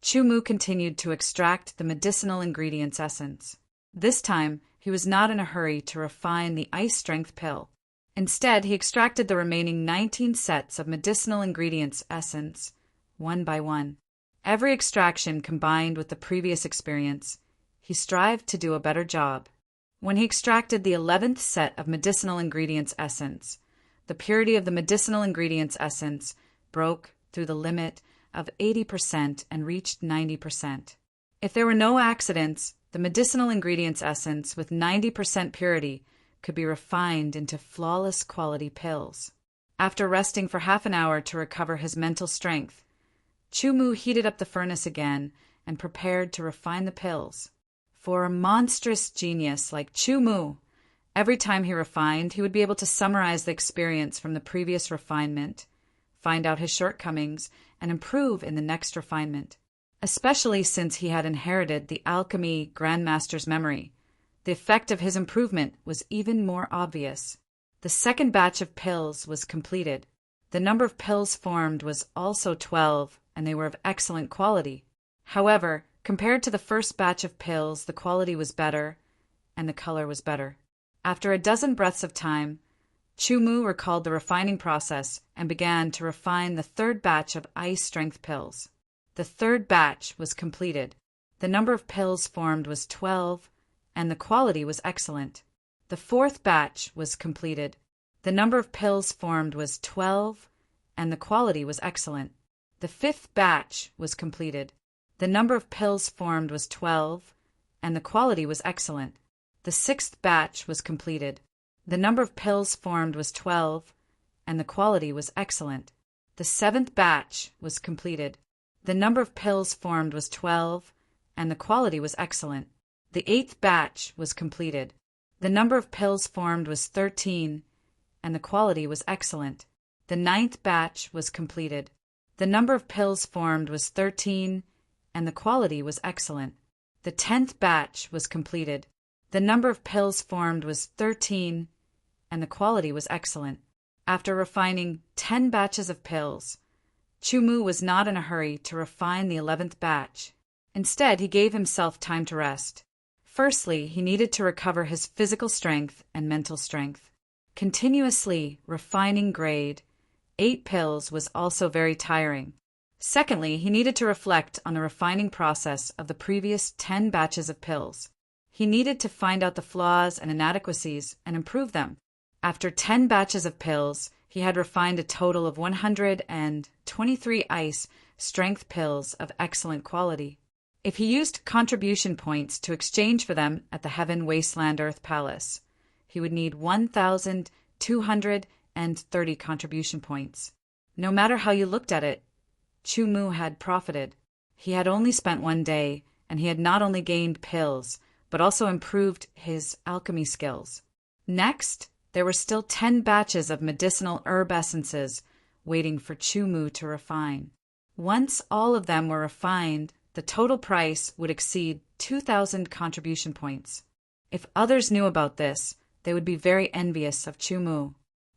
Chu Mu continued to extract the medicinal ingredients essence. This time, he was not in a hurry to refine the ice strength pill. Instead, he extracted the remaining 19 sets of medicinal ingredients essence, one by one. Every extraction combined with the previous experience, he strived to do a better job. When he extracted the 11th set of medicinal ingredients essence, the purity of the medicinal ingredients essence broke through the limit of 80% and reached 90%. If there were no accidents, the medicinal ingredients essence with 90% purity could be refined into flawless quality pills. After resting for half an hour to recover his mental strength, Chu Mu heated up the furnace again and prepared to refine the pills. For a monstrous genius like Chu Mu, every time he refined, he would be able to summarize the experience from the previous refinement, find out his shortcomings, and improve in the next refinement. Especially since he had inherited the alchemy grandmaster's memory, the effect of his improvement was even more obvious. The second batch of pills was completed. The number of pills formed was also 12, and they were of excellent quality. However, compared to the first batch of pills, the quality was better, and the color was better. After a dozen breaths of time, Chu Mu recalled the refining process and began to refine the third batch of ice strength pills. The third batch was completed. The number of pills formed was 12, and the quality was excellent. The fourth batch was completed. The number of pills formed was 12, and the quality was excellent. The fifth batch was completed. The number of pills formed was 12, and the quality was excellent. The sixth batch was completed. The number of pills formed was 12, and the quality was excellent. The seventh batch was completed. The number of pills formed was 12, and the quality was excellent. The eighth batch was completed. The number of pills formed was 13, and the quality was excellent. The ninth batch was completed. The number of pills formed was 13, and the quality was excellent. The 10th batch was completed. The number of pills formed was 13, and the quality was excellent. After refining 10 batches of pills, Chu-Mu was not in a hurry to refine the 11th batch. Instead, he gave himself time to rest. Firstly, he needed to recover his physical strength and mental strength. Continuously refining grade 8 pills was also very tiring. Secondly, he needed to reflect on the refining process of the previous 10 batches of pills. He needed to find out the flaws and inadequacies and improve them. After 10 batches of pills, he had refined a total of 123 ice strength pills of excellent quality. If he used contribution points to exchange for them at the Heaven Wasteland Earth Palace, he would need 1,230 contribution points. No matter how you looked at it, Chu-Mu had profited. He had only spent one day, and he had not only gained pills, but also improved his alchemy skills. Next, there were still 10 batches of medicinal herb essences waiting for Chu-Mu to refine. Once all of them were refined, the total price would exceed 2,000 contribution points. If others knew about this, they would be very envious of Chu-Mu.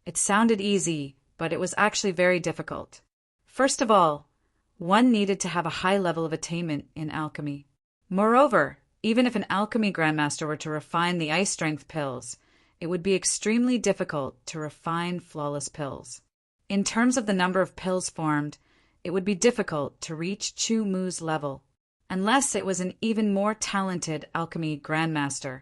It sounded easy, but it was actually very difficult. First of all, one needed to have a high level of attainment in alchemy. Moreover, even if an alchemy grandmaster were to refine the ice strength pills, it would be extremely difficult to refine flawless pills. In terms of the number of pills formed, it would be difficult to reach Chu-Mu's level, unless it was an even more talented alchemy grandmaster.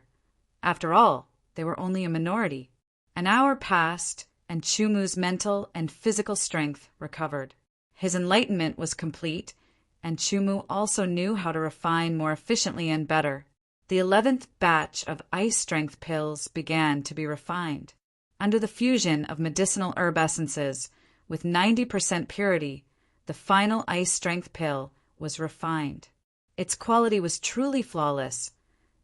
After all, they were only a minority. An hour passed, and Chu-Mu's mental and physical strength recovered. His enlightenment was complete, and Chu-Mu also knew how to refine more efficiently and better. The 11th batch of ice strength pills began to be refined. Under the fusion of medicinal herb essences with 90% purity, the final ice strength pill was refined. Its quality was truly flawless,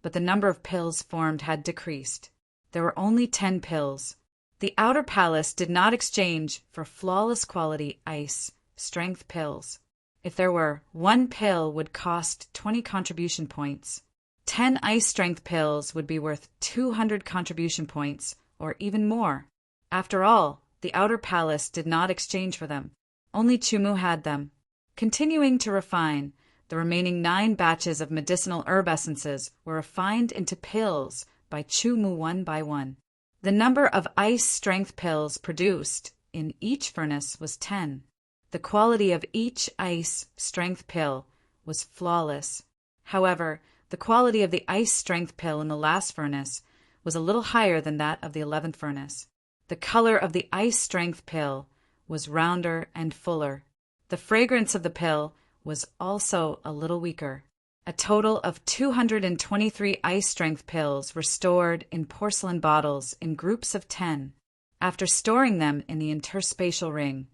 but the number of pills formed had decreased. There were only 10 pills. The outer palace did not exchange for flawless quality ice strength pills. If there were, 1 pill would cost 20 contribution points. 10 ice strength pills would be worth 200 contribution points, or even more. After all, the outer palace did not exchange for them. Only Chu-Mu had them. Continuing to refine, the remaining 9 batches of medicinal herb essences were refined into pills by Chu-Mu one by one. The number of ice strength pills produced in each furnace was 10. The quality of each ice strength pill was flawless. However, the quality of the ice strength pill in the last furnace was a little higher than that of the 11th furnace. The color of the ice strength pill was rounder and fuller. The fragrance of the pill was also a little weaker. A total of 223 ice strength pills were stored in porcelain bottles in groups of 10. After storing them in the interspatial ring,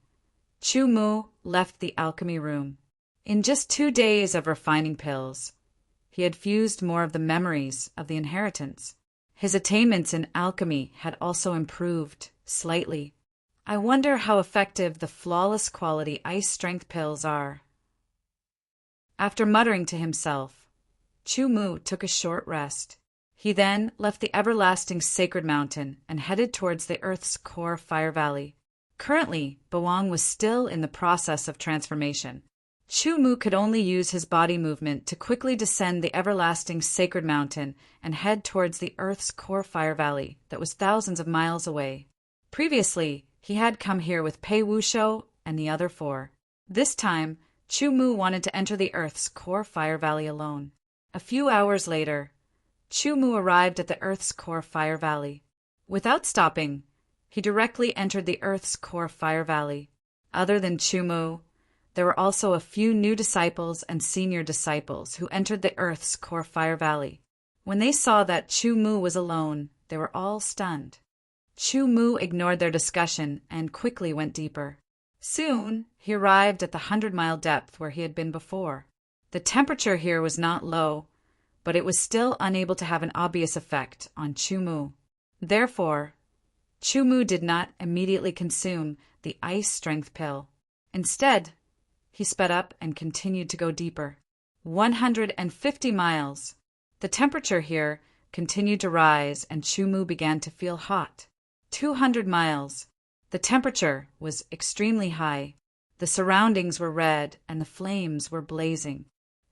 Chu-Mu left the alchemy room. In just 2 days of refining pills, he had fused more of the memories of the inheritance. His attainments in alchemy had also improved slightly. I wonder how effective the flawless quality ice strength pills are. After muttering to himself, Chu-Mu took a short rest. He then left the everlasting sacred mountain and headed towards the Earth's core fire valley. Currently, Bawang was still in the process of transformation. Chu-Mu could only use his body movement to quickly descend the everlasting sacred mountain and head towards the Earth's core fire valley that was thousands of miles away. Previously, he had come here with Pei Wushou and the other 4. This time, Chu-Mu wanted to enter the Earth's core fire valley alone. A few hours later, Chu arrived at the Earth's core fire valley. Without stopping, he directly entered the Earth's core fire valley. Other than Chu, there were also a few new disciples and senior disciples who entered the Earth's core fire valley. When they saw that Chu was alone, they were all stunned. Chu ignored their discussion and quickly went deeper. Soon, he arrived at the 100-mile depth where he had been before. The temperature here was not low, but it was still unable to have an obvious effect on Chu. Therefore, Chu did not immediately consume the ice strength pill. Instead, he sped up and continued to go deeper. 150 miles. The temperature here continued to rise and Chu began to feel hot. 200 miles. The temperature was extremely high. The surroundings were red and the flames were blazing.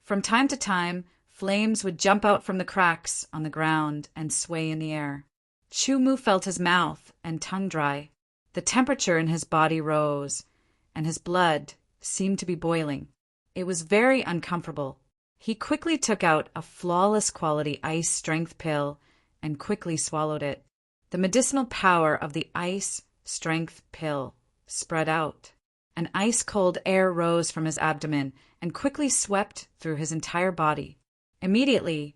From time to time, flames would jump out from the cracks on the ground and sway in the air. Chu felt his mouth and tongue dry. The temperature in his body rose, and his blood seemed to be boiling. It was very uncomfortable. He quickly took out a flawless quality ice strength pill and quickly swallowed it. The medicinal power of the ice strength pill spread out. An ice-cold air rose from his abdomen and quickly swept through his entire body. Immediately,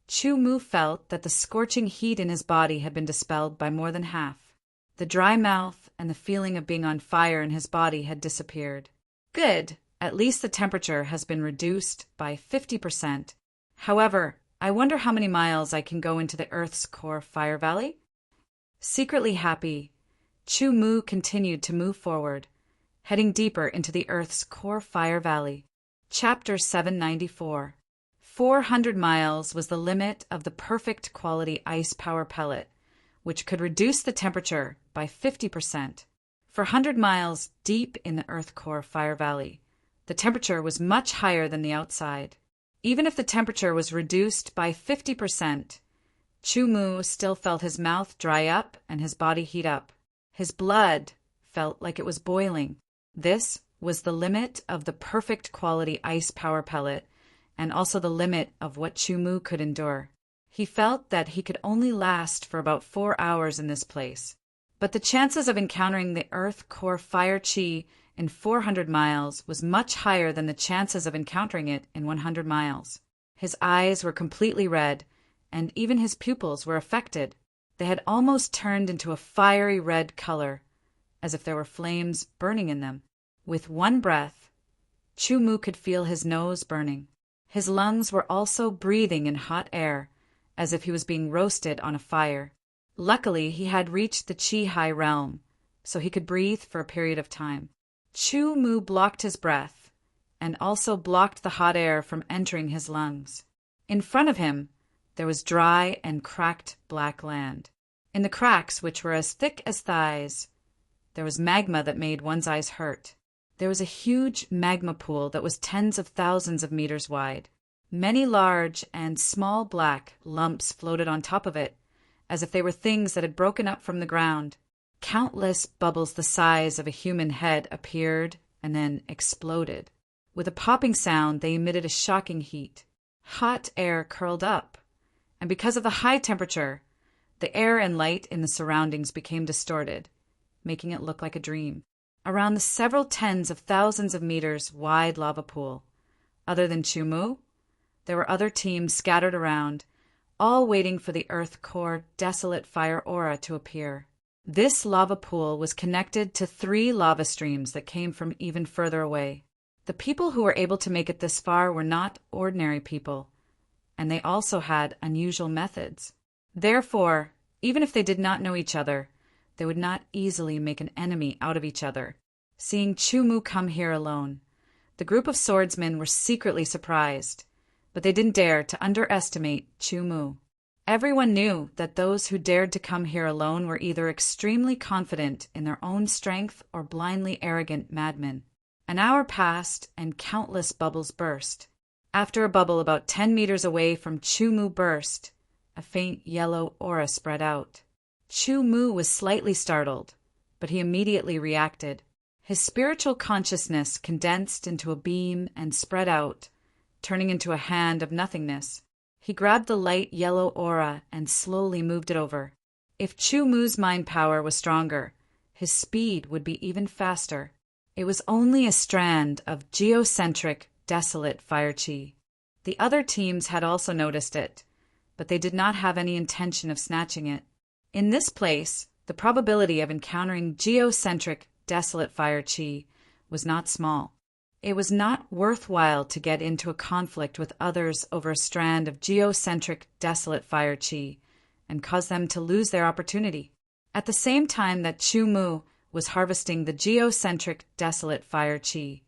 Chu felt that the scorching heat in his body had been dispelled by more than half. The dry mouth and the feeling of being on fire in his body had disappeared. Good, at least the temperature has been reduced by 50%. However, I wonder how many miles I can go into the Earth's core fire valley? Secretly happy, Chu continued to move forward, heading deeper into the Earth's core fire valley. Chapter 794. 400 miles was the limit of the perfect quality ice power pellet, which could reduce the temperature by 50%. For 100 miles deep in the Earth core fire valley, the temperature was much higher than the outside. Even if the temperature was reduced by 50%, Chu still felt his mouth dry up and his body heat up. His blood felt like it was boiling. This was the limit of the perfect quality ice power pellet, and also the limit of what Chu could endure. He felt that he could only last for about 4 hours in this place. But the chances of encountering the Earth core fire chi in 400 miles was much higher than the chances of encountering it in 100 miles. His eyes were completely red, and even his pupils were affected. They had almost turned into a fiery red color, as if there were flames burning in them. With one breath, Chu could feel his nose burning. His lungs were also breathing in hot air, as if he was being roasted on a fire. Luckily, he had reached the Chi-Hai realm, so he could breathe for a period of time. Chu blocked his breath, and also blocked the hot air from entering his lungs. In front of him, there was dry and cracked black land. In the cracks, which were as thick as thighs, there was magma that made one's eyes hurt. There was a huge magma pool that was tens of thousands of meters wide. Many large and small black lumps floated on top of it, as if they were things that had broken up from the ground. Countless bubbles the size of a human head appeared and then exploded. With a popping sound, they emitted a shocking heat. Hot air curled up, and because of the high temperature, the air and light in the surroundings became distorted, making it look like a dream. Around the several tens of thousands of meters wide lava pool, other than Chu, there were other teams scattered around, all waiting for the Earth core desolate fire aura to appear. This lava pool was connected to 3 lava streams that came from even further away. The people who were able to make it this far were not ordinary people, and they also had unusual methods. Therefore, even if they did not know each other, they would not easily make an enemy out of each other. Seeing Chu come here alone, the group of swordsmen were secretly surprised, but they didn't dare to underestimate Chu. Everyone knew that those who dared to come here alone were either extremely confident in their own strength or blindly arrogant madmen. An hour passed and countless bubbles burst. After a bubble about 10 meters away from Chu burst, a faint yellow aura spread out. Chu was slightly startled, but he immediately reacted. His spiritual consciousness condensed into a beam and spread out, turning into a hand of nothingness. He grabbed the light yellow aura and slowly moved it over. If Chu Mu's mind power was stronger, his speed would be even faster. It was only a strand of geocentric, desolate fire chi. The other teams had also noticed it, but they did not have any intention of snatching it. In this place, the probability of encountering geocentric, desolate fire chi was not small. It was not worthwhile to get into a conflict with others over a strand of geocentric, desolate fire chi and cause them to lose their opportunity. At the same time that Chu Mu was harvesting the geocentric, desolate fire chi,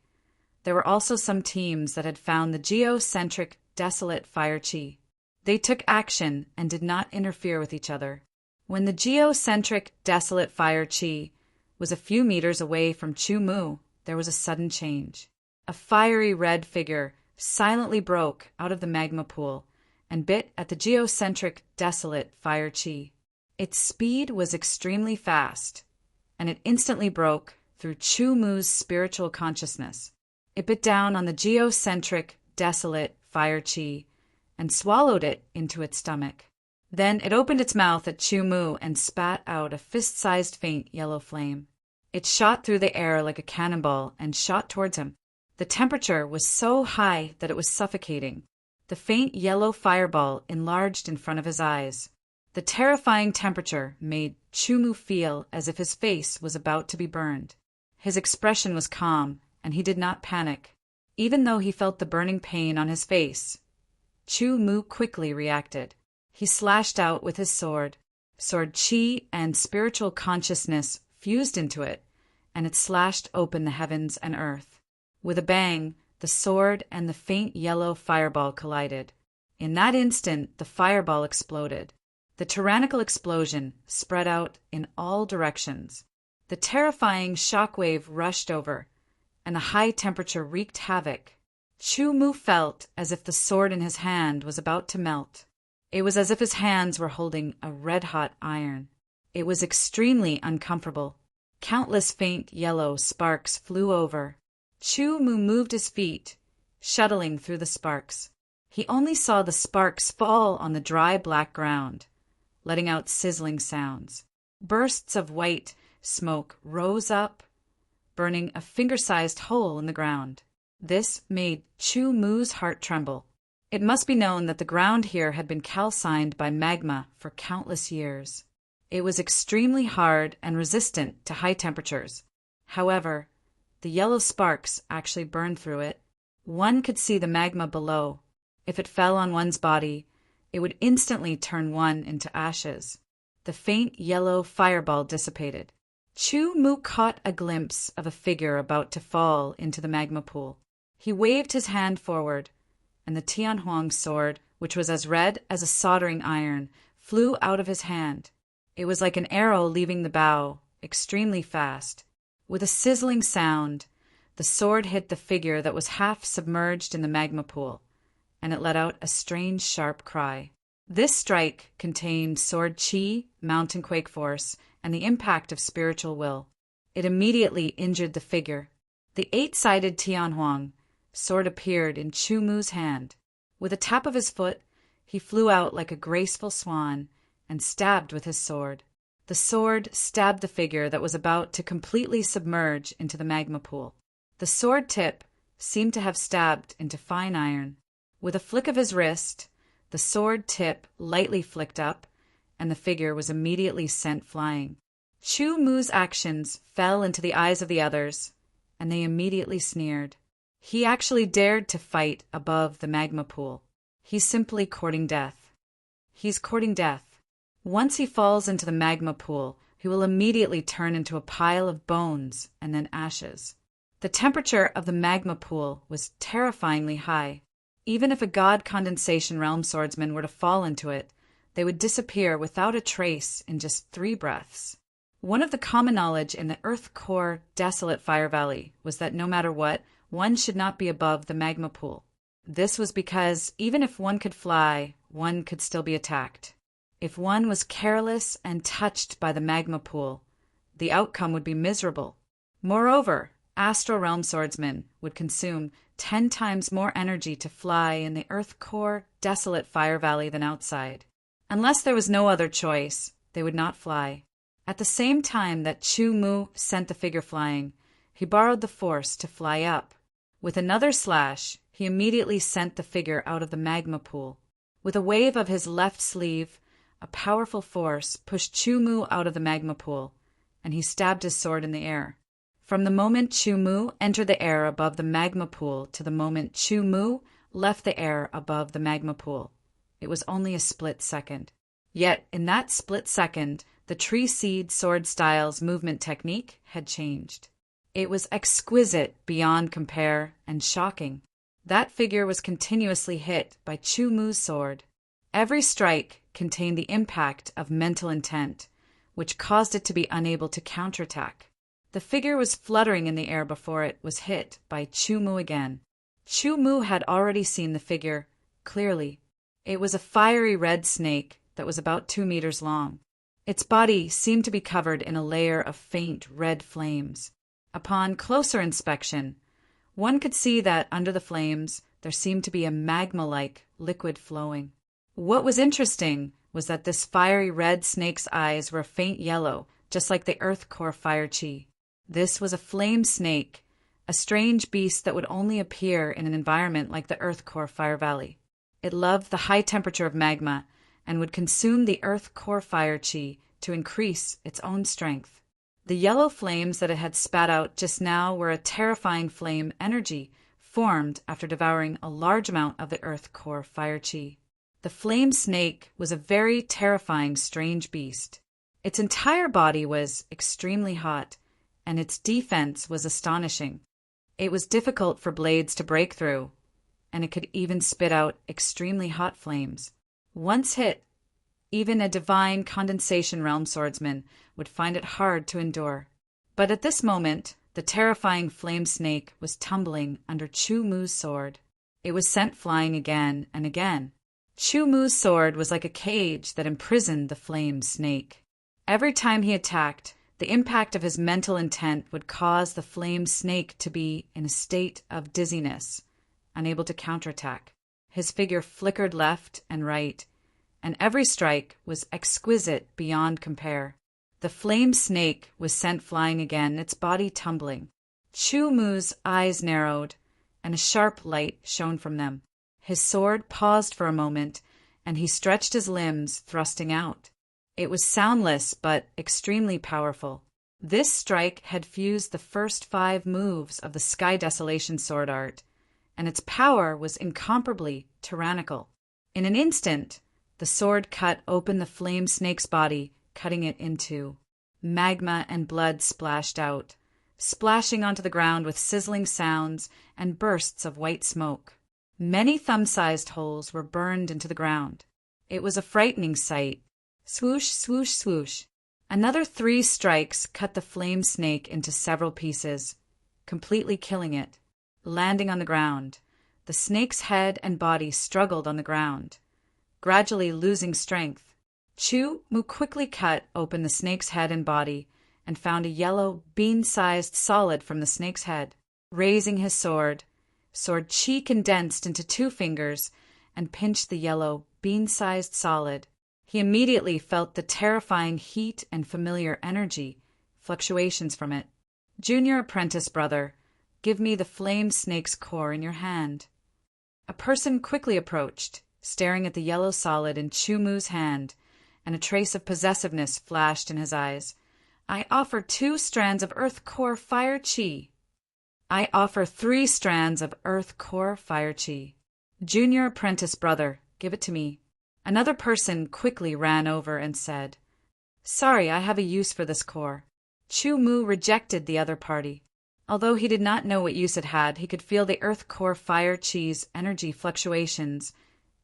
there were also some teams that had found the geocentric, desolate fire chi. They took action and did not interfere with each other. When the geocentric, desolate fire chi was a few meters away from Chu Mu, there was a sudden change. A fiery red figure silently broke out of the magma pool and bit at the geocentric, desolate fire chi. Its speed was extremely fast, and it instantly broke through Chu Mu's spiritual consciousness. It bit down on the geocentric, desolate fire chi and swallowed it into its stomach. Then it opened its mouth at Chu Mu and spat out a fist-sized faint yellow flame. It shot through the air like a cannonball and shot towards him. The temperature was so high that it was suffocating. The faint yellow fireball enlarged in front of his eyes. The terrifying temperature made Chu Mu feel as if his face was about to be burned. His expression was calm, and he did not panic. Even though he felt the burning pain on his face, Chu Mu quickly reacted. He slashed out with his sword. Sword chi and spiritual consciousness fused into it, and it slashed open the heavens and earth. With a bang, the sword and the faint yellow fireball collided. In that instant, the fireball exploded. The tyrannical explosion spread out in all directions. The terrifying shockwave rushed over, and the high temperature wreaked havoc. Chu Mu felt as if the sword in his hand was about to melt. It was as if his hands were holding a red-hot iron. It was extremely uncomfortable. Countless faint yellow sparks flew over. Chu Mu moved his feet, shuttling through the sparks. He only saw the sparks fall on the dry black ground, letting out sizzling sounds. Bursts of white smoke rose up, burning a finger-sized hole in the ground. This made Chu Mu's heart tremble. It must be known that the ground here had been calcined by magma for countless years. It was extremely hard and resistant to high temperatures. However, the yellow sparks actually burned through it. One could see the magma below. If it fell on one's body, it would instantly turn one into ashes. The faint yellow fireball dissipated. Chu Mu caught a glimpse of a figure about to fall into the magma pool. He waved his hand forward, and the Tianhuang sword, which was as red as a soldering iron, flew out of his hand. It was like an arrow leaving the bow, extremely fast. With a sizzling sound, the sword hit the figure that was half submerged in the magma pool, and it let out a strange, sharp cry. This strike contained sword chi, mountain quake force, and the impact of spiritual will. It immediately injured the figure. The eight-sided Tianhuang sword appeared in Chu Mu's hand. With a tap of his foot, he flew out like a graceful swan and stabbed with his sword. The sword stabbed the figure that was about to completely submerge into the magma pool. The sword tip seemed to have stabbed into fine iron. With a flick of his wrist, the sword tip lightly flicked up, and the figure was immediately sent flying. Chu Mu's actions fell into the eyes of the others, and they immediately sneered. He actually dared to fight above the magma pool. He's simply courting death. He's courting death. Once he falls into the magma pool, he will immediately turn into a pile of bones and then ashes. The temperature of the magma pool was terrifyingly high. Even if a god condensation realm swordsman were to fall into it, they would disappear without a trace in just 3 breaths. One of the common knowledge in the Earth Core desolate Fire Valley was that no matter what, one should not be above the magma pool. This was because even if one could fly, one could still be attacked. If one was careless and touched by the magma pool, the outcome would be miserable. Moreover, astral realm swordsmen would consume 10 times more energy to fly in the earth-core, desolate fire valley than outside. Unless there was no other choice, they would not fly. At the same time that Chu Mu sent the figure flying, he borrowed the force to fly up. With another slash, he immediately sent the figure out of the magma pool. With a wave of his left sleeve, a powerful force pushed Chu Mu out of the magma pool, and he stabbed his sword in the air. From the moment Chu Mu entered the air above the magma pool to the moment Chu Mu left the air above the magma pool, it was only a split second. Yet, in that split second, the tree seed sword style's movement technique had changed. It was exquisite beyond compare and shocking. That figure was continuously hit by Chu Mu's sword. Every strike contained the impact of mental intent, which caused it to be unable to counterattack. The figure was fluttering in the air before it was hit by Chu Mu again. Chu Mu had already seen the figure clearly. It was a fiery red snake that was about 2 meters long. Its body seemed to be covered in a layer of faint red flames. Upon closer inspection, one could see that under the flames there seemed to be a magma-like liquid flowing. What was interesting was that this fiery red snake's eyes were a faint yellow, just like the earth core fire chi. This was a flame snake, a strange beast that would only appear in an environment like the earth core fire valley. It loved the high temperature of magma and would consume the earth core fire chi to increase its own strength. The yellow flames that it had spat out just now were a terrifying flame energy formed after devouring a large amount of the earth core fire chi. The flame snake was a very terrifying, strange beast. Its entire body was extremely hot, and its defense was astonishing. It was difficult for blades to break through, and it could even spit out extremely hot flames. Once hit, even a divine condensation realm swordsman would find it hard to endure. But at this moment, the terrifying flame snake was tumbling under Chu Mu's sword. It was sent flying again and again. Chu Mu's sword was like a cage that imprisoned the flame snake. Every time he attacked, the impact of his mental intent would cause the flame snake to be in a state of dizziness, unable to counterattack. His figure flickered left and right, and every strike was exquisite beyond compare. The flame snake was sent flying again, its body tumbling. Chu Mu's eyes narrowed, and a sharp light shone from them. His sword paused for a moment, and he stretched his limbs, thrusting out. It was soundless but extremely powerful. This strike had fused the first 5 moves of the Sky Desolation sword art, and its power was incomparably tyrannical. In an instant, the sword cut open the flame snake's body, cutting it in two. Magma and blood splashed out, splashing onto the ground with sizzling sounds and bursts of white smoke. Many thumb-sized holes were burned into the ground. It was a frightening sight. Swoosh, swoosh, swoosh. Another 3 strikes cut the flame snake into several pieces, completely killing it. Landing on the ground, the snake's head and body struggled on the ground, gradually losing strength. Chu Mu quickly cut open the snake's head and body and found a yellow, bean-sized solid from the snake's head. Raising his sword chi condensed into 2 fingers and pinched the yellow, bean-sized solid. He immediately felt the terrifying heat and familiar energy, fluctuations from it. Junior apprentice brother, give me the flame snake's core in your hand. A person quickly approached, staring at the yellow solid in Chu Mu's hand, and a trace of possessiveness flashed in his eyes. I offer 2 strands of earth core fire chi. I offer 3 strands of earth core fire chi. Junior apprentice brother, give it to me. Another person quickly ran over and said, Sorry, I have a use for this core. Chu Mu rejected the other party. Although he did not know what use it had, he could feel the earth core fire chi's energy fluctuations,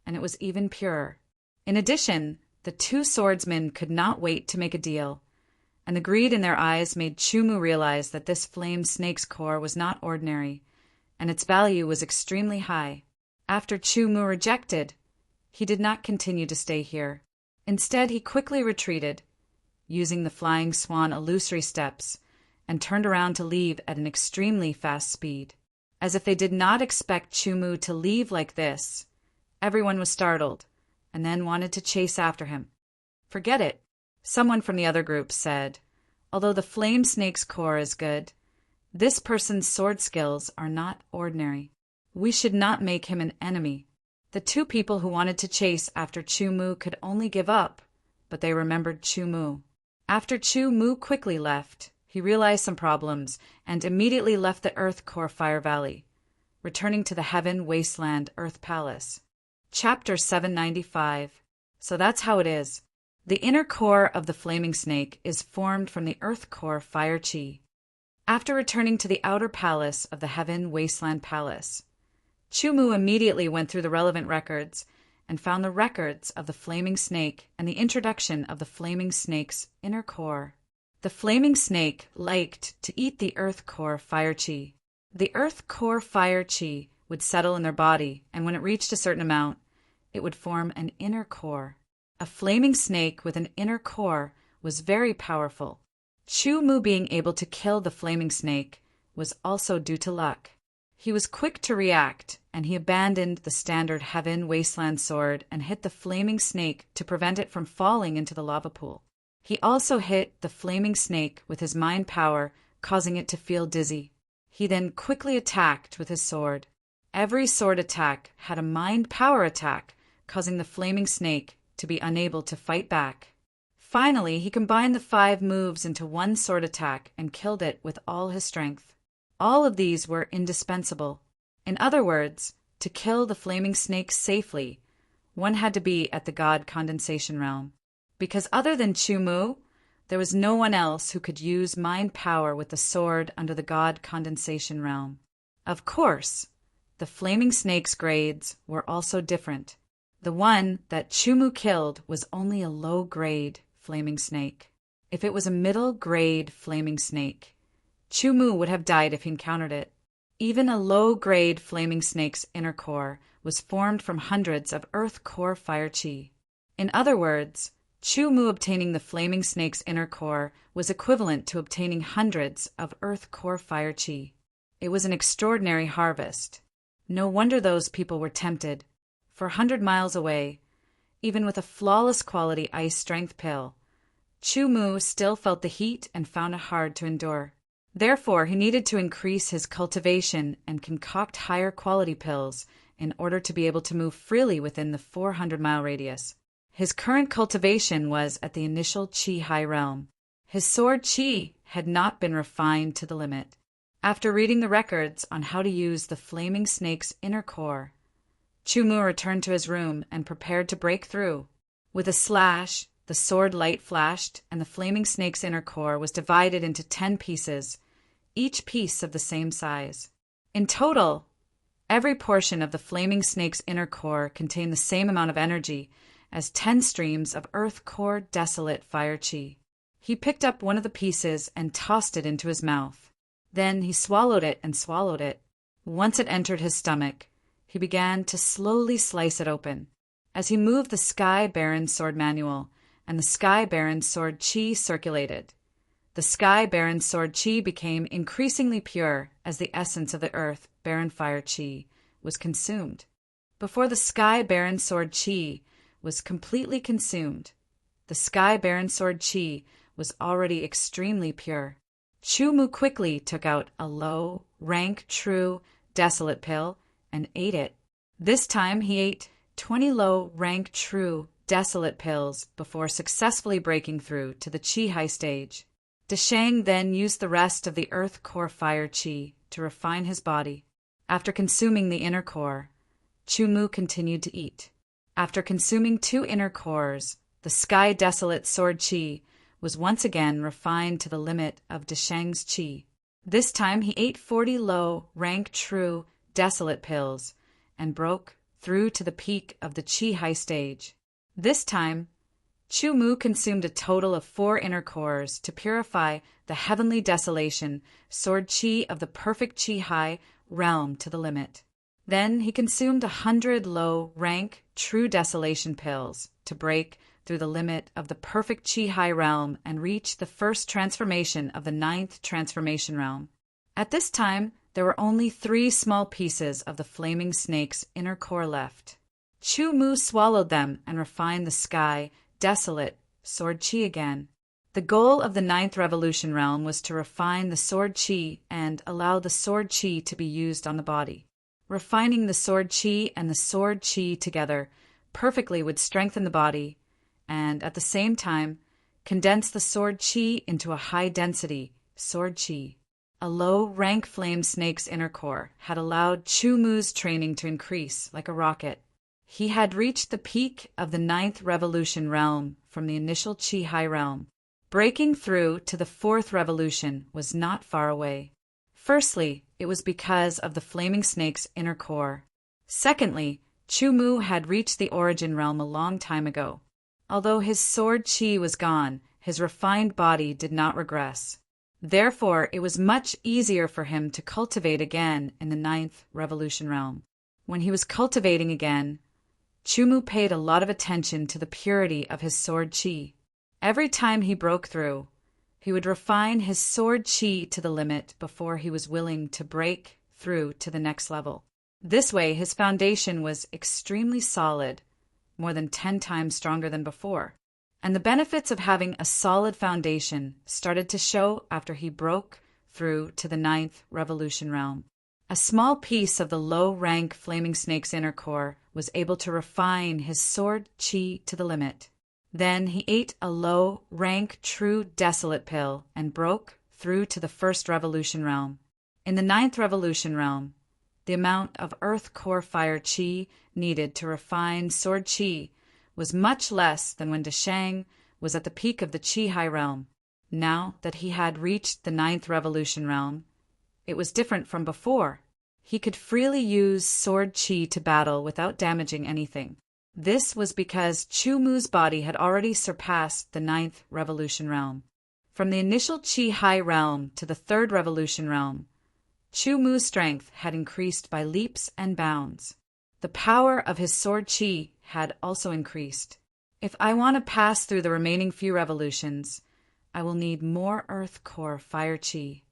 and it was even purer. In addition, the 2 swordsmen could not wait to make a deal, and the greed in their eyes made Chu Mu realize that this flame snake's core was not ordinary, and its value was extremely high. After Chu Mu rejected, he did not continue to stay here. Instead, he quickly retreated, using the flying swan illusory steps, and turned around to leave at an extremely fast speed. as if they did not expect Chumu to leave like this. Everyone was startled, and then wanted to chase after him. "Forget it," someone from the other group said. "Although the flame snake's core is good, this person's sword skills are not ordinary. We should not make him an enemy." The two people who wanted to chase after Chumu could only give up, but they remembered Chumu. After Chumu quickly left, he realized some problems and immediately left the Earth Core Fire Valley, returning to the Heaven Wasteland Earth Palace. Chapter 795. So that's how it is. The inner core of the flaming snake is formed from the Earth Core Fire Chi. After returning to the outer palace of the Heaven Wasteland Palace, Chumu immediately went through the relevant records and found the records of the flaming snake and the introduction of the flaming snake's inner core. The flaming snake liked to eat the Earth Core Fire Chi. The Earth Core Fire Chi would settle in their body, and when it reached a certain amount, it would form an inner core. A flaming snake with an inner core was very powerful. Chumu being able to kill the flaming snake was also due to luck. He was quick to react, and he abandoned the standard Heaven Wasteland sword and hit the flaming snake to prevent it from falling into the lava pool. He also hit the flaming snake with his mind power, causing it to feel dizzy. He then quickly attacked with his sword. Every sword attack had a mind power attack, causing the flaming snake to be unable to fight back. Finally, he combined the 5 moves into one sword attack and killed it with all his strength. All of these were indispensable. In other words, to kill the flaming snake safely, one had to be at the God Condensation Realm. Because other than Chumu, there was no one else who could use mind power with the sword under the God Condensation Realm. Of course, the flaming snake's grades were also different. The one that Chumu killed was only a low-grade flaming snake. If it was a middle-grade flaming snake, Chumu would have died if he encountered it. Even a low-grade flaming snake's inner core was formed from hundreds of Earth Core Fire Chi. In other words, Chumu obtaining the flaming snake's inner core was equivalent to obtaining hundreds of Earth Core Fire Chi. It was an extraordinary harvest. No wonder those people were tempted. For 100 miles away, even with a flawless quality ice strength pill, Chumu still felt the heat and found it hard to endure. Therefore, he needed to increase his cultivation and concoct higher quality pills in order to be able to move freely within the 400-mile radius. His current cultivation was at the initial Chi High realm. His sword Chi had not been refined to the limit. After reading the records on how to use the flaming snake's inner core, Chumu returned to his room and prepared to break through. With a slash, the sword light flashed, and the flaming snake's inner core was divided into 10 pieces, each piece of the same size. In total, every portion of the flaming snake's inner core contained the same amount of energy as 10 streams of Earth Core Desolate Fire Chi. He picked up one of the pieces and tossed it into his mouth. Then he swallowed it and swallowed it. Once it entered his stomach, he began to slowly slice it open. As he moved the Sky Baron's sword manual, and the Sky Baron's sword Chi circulated, the Sky Baron's sword Chi became increasingly pure as the essence of the Earth Baron Fire Chi was consumed. Before the Sky Baron's sword Chi was completely consumed, the Sky Baron's sword Chi was already extremely pure. Chumu quickly took out a low, rank, true, desolate pill and ate it. This time he ate 20 low, rank, true, desolate pills before successfully breaking through to the Chi High stage. Deshang then used the rest of the Earth Core Fire Chi to refine his body. After consuming the inner core, Chumu continued to eat. After consuming 2 inner cores, the Sky Desolate Sword Chi was once again refined to the limit of Deshang's Chi. This time he ate 40 low, rank, true, desolate pills and broke through to the peak of the Chi High stage. This time, Chumu consumed a total of 4 inner cores to purify the heavenly desolation sword Chi of the perfect Chi High realm to the limit. Then he consumed 100 low, rank, true desolation pills to break through the limit of the perfect Chi High realm and reach the first transformation of the 9th transformation realm. At this time, There were only 3 small pieces of the flaming snake's inner core left. Chu Mu swallowed them and refined the sky, desolate, sword chi again. The goal of the 9th Revolution Realm was to refine the sword chi and allow the sword chi to be used on the body. Refining the sword chi and the sword chi together perfectly would strengthen the body and, at the same time, condense the sword chi into a high-density sword chi. A low-rank flame snake's inner core had allowed Chu Mu's training to increase like a rocket. He had reached the peak of the 9th Revolution Realm from the initial Chi High Realm. Breaking through to the 4th Revolution was not far away. Firstly, it was because of the flaming snake's inner core. Secondly, Chu Mu had reached the origin realm a long time ago. Although his sword chi was gone, his refined body did not regress. Therefore, it was much easier for him to cultivate again in the 9th Revolution Realm. When he was cultivating again, Chu Mu paid a lot of attention to the purity of his sword chi. Every time he broke through, he would refine his sword chi to the limit before he was willing to break through to the next level. This way, his foundation was extremely solid, more than 10 times stronger than before. And the benefits of having a solid foundation started to show after he broke through to the 9th Revolution Realm. A small piece of the low-rank flaming snake's inner core was able to refine his sword chi to the limit. Then he ate a low-rank true desolate pill and broke through to the 1st Revolution Realm. In the 9th Revolution Realm, the amount of earth core fire chi needed to refine sword chi was much less than when Deshang was at the peak of the Chi High Realm. Now that he had reached the 9th Revolution Realm, it was different from before. He could freely use sword chi to battle without damaging anything. This was because Chu Mu's body had already surpassed the 9th Revolution Realm. From the initial Chi High Realm to the 3rd Revolution Realm, Chu Mu's strength had increased by leaps and bounds. The power of his sword chi had also increased. If I want to pass through the remaining few revolutions, I will need more earth core fire chi.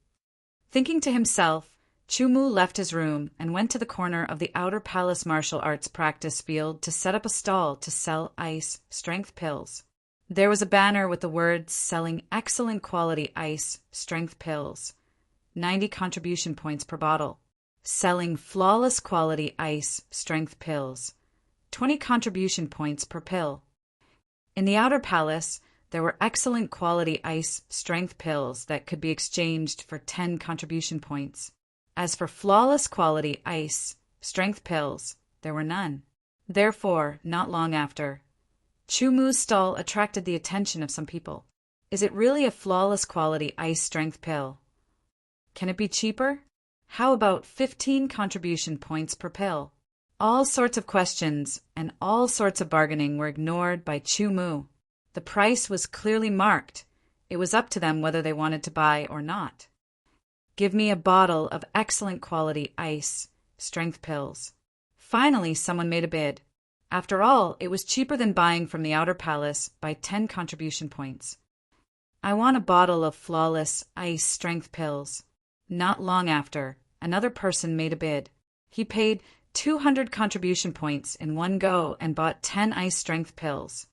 Thinking to himself, Chu Mu left his room and went to the corner of the outer palace martial arts practice field to set up a stall to sell ice strength pills. There was a banner with the words selling excellent quality ice strength pills, 90 contribution points per bottle. Selling flawless quality ice strength pills, 20 contribution points per pill. In the outer palace, there were excellent quality ice strength pills that could be exchanged for 10 contribution points. As for flawless quality ice strength pills, there were none. Therefore, not long after, Chu Mu's stall attracted the attention of some people. Is it really a flawless quality ice strength pill? Can it be cheaper? How about 15 contribution points per pill? All sorts of questions and all sorts of bargaining were ignored by Chu Mu. The price was clearly marked. It was up to them whether they wanted to buy or not. Give me a bottle of excellent quality ice strength pills. Finally, someone made a bid. After all, it was cheaper than buying from the outer palace by 10 contribution points. I want a bottle of flawless ice strength pills. Not long after, another person made a bid. He paid 200 contribution points in one go and bought 10 ice strength pills.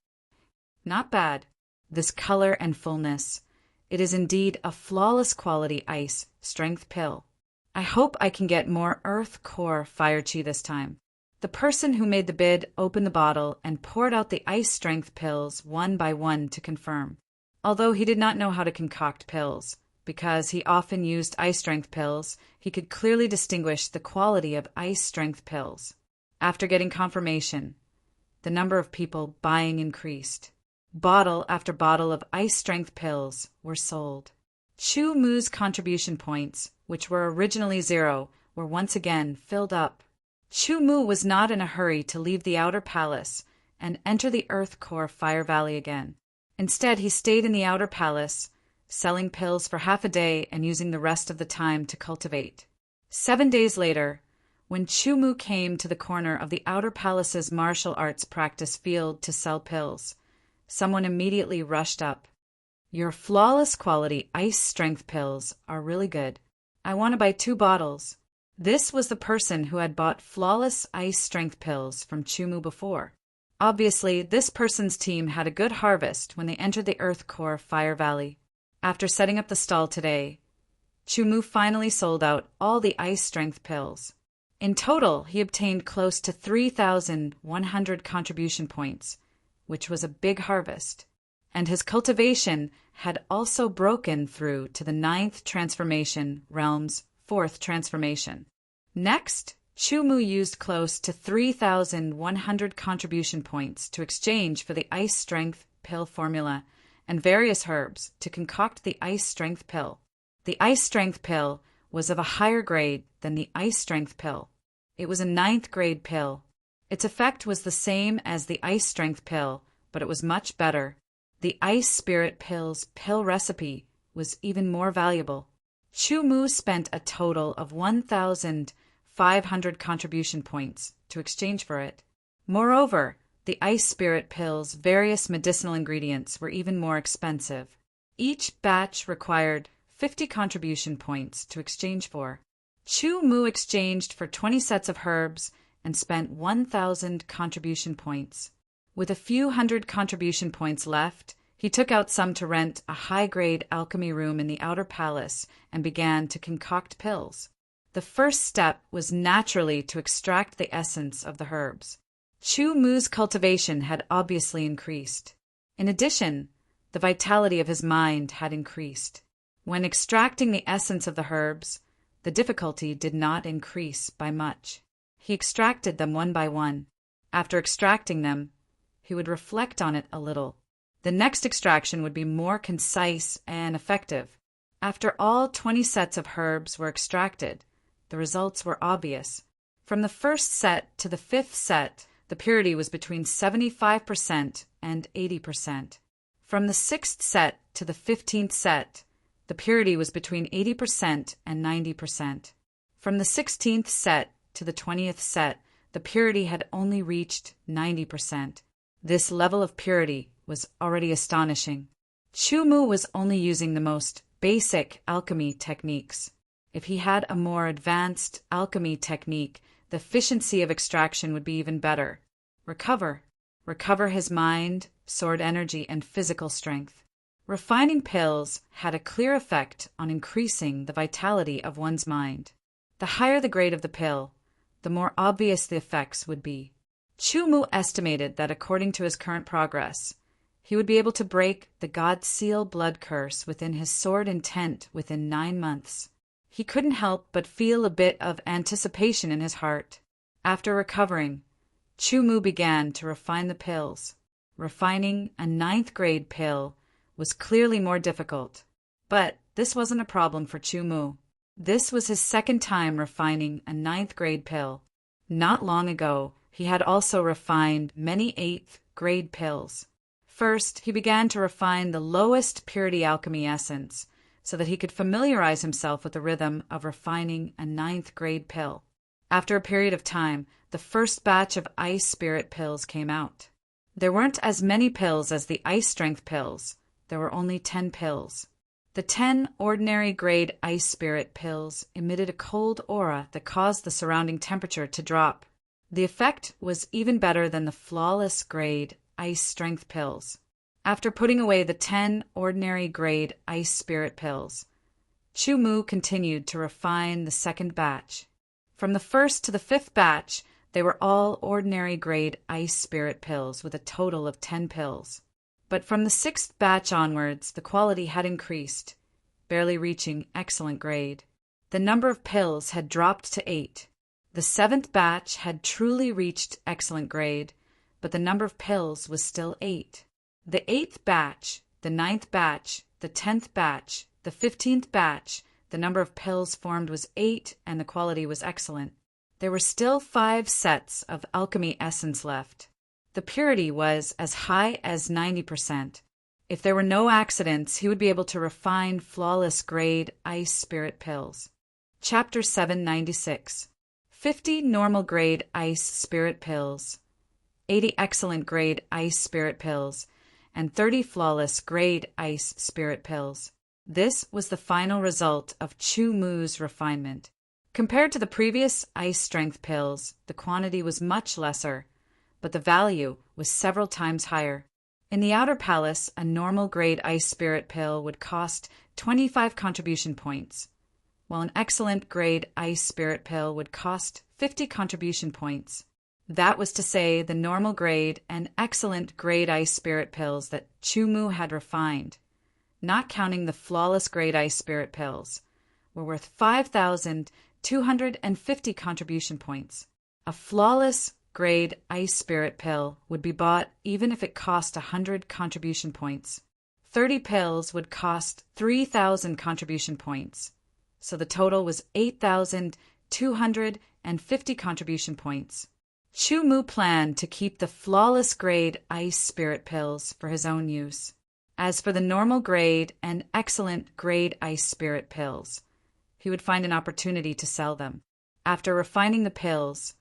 Not bad. This color and fullness. It is indeed a flawless quality ice strength pill. I hope I can get more earth core fire chi this time. The person who made the bid opened the bottle and poured out the ice strength pills one by one to confirm. Although he did not know how to concoct pills, because he often used ice strength pills, he could clearly distinguish the quality of ice strength pills. After getting confirmation, the number of people buying increased. Bottle after bottle of ice strength pills were sold. Chu Mu's contribution points, which were originally 0, were once again filled up. Chu Mu was not in a hurry to leave the outer palace and enter the Earth Core Fire Valley again. Instead, he stayed in the outer palace, selling pills for half a day and using the rest of the time to cultivate. 7 days later, when Chu Mu came to the corner of the outer palace's martial arts practice field to sell pills, someone immediately rushed up. Your flawless quality ice strength pills are really good. I want to buy 2 bottles. This was the person who had bought flawless ice strength pills from Chumu before. Obviously, this person's team had a good harvest when they entered the Earth Core Fire Valley. After setting up the stall today, Chumu finally sold out all the ice strength pills. In total, he obtained close to 3,100 contribution points, which was a big harvest. And his cultivation had also broken through to the 9th transformation realm's 4th transformation. Next, Chumu used close to 3,100 contribution points to exchange for the ice strength pill formula and various herbs to concoct the ice strength pill. The ice strength pill was of a higher grade than the ice strength pill. It was a 9th grade pill. Its effect was the same as the ice strength pill, but it was much better. The ice spirit pill's pill recipe was even more valuable. Chumu spent a total of 1,500 contribution points to exchange for it. Moreover, the ice spirit pill's various medicinal ingredients were even more expensive. Each batch required 50 contribution points to exchange for. Chumu exchanged for 20 sets of herbs and spent 1,000 contribution points. With a few hundred contribution points left, he took out some to rent a high-grade alchemy room in the outer palace and began to concoct pills. The first step was naturally to extract the essence of the herbs. Chumu's cultivation had obviously increased. In addition, the vitality of his mind had increased. When extracting the essence of the herbs, the difficulty did not increase by much. He extracted them one by one. After extracting them, he would reflect on it a little. The next extraction would be more concise and effective. After all 20 sets of herbs were extracted, the results were obvious. From the first set to the 5th set, the purity was between 75% and 80%. From the 6th set to the 15th set, the purity was between 80% and 90%. From the 16th set to the 20th set, the purity had only reached 90%. This level of purity was already astonishing. Chumu was only using the most basic alchemy techniques. If he had a more advanced alchemy technique, the efficiency of extraction would be even better. Recover his mind, sword energy, and physical strength. Refining pills had a clear effect on increasing the vitality of one's mind. The higher the grade of the pill, the more obvious the effects would be. Chumu estimated that according to his current progress, he would be able to break the God Seal blood curse within his sword intent within 9 months. He couldn't help but feel a bit of anticipation in his heart. After recovering, Chumu began to refine the pills. Refining a 9th grade pill was clearly more difficult, but this wasn't a problem for Chumu. This was his second time refining a 9th grade pill. Not long ago, he had also refined many 8th grade pills. First, he began to refine the lowest purity alchemy essence so that he could familiarize himself with the rhythm of refining a 9th grade pill. After a period of time, the first batch of ice spirit pills came out. There weren't as many pills as the ice strength pills. There were only 10 pills. The 10 ordinary grade ice spirit pills emitted a cold aura that caused the surrounding temperature to drop. The effect was even better than the flawless grade ice strength pills. After putting away the 10 ordinary grade ice spirit pills, Chumu continued to refine the second batch. From the 1st to the 5th batch, they were all ordinary grade ice spirit pills with a total of 10 pills. But from the 6th batch onwards, the quality had increased, barely reaching excellent grade. The number of pills had dropped to 8. The 7th batch had truly reached excellent grade, but the number of pills was still 8. The 8th batch, the 9th batch, the 10th batch, the 15th batch, the number of pills formed was 8 and the quality was excellent. There were still 5 sets of alchemy essence left. The purity was as high as 90%. If there were no accidents, he would be able to refine flawless grade ice spirit pills. Chapter 796. 50 normal grade ice spirit pills, 80 excellent grade ice spirit pills, and 30 flawless grade ice spirit pills. This was the final result of Chumu's refinement. Compared to the previous ice strength pills, the quantity was much lesser, but the value was several times higher. In the Outer Palace, a normal grade ice spirit pill would cost 25 contribution points, while an excellent grade ice spirit pill would cost 50 contribution points. That was to say, the normal grade and excellent grade ice spirit pills that Chumu had refined, not counting the flawless grade ice spirit pills, were worth 5,250 contribution points. A flawless grade ice spirit pill would be bought even if it cost 100 contribution points. 30 pills would cost 3,000 contribution points, so the total was 8,250 contribution points. Chumu planned to keep the flawless grade ice spirit pills for his own use. As for the normal grade and excellent grade ice spirit pills, he would find an opportunity to sell them. After refining the pills,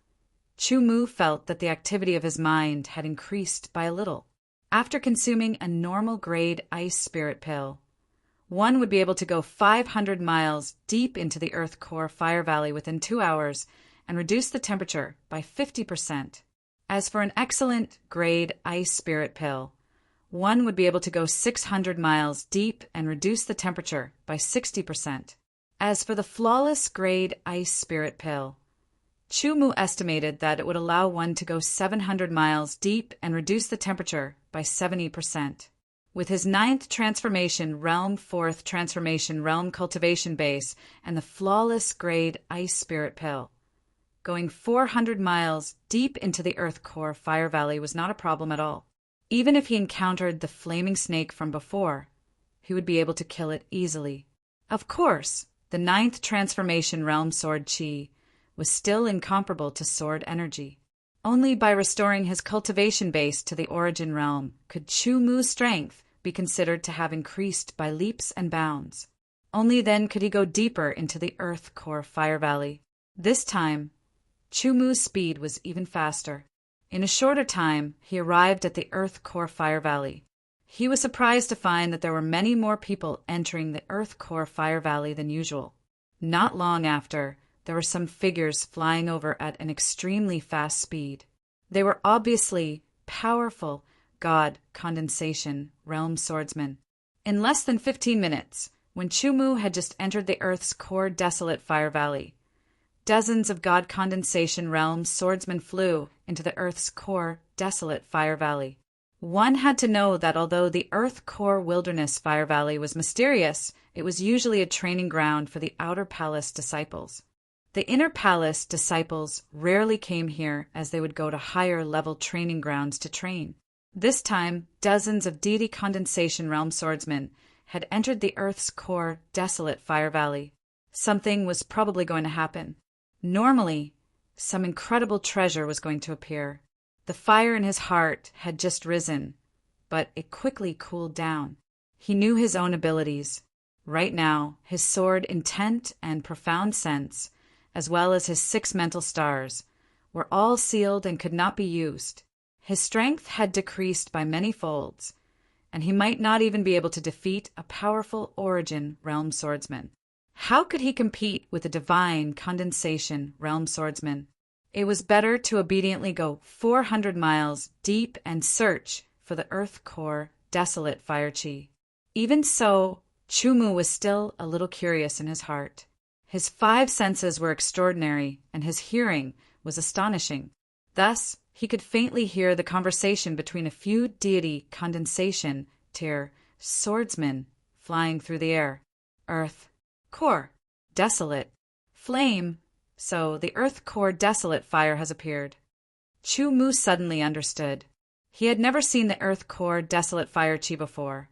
Chumu felt that the activity of his mind had increased by a little. After consuming a normal grade ice spirit pill, one would be able to go 500 miles deep into the Earth core fire valley within 2 hours and reduce the temperature by 50%. As for an excellent grade ice spirit pill, one would be able to go 600 miles deep and reduce the temperature by 60%. As for the flawless grade ice spirit pill, Chumu estimated that it would allow one to go 700 miles deep and reduce the temperature by 70%. With his 9th transformation realm, 4th transformation realm cultivation base, and the flawless grade ice spirit pill, going 400 miles deep into the Earth core fire valley was not a problem at all. Even if he encountered the flaming snake from before, he would be able to kill it easily. Of course, the 9th transformation realm sword chi was still incomparable to sword energy. Only by restoring his cultivation base to the origin realm could Chumu's strength be considered to have increased by leaps and bounds. Only then could he go deeper into the Earth core fire valley. This time, Chumu's speed was even faster. In a shorter time, he arrived at the Earth core fire valley. He was surprised to find that there were many more people entering the Earth core fire valley than usual. Not long after, there were some figures flying over at an extremely fast speed. They were obviously powerful god condensation realm swordsmen. In less than 15 minutes, when Chumu had just entered the Earth's core desolate fire valley, dozens of god condensation realm swordsmen flew into the Earth's core desolate fire valley. One had to know that although the Earth core wilderness fire valley was mysterious, it was usually a training ground for the Outer Palace disciples. The Inner Palace disciples rarely came here, as they would go to higher level training grounds to train. This time, dozens of deity condensation realm swordsmen had entered the Earth's core desolate fire valley. Something was probably going to happen. Normally, some incredible treasure was going to appear. The fire in his heart had just risen, but it quickly cooled down. He knew his own abilities. Right now, his sword intent and profound sense, as well as his 6 mental stars, were all sealed and could not be used. His strength had decreased by many folds, and he might not even be able to defeat a powerful origin realm swordsman. How could he compete with a divine condensation realm swordsman? It was better to obediently go 400 miles deep and search for the Earth core desolate fire chi. Even so, Chumu was still a little curious in his heart. His 5 senses were extraordinary, and his hearing was astonishing. Thus, he could faintly hear the conversation between a few deity condensation tier swordsmen flying through the air. Earth core desolate flame. So the Earth core desolate fire has appeared. Chumu suddenly understood. He had never seen the Earth core desolate fire chi before,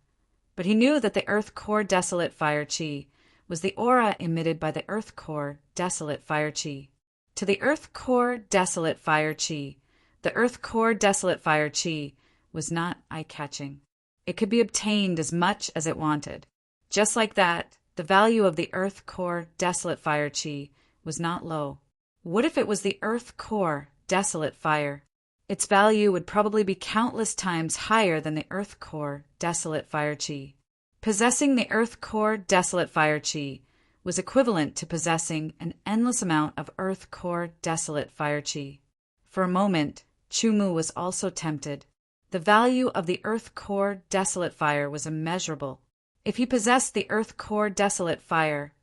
but he knew that the Earth core desolate fire chi was the aura emitted by the Earth core desolate fire chi. To the Earth core desolate fire chi, the Earth core desolate fire chi was not eye-catching. It could be obtained as much as it wanted. Just like that, the value of the Earth core desolate fire chi was not low. What if it was the Earth core desolate fire? Its value would probably be countless times higher than the Earth core desolate fire chi. Possessing the Earth core desolate fire chi was equivalent to possessing an endless amount of Earth Core Desolate Fire Chi. For a moment, Chumu was also tempted. The value of the Earth Core Desolate Fire was immeasurable. If he possessed the Earth Core Desolate Fire,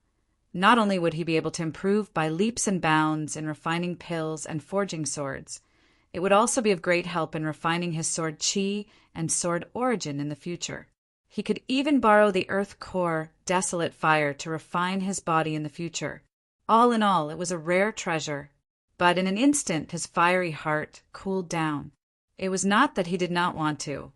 not only would he be able to improve by leaps and bounds in refining pills and forging swords, it would also be of great help in refining his sword chi and sword origin in the future. He could even borrow the Earth Core Desolate Fire to refine his body in the future. All in all, it was a rare treasure. But in an instant his fiery heart cooled down. It was not that he did not want to,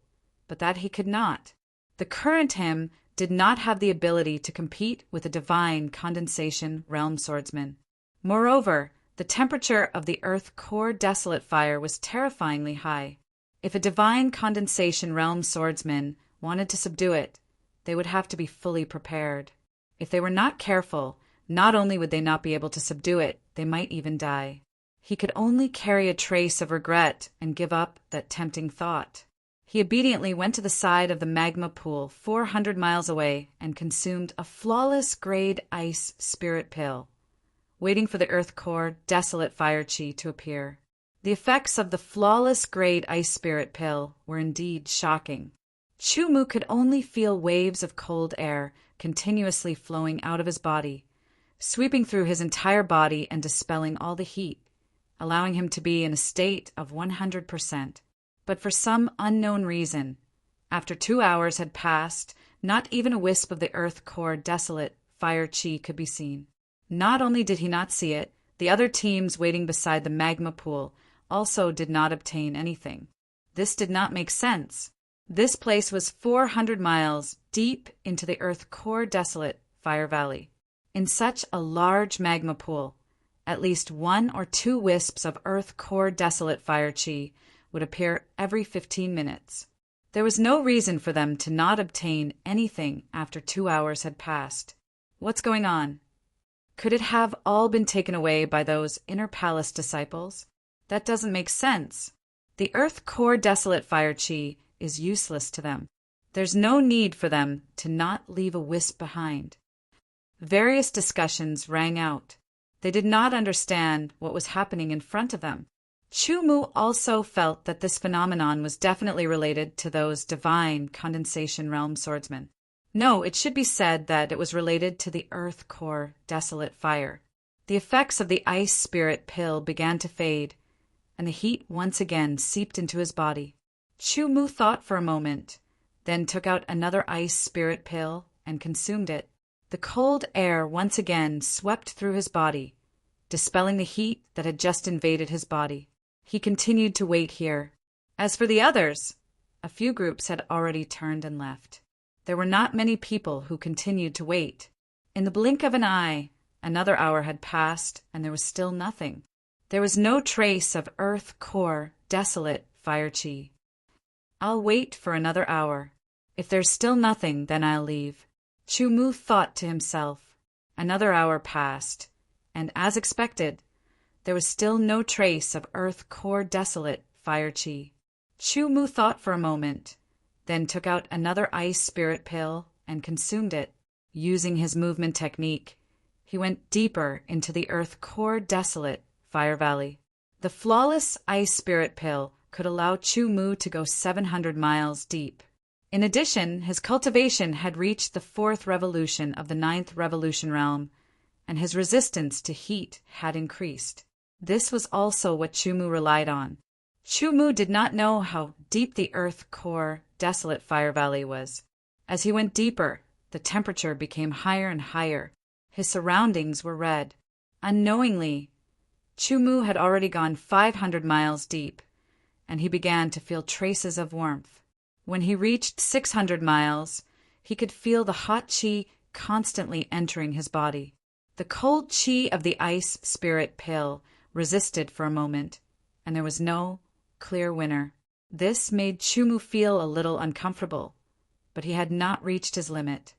but that he could not. The current him did not have the ability to compete with a divine condensation realm swordsman. Moreover, the temperature of the Earth Core Desolate Fire was terrifyingly high. If a divine condensation realm swordsman wanted to subdue it, they would have to be fully prepared. If they were not careful, not only would they not be able to subdue it, they might even die. He could only carry a trace of regret and give up that tempting thought. He obediently went to the side of the magma pool 400 miles away and consumed a flawless grade ice spirit pill, waiting for the Earth Core Desolate Fire Chi to appear. The effects of the flawless grade ice spirit pill were indeed shocking. Chumu could only feel waves of cold air continuously flowing out of his body, sweeping through his entire body and dispelling all the heat, allowing him to be in a state of 100%. But for some unknown reason, after 2 hours had passed, not even a wisp of the Earth Core Desolate Fire Chi could be seen. Not only did he not see it, the other teams waiting beside the magma pool also did not obtain anything. This did not make sense. This place was 400 miles deep into the Earth Core Desolate Fire Valley. In such a large magma pool, at least 1 or 2 wisps of Earth Core Desolate Fire Chi would appear every 15 minutes. There was no reason for them to not obtain anything after 2 hours had passed. What's going on? Could it have all been taken away by those Inner Palace disciples? That doesn't make sense. The Earth Core Desolate Fire Chi is useless to them. There's no need for them to not leave a wisp behind. Various discussions rang out. They did not understand what was happening in front of them. Chumu also felt that this phenomenon was definitely related to those divine condensation realm swordsmen. No, it should be said that it was related to the Earth Core Desolate Fire. The effects of the ice spirit pill began to fade, and the heat once again seeped into his body. Chumu thought for a moment, then took out another ice spirit pill and consumed it. The cold air once again swept through his body, dispelling the heat that had just invaded his body. He continued to wait here. As for the others, a few groups had already turned and left. There were not many people who continued to wait. In the blink of an eye, another hour had passed, and there was still nothing. There was no trace of Earth Core Desolate Fire Chi. I'll wait for another hour. If there's still nothing, then I'll leave. Chumu thought to himself. Another hour passed, and as expected, there was still no trace of Earth Core Desolate Fire Chi. Chumu thought for a moment, then took out another ice spirit pill and consumed it. Using his movement technique, he went deeper into the Earth Core Desolate Fire Valley. The flawless ice spirit pill could allow Chumu to go 700 miles deep. In addition, his cultivation had reached the 4th revolution of the 9th revolution realm, and his resistance to heat had increased. This was also what Chumu relied on. Chumu did not know how deep the Earth Core Desolate Fire Valley was. As he went deeper, the temperature became higher and higher. His surroundings were red. Unknowingly, Chumu had already gone 500 miles deep, and he began to feel traces of warmth. When he reached 600 miles, he could feel the hot chi constantly entering his body. The cold chi of the ice spirit pill resisted for a moment, and there was no clear winner. This made Chumu feel a little uncomfortable, but he had not reached his limit.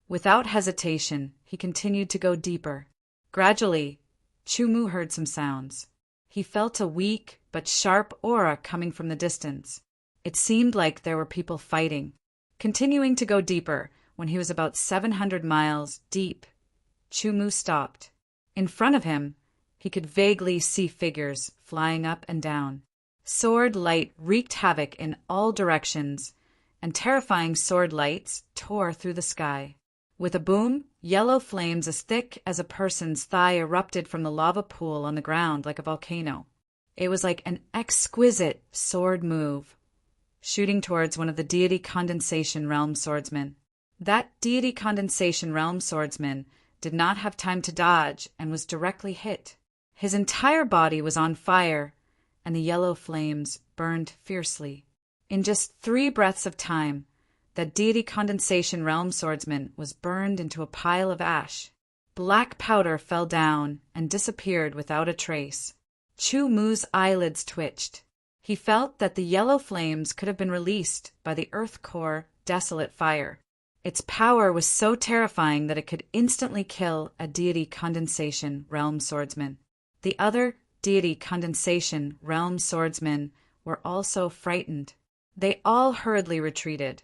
Without hesitation, he continued to go deeper. Gradually, Chumu heard some sounds. He felt a weak but sharp aura coming from the distance. It seemed like there were people fighting. Continuing to go deeper, when he was about 700 miles deep, Chumu stopped. In front of him, he could vaguely see figures flying up and down. Sword light wreaked havoc in all directions, and terrifying sword lights tore through the sky. With a boom, yellow flames as thick as a person's thigh erupted from the lava pool on the ground like a volcano. It was like an exquisite sword move, shooting towards one of the deity condensation realm swordsmen. That deity condensation realm swordsman did not have time to dodge and was directly hit. His entire body was on fire, and the yellow flames burned fiercely. In just 3 breaths of time, that deity condensation realm swordsman was burned into a pile of ash. Black powder fell down and disappeared without a trace. Chumu's eyelids twitched. He felt that the yellow flames could have been released by the earth core desolate fire. Its power was so terrifying that it could instantly kill a deity condensation realm swordsman. The other deity condensation realm swordsmen were also frightened. They all hurriedly retreated,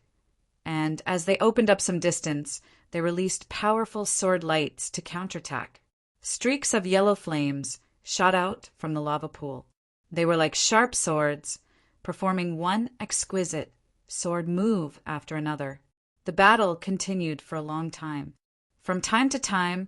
and as they opened up some distance, they released powerful sword lights to counterattack. Streaks of yellow flames shot out from the lava pool. They were like sharp swords, performing one exquisite sword move after another. The battle continued for a long time. From time to time,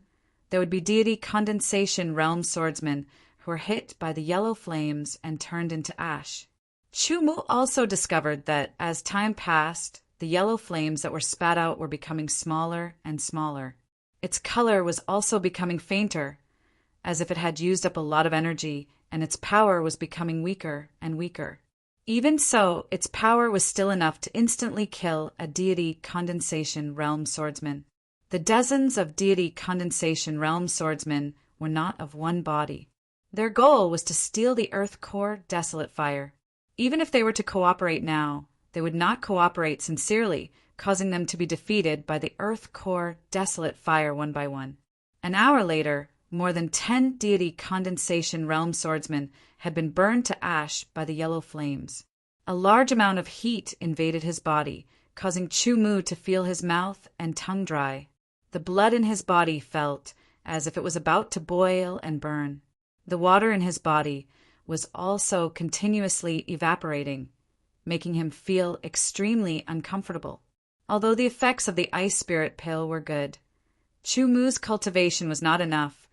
there would be deity condensation realm swordsmen who were hit by the yellow flames and turned into ash. Chumu also discovered that as time passed, the yellow flames that were spat out were becoming smaller and smaller. Its color was also becoming fainter, as if it had used up a lot of energy, and its power was becoming weaker and weaker. Even so, its power was still enough to instantly kill a deity condensation realm swordsman. The dozens of deity condensation realm swordsmen were not of one body. Their goal was to steal the earth core desolate fire. Even if they were to cooperate now, they would not cooperate sincerely, causing them to be defeated by the earth core desolate fire one by one. An hour later, more than 10 deity condensation realm swordsmen had been burned to ash by the yellow flames. A large amount of heat invaded his body, causing Chumu to feel his mouth and tongue dry. The blood in his body felt as if it was about to boil and burn. The water in his body was also continuously evaporating, making him feel extremely uncomfortable. Although the effects of the ice spirit pill were good, Chumu's cultivation was not enough,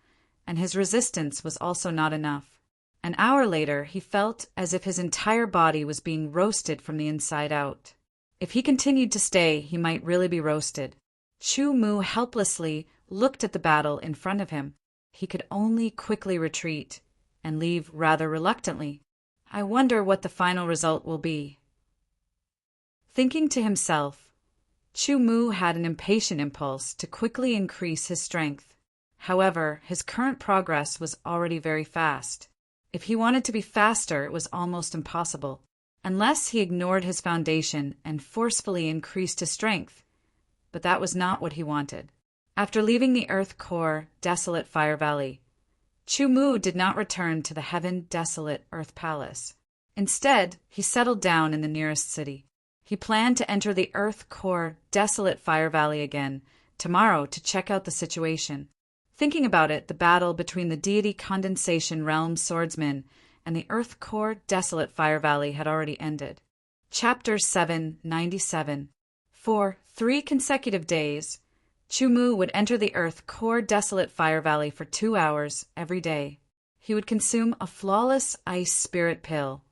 and his resistance was also not enough. An hour later, he felt as if his entire body was being roasted from the inside out. If he continued to stay, he might really be roasted. Chumu helplessly looked at the battle in front of him. He could only quickly retreat and leave rather reluctantly. I wonder what the final result will be. Thinking to himself, Chumu had an impatient impulse to quickly increase his strength. However, his current progress was already very fast. If he wanted to be faster, it was almost impossible, unless he ignored his foundation and forcefully increased his strength. But that was not what he wanted. After leaving the earth core desolate fire valley, Chumu did not return to the heaven desolate earth palace. Instead, he settled down in the nearest city. He planned to enter the earth core desolate fire valley again tomorrow to check out the situation. Thinking about it, the battle between the deity condensation realm swordsmen and the earth core desolate fire valley had already ended. Chapter 797. For 3 consecutive days, Chumu would enter the earth core desolate fire valley for 2 hours every day. He would consume a flawless ice spirit pill,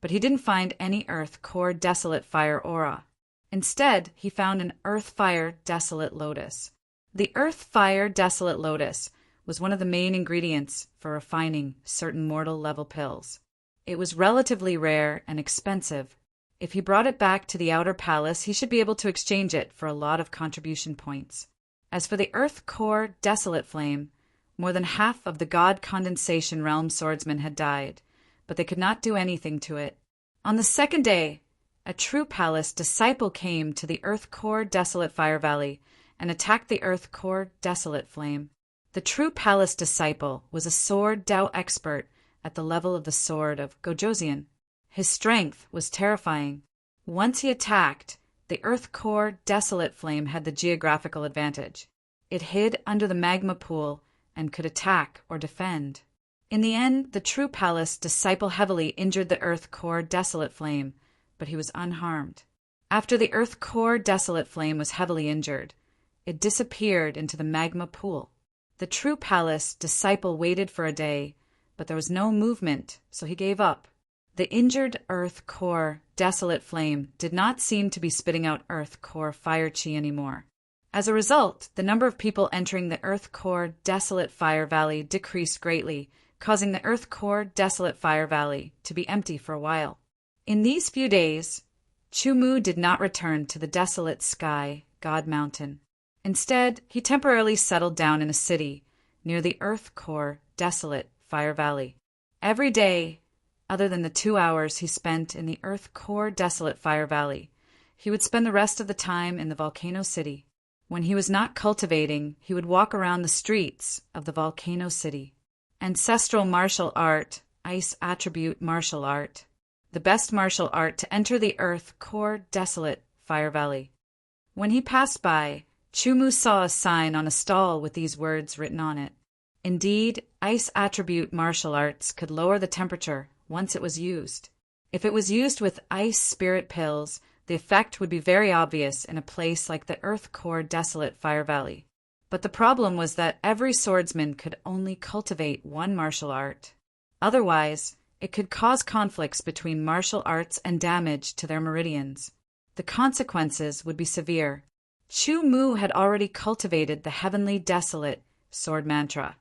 but he didn't find any earth core desolate fire aura. Instead, he found an earth fire desolate lotus. The earth fire desolate lotus was one of the main ingredients for refining certain mortal level pills. It was relatively rare and expensive. If he brought it back to the outer palace, he should be able to exchange it for a lot of contribution points. As for the earth core desolate flame, more than half of the god condensation realm swordsmen had died, but they could not do anything to it. On the 2nd day, a true palace disciple came to the earth core desolate fire valley and attacked the earth core desolate flame. The true palace disciple was a sword Dao expert at the level of the sword of Gojoseon. His strength was terrifying. Once he attacked, the earth core desolate flame had the geographical advantage. It hid under the magma pool and could attack or defend. In the end, the true palace disciple heavily injured the earth core desolate flame, but he was unharmed. After the earth core desolate flame was heavily injured, it disappeared into the magma pool. The true palace disciple waited for a day, but there was no movement, so he gave up. The injured earth core desolate flame did not seem to be spitting out earth core fire chi anymore. As a result, the number of people entering the earth core desolate fire valley decreased greatly, causing the earth core desolate fire valley to be empty for a while. In these few days, Chumu did not return to the desolate sky god mountain. Instead, he temporarily settled down in a city near the earth core desolate fire valley. Every day, other than the 2 hours he spent in the earth core desolate fire valley, he would spend the rest of the time in the volcano city. When he was not cultivating, he would walk around the streets of the volcano city. Ancestral martial art, ice attribute martial art. The best martial art to enter the earth core desolate fire valley. When he passed by, Chumu saw a sign on a stall with these words written on it. Indeed, ice attribute martial arts could lower the temperature once it was used. If it was used with ice spirit pills, the effect would be very obvious in a place like the earth core desolate fire valley. But the problem was that every swordsman could only cultivate one martial art. Otherwise, it could cause conflicts between martial arts and damage to their meridians. The consequences would be severe. Chumu had already cultivated the heavenly desolate sword mantra,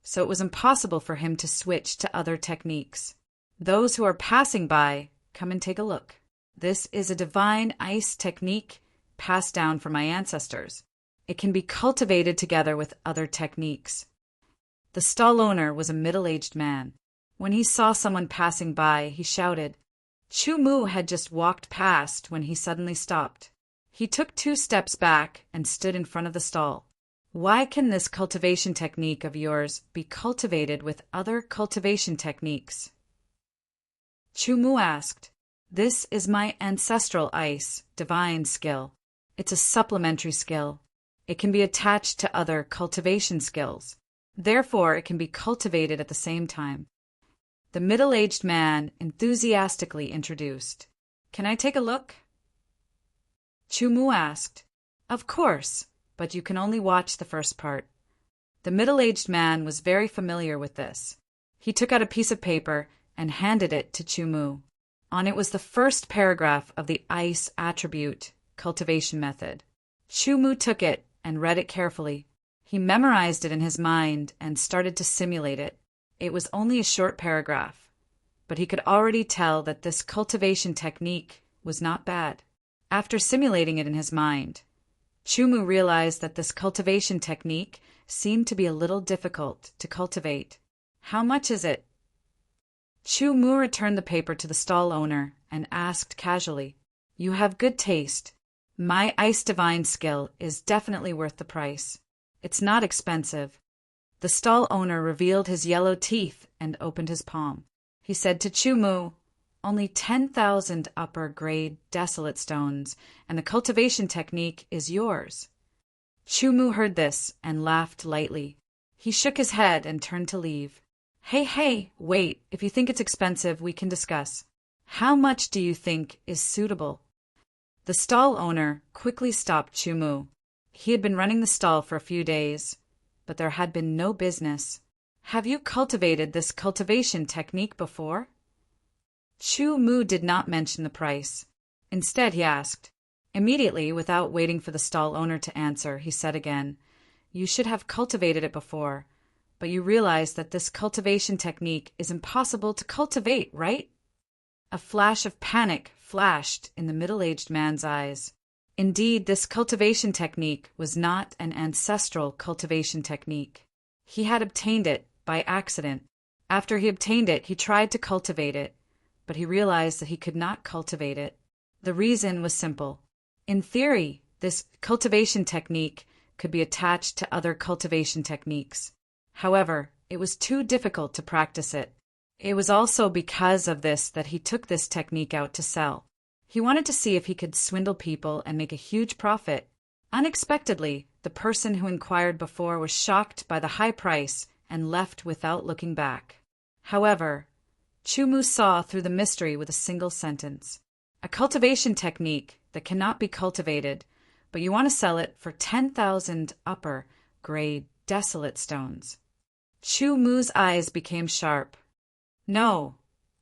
so it was impossible for him to switch to other techniques. Those who are passing by, come and take a look. This is a divine ice technique passed down from my ancestors. It can be cultivated together with other techniques. The stall owner was a middle-aged man. When he saw someone passing by, he shouted. Chumu had just walked past when he suddenly stopped. He took 2 steps back and stood in front of the stall. Why can this cultivation technique of yours be cultivated with other cultivation techniques? Chumu asked. This is my ancestral ice, divine skill. It's a supplementary skill. It can be attached to other cultivation skills. Therefore, it can be cultivated at the same time. The middle-aged man enthusiastically introduced. Can I take a look? Chumu asked. Of course, but you can only watch the first part. The middle-aged man was very familiar with this. He took out a piece of paper and handed it to Chumu. On it was the first paragraph of the ice attribute cultivation method. Chumu took it and read it carefully. He memorized it in his mind and started to simulate it. It was only a short paragraph, but he could already tell that this cultivation technique was not bad. After simulating it in his mind, Chumu realized that this cultivation technique seemed to be a little difficult to cultivate. How much is it? Chumu returned the paper to the stall owner and asked casually, You have good taste. My ice divine skill is definitely worth the price. It's not expensive. The stall owner revealed his yellow teeth and opened his palm. He said to Chumu, Only 10,000 upper-grade desolate stones, and the cultivation technique is yours. Chumu heard this and laughed lightly. He shook his head and turned to leave. Hey, wait, if you think it's expensive, we can discuss. How much do you think is suitable? The stall owner quickly stopped Chumu. He had been running the stall for a few days, but there had been no business. Have you cultivated this cultivation technique before? Chumu did not mention the price. Instead, he asked. Immediately, without waiting for the stall owner to answer, he said again, You should have cultivated it before, but you realize that this cultivation technique is impossible to cultivate, right? A flash of panic flashed in the middle-aged man's eyes. Indeed, this cultivation technique was not an ancestral cultivation technique. He had obtained it by accident. After he obtained it, he tried to cultivate it, but he realized that he could not cultivate it. The reason was simple. In theory, this cultivation technique could be attached to other cultivation techniques. However, it was too difficult to practice it. It was also because of this that he took this technique out to sell. He wanted to see if he could swindle people and make a huge profit. Unexpectedly, the person who inquired before was shocked by the high price and left without looking back. However, Chumu saw through the mystery with a single sentence. A cultivation technique that cannot be cultivated, but you want to sell it for 10,000 upper-grade desolate stones. Chumu's eyes became sharp. No,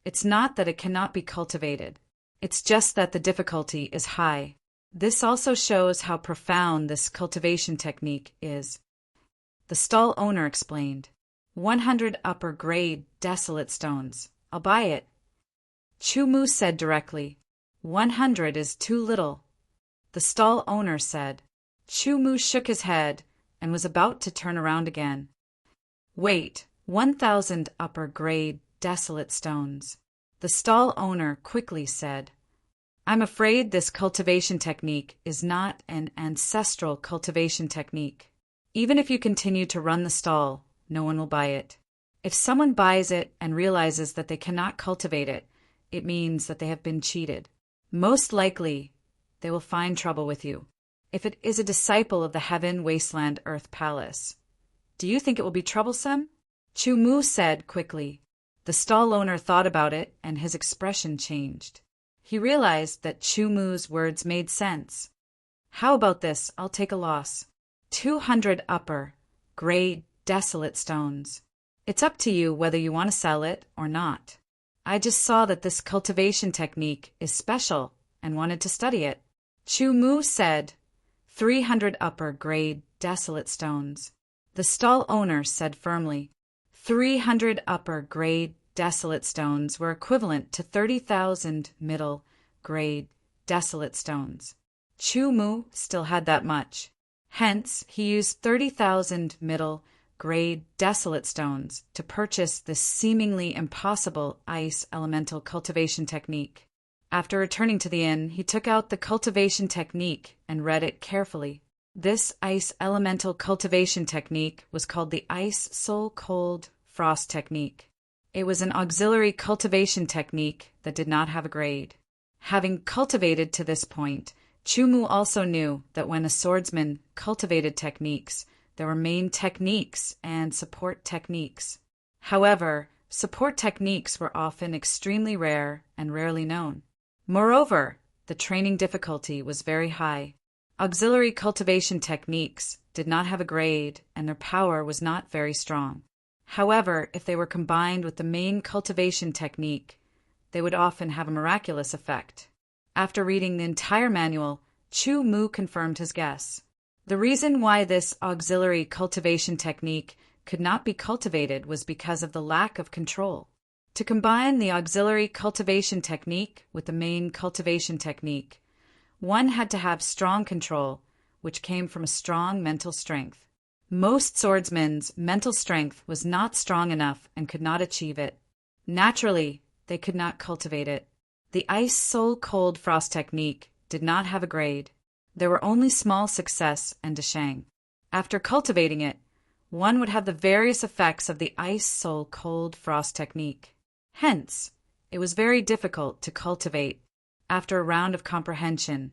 it's not that it cannot be cultivated. It's just that the difficulty is high. This also shows how profound this cultivation technique is. The stall owner explained. 100 upper-grade desolate stones. I'll buy it. Chumu said directly. 100 is too little. The stall owner said. Chumu shook his head and was about to turn around again. Wait, 1,000 upper-grade desolate stones. The stall owner quickly said. I'm afraid this cultivation technique is not an ancestral cultivation technique. Even if you continue to run the stall, no one will buy it. If someone buys it and realizes that they cannot cultivate it, it means that they have been cheated. Most likely, they will find trouble with you. If it is a disciple of the Heaven Wasteland Earth Palace, do you think it will be troublesome? Chumu said quickly. The stall owner thought about it and his expression changed. He realized that Chumu's words made sense. How about this? I'll take a loss. 200 upper-grade desolate stones. It's up to you whether you want to sell it or not. I just saw that this cultivation technique is special and wanted to study it. Chumu said, 300 upper-grade desolate stones. The stall owner said firmly, 300 upper-grade desolate stones were equivalent to 30,000 middle-grade desolate stones. Chumu still had that much. Hence, he used 30,000 middle-grade desolate stones to purchase this seemingly impossible ice elemental cultivation technique. After returning to the inn, he took out the cultivation technique and read it carefully. This ice elemental cultivation technique was called the Ice Soul Cold Frost technique. It was an auxiliary cultivation technique that did not have a grade. Having cultivated to this point, Chumu also knew that when a swordsman cultivated techniques, there were main techniques and support techniques. However, support techniques were often extremely rare and rarely known. Moreover, the training difficulty was very high. Auxiliary cultivation techniques did not have a grade and their power was not very strong. However, if they were combined with the main cultivation technique, they would often have a miraculous effect. After reading the entire manual, Chumu confirmed his guess. The reason why this auxiliary cultivation technique could not be cultivated was because of the lack of control. To combine the auxiliary cultivation technique with the main cultivation technique, one had to have strong control, which came from a strong mental strength. Most swordsmen's mental strength was not strong enough and could not achieve it. Naturally, they could not cultivate it. The Ice Soul Cold Frost technique did not have a grade. There were only small success and deshang. After cultivating it, one would have the various effects of the Ice Soul Cold Frost technique. Hence, it was very difficult to cultivate. After a round of comprehension,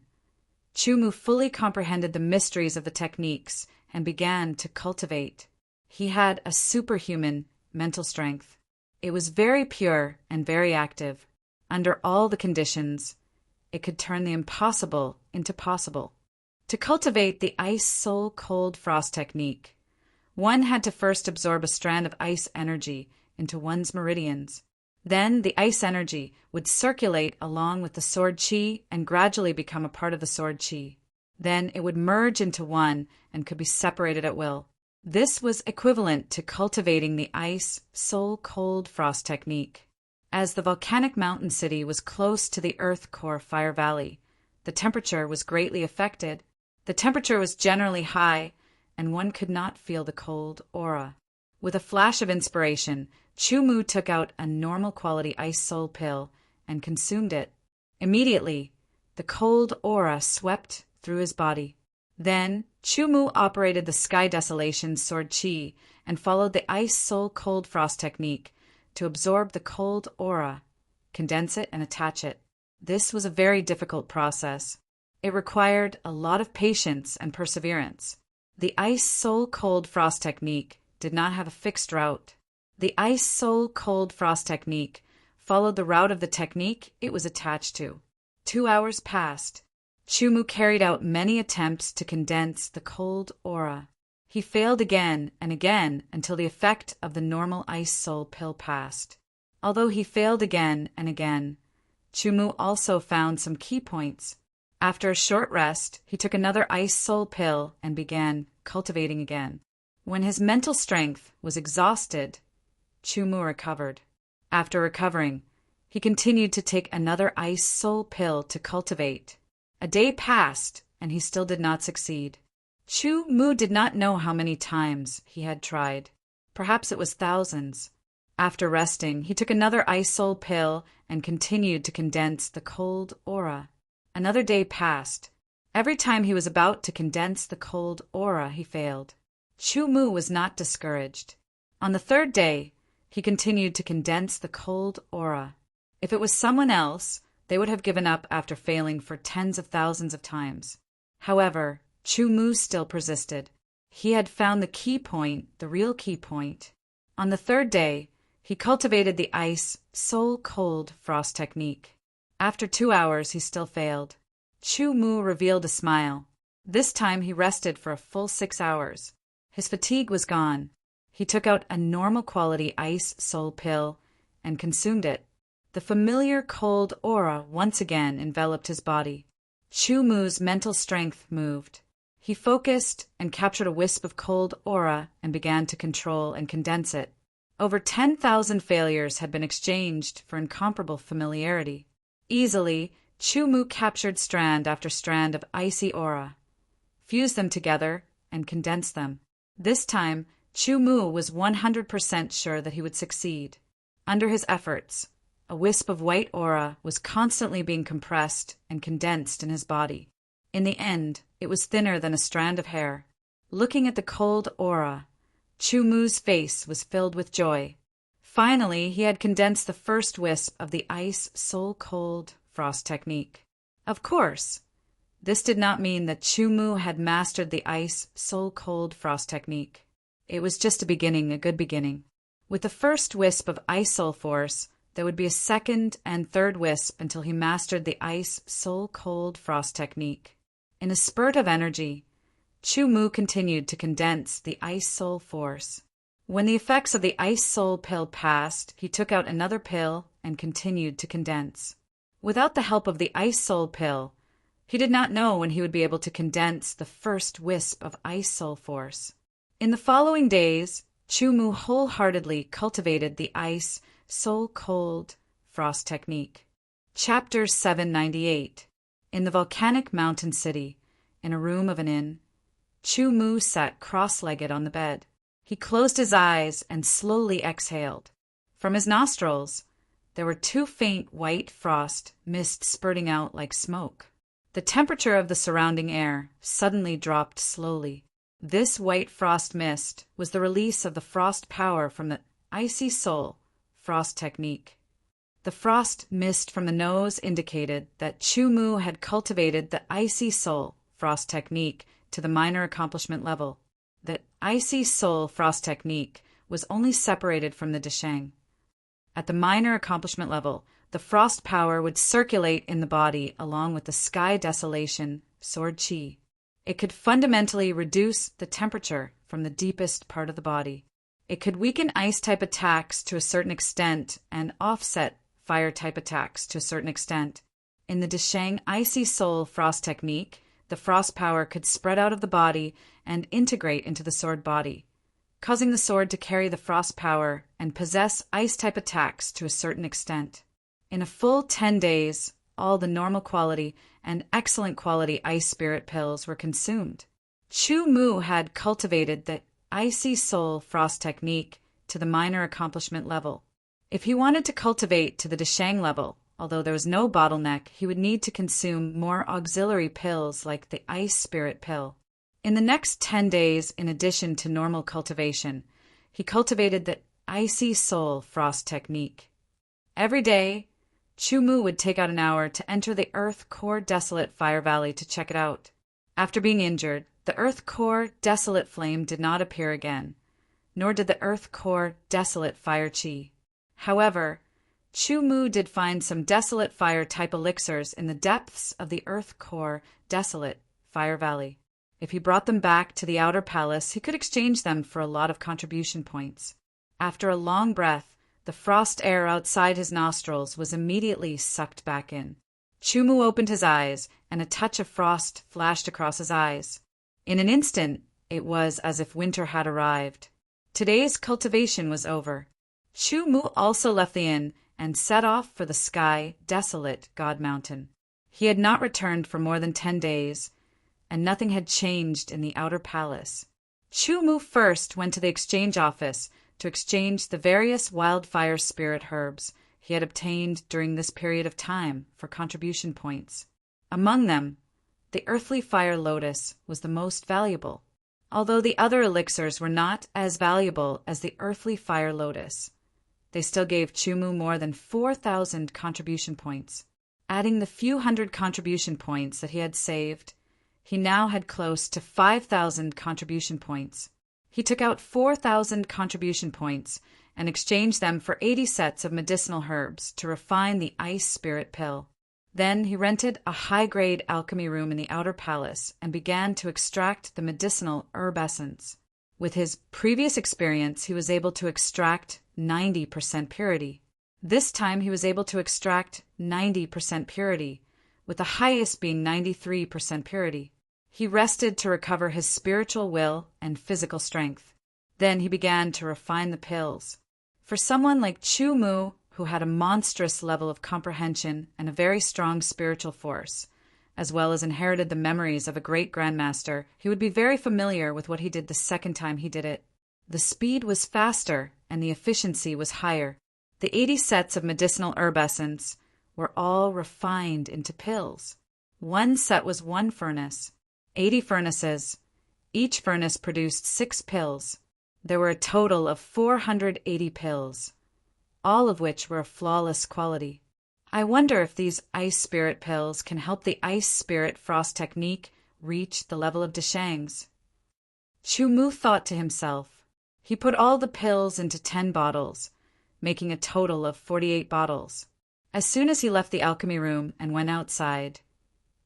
Chumu fully comprehended the mysteries of the techniques and began to cultivate. He had a superhuman mental strength. It was very pure and very active. Under all the conditions, it could turn the impossible into possible. To cultivate the Ice Soul Cold Frost technique, one had to first absorb a strand of ice energy into one's meridians. Then the ice energy would circulate along with the sword chi and gradually become a part of the sword chi. Then it would merge into one and could be separated at will. This was equivalent to cultivating the Ice Soul Cold Frost technique. As the volcanic mountain city was close to the Earth Core Fire Valley, the temperature was greatly affected. The temperature was generally high, and one could not feel the cold aura. With a flash of inspiration, Chumu took out a normal quality ice soul pill and consumed it. Immediately, the cold aura swept through his body. Then, Chumu operated the Sky Desolation Sword Chi and followed the Ice Soul Cold Frost technique to absorb the cold aura, condense it, and attach it. This was a very difficult process. It required a lot of patience and perseverance. The Ice Soul Cold Frost technique did not have a fixed route. The Ice Soul Cold Frost technique followed the route of the technique it was attached to. 2 hours passed. Chumu carried out many attempts to condense the cold aura. He failed again and again until the effect of the normal Ice Soul pill passed. Although he failed again and again, Chumu also found some key points. After a short rest, he took another Ice Soul pill and began cultivating again. When his mental strength was exhausted, Chumu recovered. After recovering, he continued to take another Ice Soul pill to cultivate. A day passed, and he still did not succeed. Chumu did not know how many times he had tried. Perhaps it was thousands. After resting, he took another Ice Soul pill and continued to condense the cold aura. Another day passed. Every time he was about to condense the cold aura, he failed. Chumu was not discouraged. On the third day, he continued to condense the cold aura. If it was someone else, they would have given up after failing for tens of thousands of times. However, Chumu still persisted. He had found the key point, the real key point. On the third day, he cultivated the Ice Soul Cold Frost technique. After 2 hours, he still failed. Chumu revealed a smile. This time he rested for a full 6 hours. His fatigue was gone. He took out a normal quality Ice Soul pill and consumed it. The familiar cold aura once again enveloped his body. Chumu's mental strength moved. He focused and captured a wisp of cold aura and began to control and condense it. Over 10,000 failures had been exchanged for incomparable familiarity. Easily, Chumu captured strand after strand of icy aura, fused them together, and condensed them. This time, Chumu was 100% sure that he would succeed. Under his efforts, a wisp of white aura was constantly being compressed and condensed in his body. In the end, it was thinner than a strand of hair. Looking at the cold aura, Chumu's face was filled with joy. Finally, he had condensed the first wisp of the Ice Soul Cold Frost technique. Of course, this did not mean that Chumu had mastered the Ice Soul Cold Frost technique. It was just a beginning, a good beginning. With the first wisp of Ice Soul Force, there would be a second and third wisp until he mastered the Ice Soul Cold Frost technique. In a spurt of energy, Chumu continued to condense the Ice Soul Force. When the effects of the Ice Soul pill passed, he took out another pill and continued to condense. Without the help of the Ice Soul pill, he did not know when he would be able to condense the first wisp of Ice Soul Force. In the following days, Chumu wholeheartedly cultivated the Ice Soul Cold Frost technique. Chapter 798. In the volcanic mountain city, in a room of an inn, Chumu sat cross-legged on the bed. He closed his eyes and slowly exhaled. From his nostrils, there were 2 faint white frost mists spurting out like smoke. The temperature of the surrounding air suddenly dropped slowly. This white frost mist was the release of the frost power from the Icy Soul Frost technique. The frost mist from the nose indicated that Chumu had cultivated the Icy Soul Frost technique to the minor accomplishment level. The Icy Soul Frost technique was only separated from the Desheng. At the minor accomplishment level, the frost power would circulate in the body along with the sky desolation, sword chi. It could fundamentally reduce the temperature from the deepest part of the body. It could weaken ice-type attacks to a certain extent and offset fire-type attacks to a certain extent. In the Desheng Icy Soul Frost technique, the frost power could spread out of the body and integrate into the sword body, causing the sword to carry the frost power and possess ice-type attacks to a certain extent. In a full 10 days, all the normal quality and excellent quality ice spirit pills were consumed. Chumu had cultivated the Icy Soul Frost technique to the minor accomplishment level. If he wanted to cultivate to the Desheng level, although there was no bottleneck, he would need to consume more auxiliary pills like the Ice Spirit pill. In the next 10 days, in addition to normal cultivation, he cultivated the Icy Soul Frost technique. Every day, Chumu would take out an hour to enter the Earth Core Desolate Fire Valley to check it out. After being injured, The earth core desolate flame did not appear again, nor did the earth core desolate fire chi. However, Chu Mu did find some desolate fire type elixirs in the depths of the earth core desolate fire valley. If he brought them back to the outer palace, he could exchange them for a lot of contribution points. After a long breath, the frost air outside his nostrils was immediately sucked back in. Chu Mu opened his eyes, and a touch of frost flashed across his eyes. In an instant, it was as if winter had arrived. Today's cultivation was over. Chu Mu also left the inn and set off for the sky desolate God Mountain. He had not returned for more than 10 days, and nothing had changed in the outer palace. Chu Mu first went to the exchange office to exchange the various wildfire spirit herbs he had obtained during this period of time for contribution points. Among them, the earthly fire lotus was the most valuable, although the other elixirs were not as valuable as the earthly fire lotus. They still gave Chu Mu more than 4,000 contribution points. Adding the few hundred contribution points that he had saved, he now had close to 5,000 contribution points. He took out 4,000 contribution points and exchanged them for 80 sets of medicinal herbs to refine the ice spirit pill. Then he rented a high-grade alchemy room in the outer palace and began to extract the medicinal herb essence. With his previous experience, he was able to extract 90% purity. This time he was able to extract 90% purity, with the highest being 93% purity. He rested to recover his spiritual will and physical strength. Then he began to refine the pills. For someone like Chu Mu, who had a monstrous level of comprehension and a very strong spiritual force, as well as inherited the memories of a great grandmaster, he would be very familiar with what he did the second time he did it. The speed was faster and the efficiency was higher. The 80 sets of medicinal herb essence were all refined into pills. One set was 1 furnace. 80 furnaces. Each furnace produced 6 pills. There were a total of 480 pills, all of which were of flawless quality. I wonder if these ice spirit pills can help the ice spirit frost technique reach the level of Deshang's. Chu Mu thought to himself. He put all the pills into 10 bottles, making a total of 48 bottles. As soon as he left the alchemy room and went outside,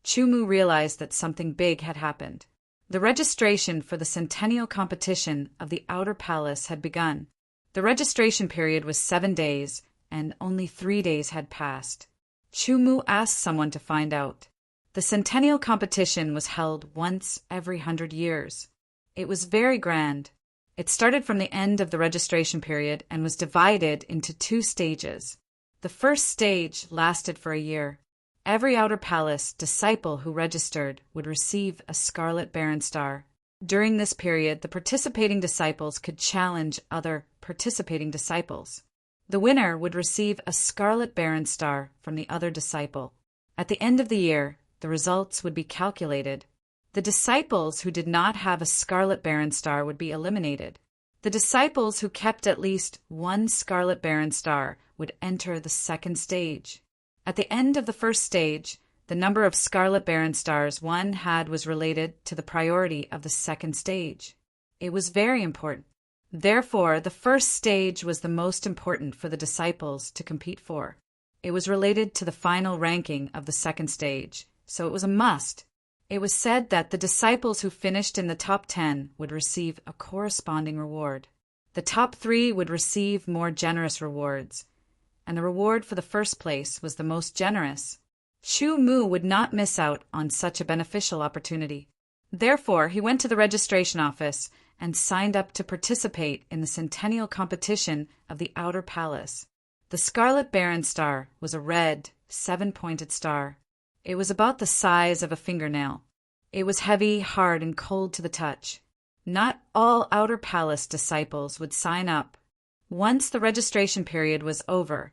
Chu Mu realized that something big had happened. The registration for the centennial competition of the outer palace had begun. The registration period was 7 days, and only 3 days had passed. Chu Mu asked someone to find out. The centennial competition was held once every 100 years. It was very grand. It started from the end of the registration period and was divided into 2 stages. The first stage lasted for a year. Every outer palace disciple who registered would receive a Scarlet Baron Star. During this period, the participating disciples could challenge other participating disciples. The winner would receive a Scarlet Baron Star from the other disciple. At the end of the year, the results would be calculated. The disciples who did not have a Scarlet Baron Star would be eliminated. The disciples who kept at least 1 Scarlet Baron Star would enter the second stage. At the end of the first stage, the number of Scarlet Baron Stars one had was related to the priority of the second stage. It was very important. Therefore, the first stage was the most important for the disciples to compete for. It was related to the final ranking of the second stage, so it was a must. It was said that the disciples who finished in the top 10 would receive a corresponding reward. The top 3 would receive more generous rewards, and the reward for the first place was the most generous. Chu Mu would not miss out on such a beneficial opportunity. Therefore, he went to the registration office and signed up to participate in the centennial competition of the outer palace. The Scarlet Baron Star was a red, 7-pointed star. It was about the size of a fingernail. It was heavy, hard, and cold to the touch. Not all outer palace disciples would sign up. Once the registration period was over,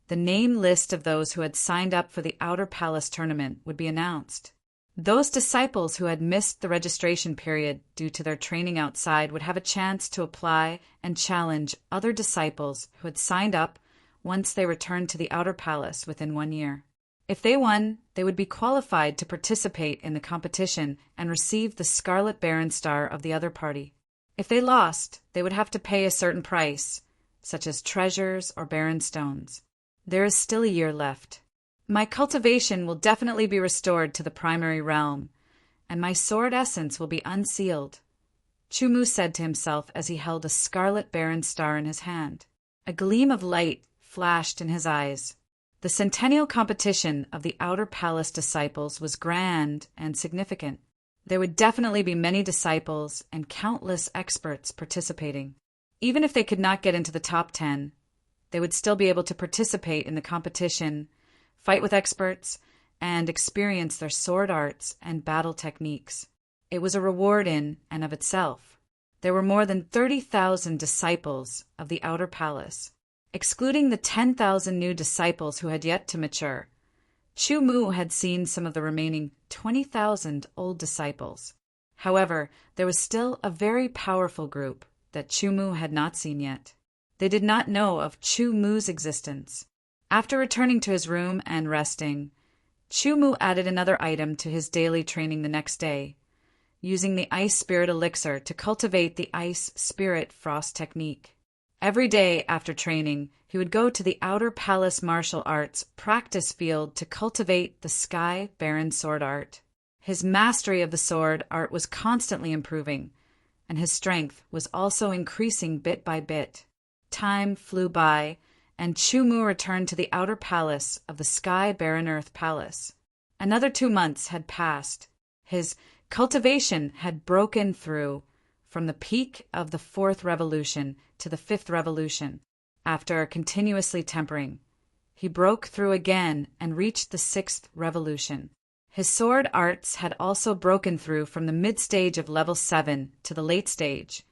the name list of those who had signed up for the outer palace tournament would be announced. Those disciples who had missed the registration period due to their training outside would have a chance to apply and challenge other disciples who had signed up once they returned to the outer palace within 1 year. If they won, they would be qualified to participate in the competition and receive the Scarlet Baron Star of the other party. If they lost, they would have to pay a certain price, such as treasures or Baron Stones. There is still a year left. My cultivation will definitely be restored to the primary realm, and my sword essence will be unsealed, Chumu said to himself as he held a Scarlet Baron Star in his hand. A gleam of light flashed in his eyes. The centennial competition of the Outer Palace disciples was grand and significant. There would definitely be many disciples and countless experts participating. Even if they could not get into the top 10, they would still be able to participate in the competition, fight with experts, and experience their sword arts and battle techniques. It was a reward in and of itself. There were more than 30,000 disciples of the Outer Palace. Excluding the 10,000 new disciples who had yet to mature, Chumu had seen some of the remaining 20,000 old disciples. However, there was still a very powerful group that Chumu had not seen yet. They did not know of Chumu's existence. After returning to his room and resting, Chumu added another item to his daily training the next day, using the Ice Spirit Elixir to cultivate the Ice Spirit Frost technique. Every day after training, he would go to the Outer Palace martial arts practice field to cultivate the Sky Baron sword art. His mastery of the sword art was constantly improving, and his strength was also increasing bit by bit. Time flew by, and Chumu returned to the Outer Palace of the Sky Baron Earth Palace. Another 2 months had passed. His cultivation had broken through from the peak of the 4th revolution to the 5th revolution. After continuously tempering, he broke through again and reached the 6th revolution. His sword arts had also broken through from the mid-stage of level 7 to the late stage,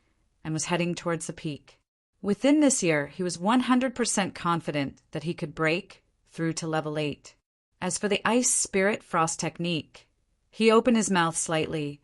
and was heading towards the peak. Within this year, he was 100% confident that he could break through to level 8. As for the Ice Spirit Frost technique, he opened his mouth slightly,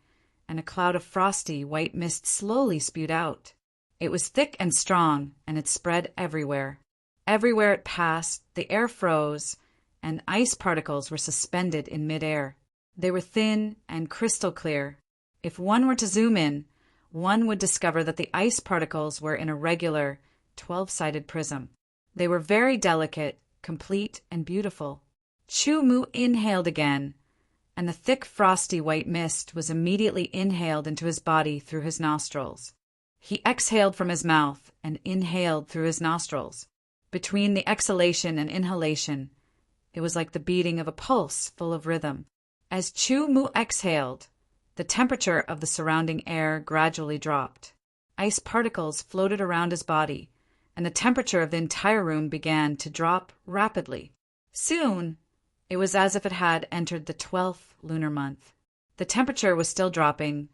and a cloud of frosty white mist slowly spewed out. It was thick and strong, and it spread everywhere. Everywhere it passed, the air froze, and ice particles were suspended in midair. They were thin and crystal clear. If one were to zoom in, one would discover that the ice particles were in a regular 12-sided prism. They were very delicate, complete, and beautiful. Chumu inhaled again, and the thick frosty white mist was immediately inhaled into his body through his nostrils. He exhaled from his mouth and inhaled through his nostrils. Between the exhalation and inhalation, it was like the beating of a pulse full of rhythm. As Chumu exhaled, the temperature of the surrounding air gradually dropped. Ice particles floated around his body, and the temperature of the entire room began to drop rapidly. Soon, it was as if it had entered the 12th lunar month. The temperature was still dropping,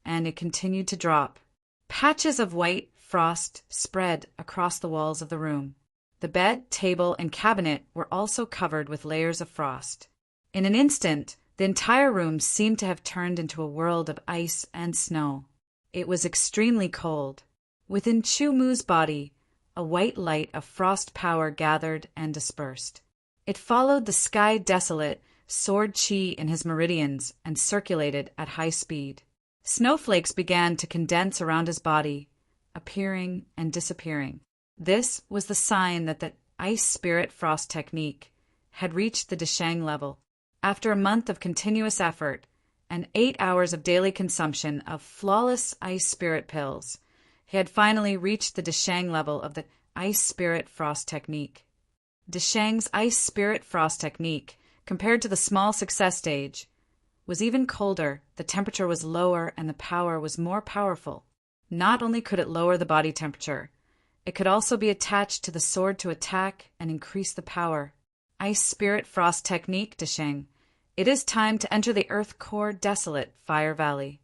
and it continued to drop. Patches of white frost spread across the walls of the room. The bed, table, and cabinet were also covered with layers of frost. In an instant, the entire room seemed to have turned into a world of ice and snow. It was extremely cold. Within Chumu's body, a white light of frost power gathered and dispersed. It followed the sky desolate, sword chi in his meridians and circulated at high speed. Snowflakes began to condense around his body, appearing and disappearing. This was the sign that the Ice Spirit Frost technique had reached the Deshang level. After a month of continuous effort and 8 hours of daily consumption of flawless Ice Spirit pills, he had finally reached the Deshang level of the Ice Spirit Frost technique. Deshang's Ice Spirit Frost technique, compared to the small success stage, was even colder, the temperature was lower, and the power was more powerful. Not only could it lower the body temperature, it could also be attached to the sword to attack and increase the power. Ice Spirit Frost technique, Deshang. It is time to enter the Earth Core Desolate Fire Valley.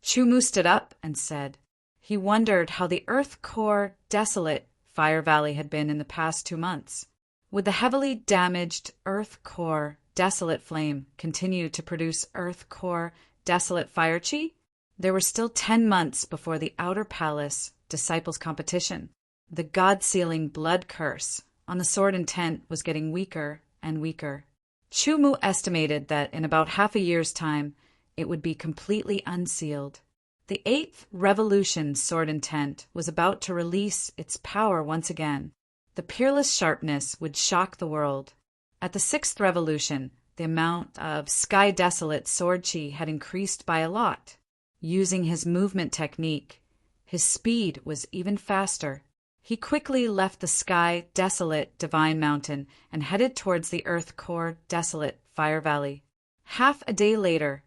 Chumu stood up and said. He wondered how the Earth Core Desolate Fire Valley had been in the past 2 months. Would the heavily damaged Earth Core Desolate Flame continue to produce Earth Core Desolate Fire Chi? There were still 10 months before the Outer Palace Disciples competition. The God-sealing blood curse on the sword intent was getting weaker and weaker. Chu estimated that in about half a year's time, it would be completely unsealed. The eighth revolution sword intent was about to release its power once again. The peerless sharpness would shock the world. At the sixth revolution, the amount of sky desolate sword chi had increased by a lot. Using his movement technique, his speed was even faster. He quickly left the sky desolate divine mountain and headed towards the earth core desolate fire valley. Half a day later,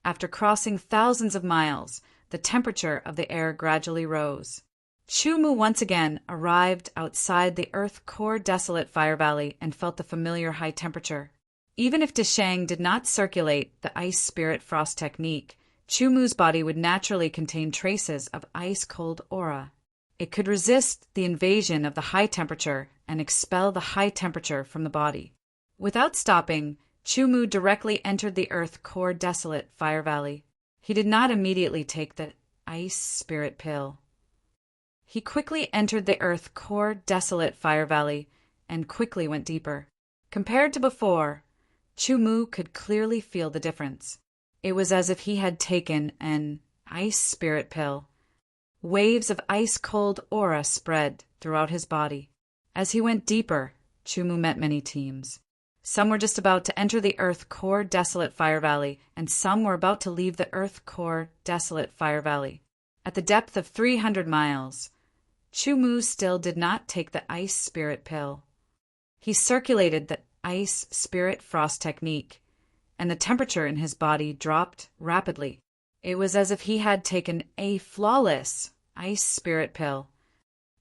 after crossing thousands of miles, the temperature of the air gradually rose. Chu once again arrived outside the earth core desolate fire valley and felt the familiar high temperature. Even if Deshang did not circulate the ice spirit frost technique, Chu body would naturally contain traces of ice-cold aura. It could resist the invasion of the high temperature and expel the high temperature from the body. Without stopping, Chu directly entered the earth core desolate fire valley. He did not immediately take the ice spirit pill. He quickly entered the earth core desolate fire valley and quickly went deeper. Compared to before, Chu could clearly feel the difference. It was as if he had taken an ice spirit pill. Waves of ice-cold aura spread throughout his body. As he went deeper, Chu met many teams. Some were just about to enter the earth core desolate fire valley, and some were about to leave the earth core desolate fire valley. At the depth of 300 miles, Chu still did not take the ice spirit pill. He circulated the ice spirit frost technique, and the temperature in his body dropped rapidly. It was as if he had taken a flawless ice spirit pill.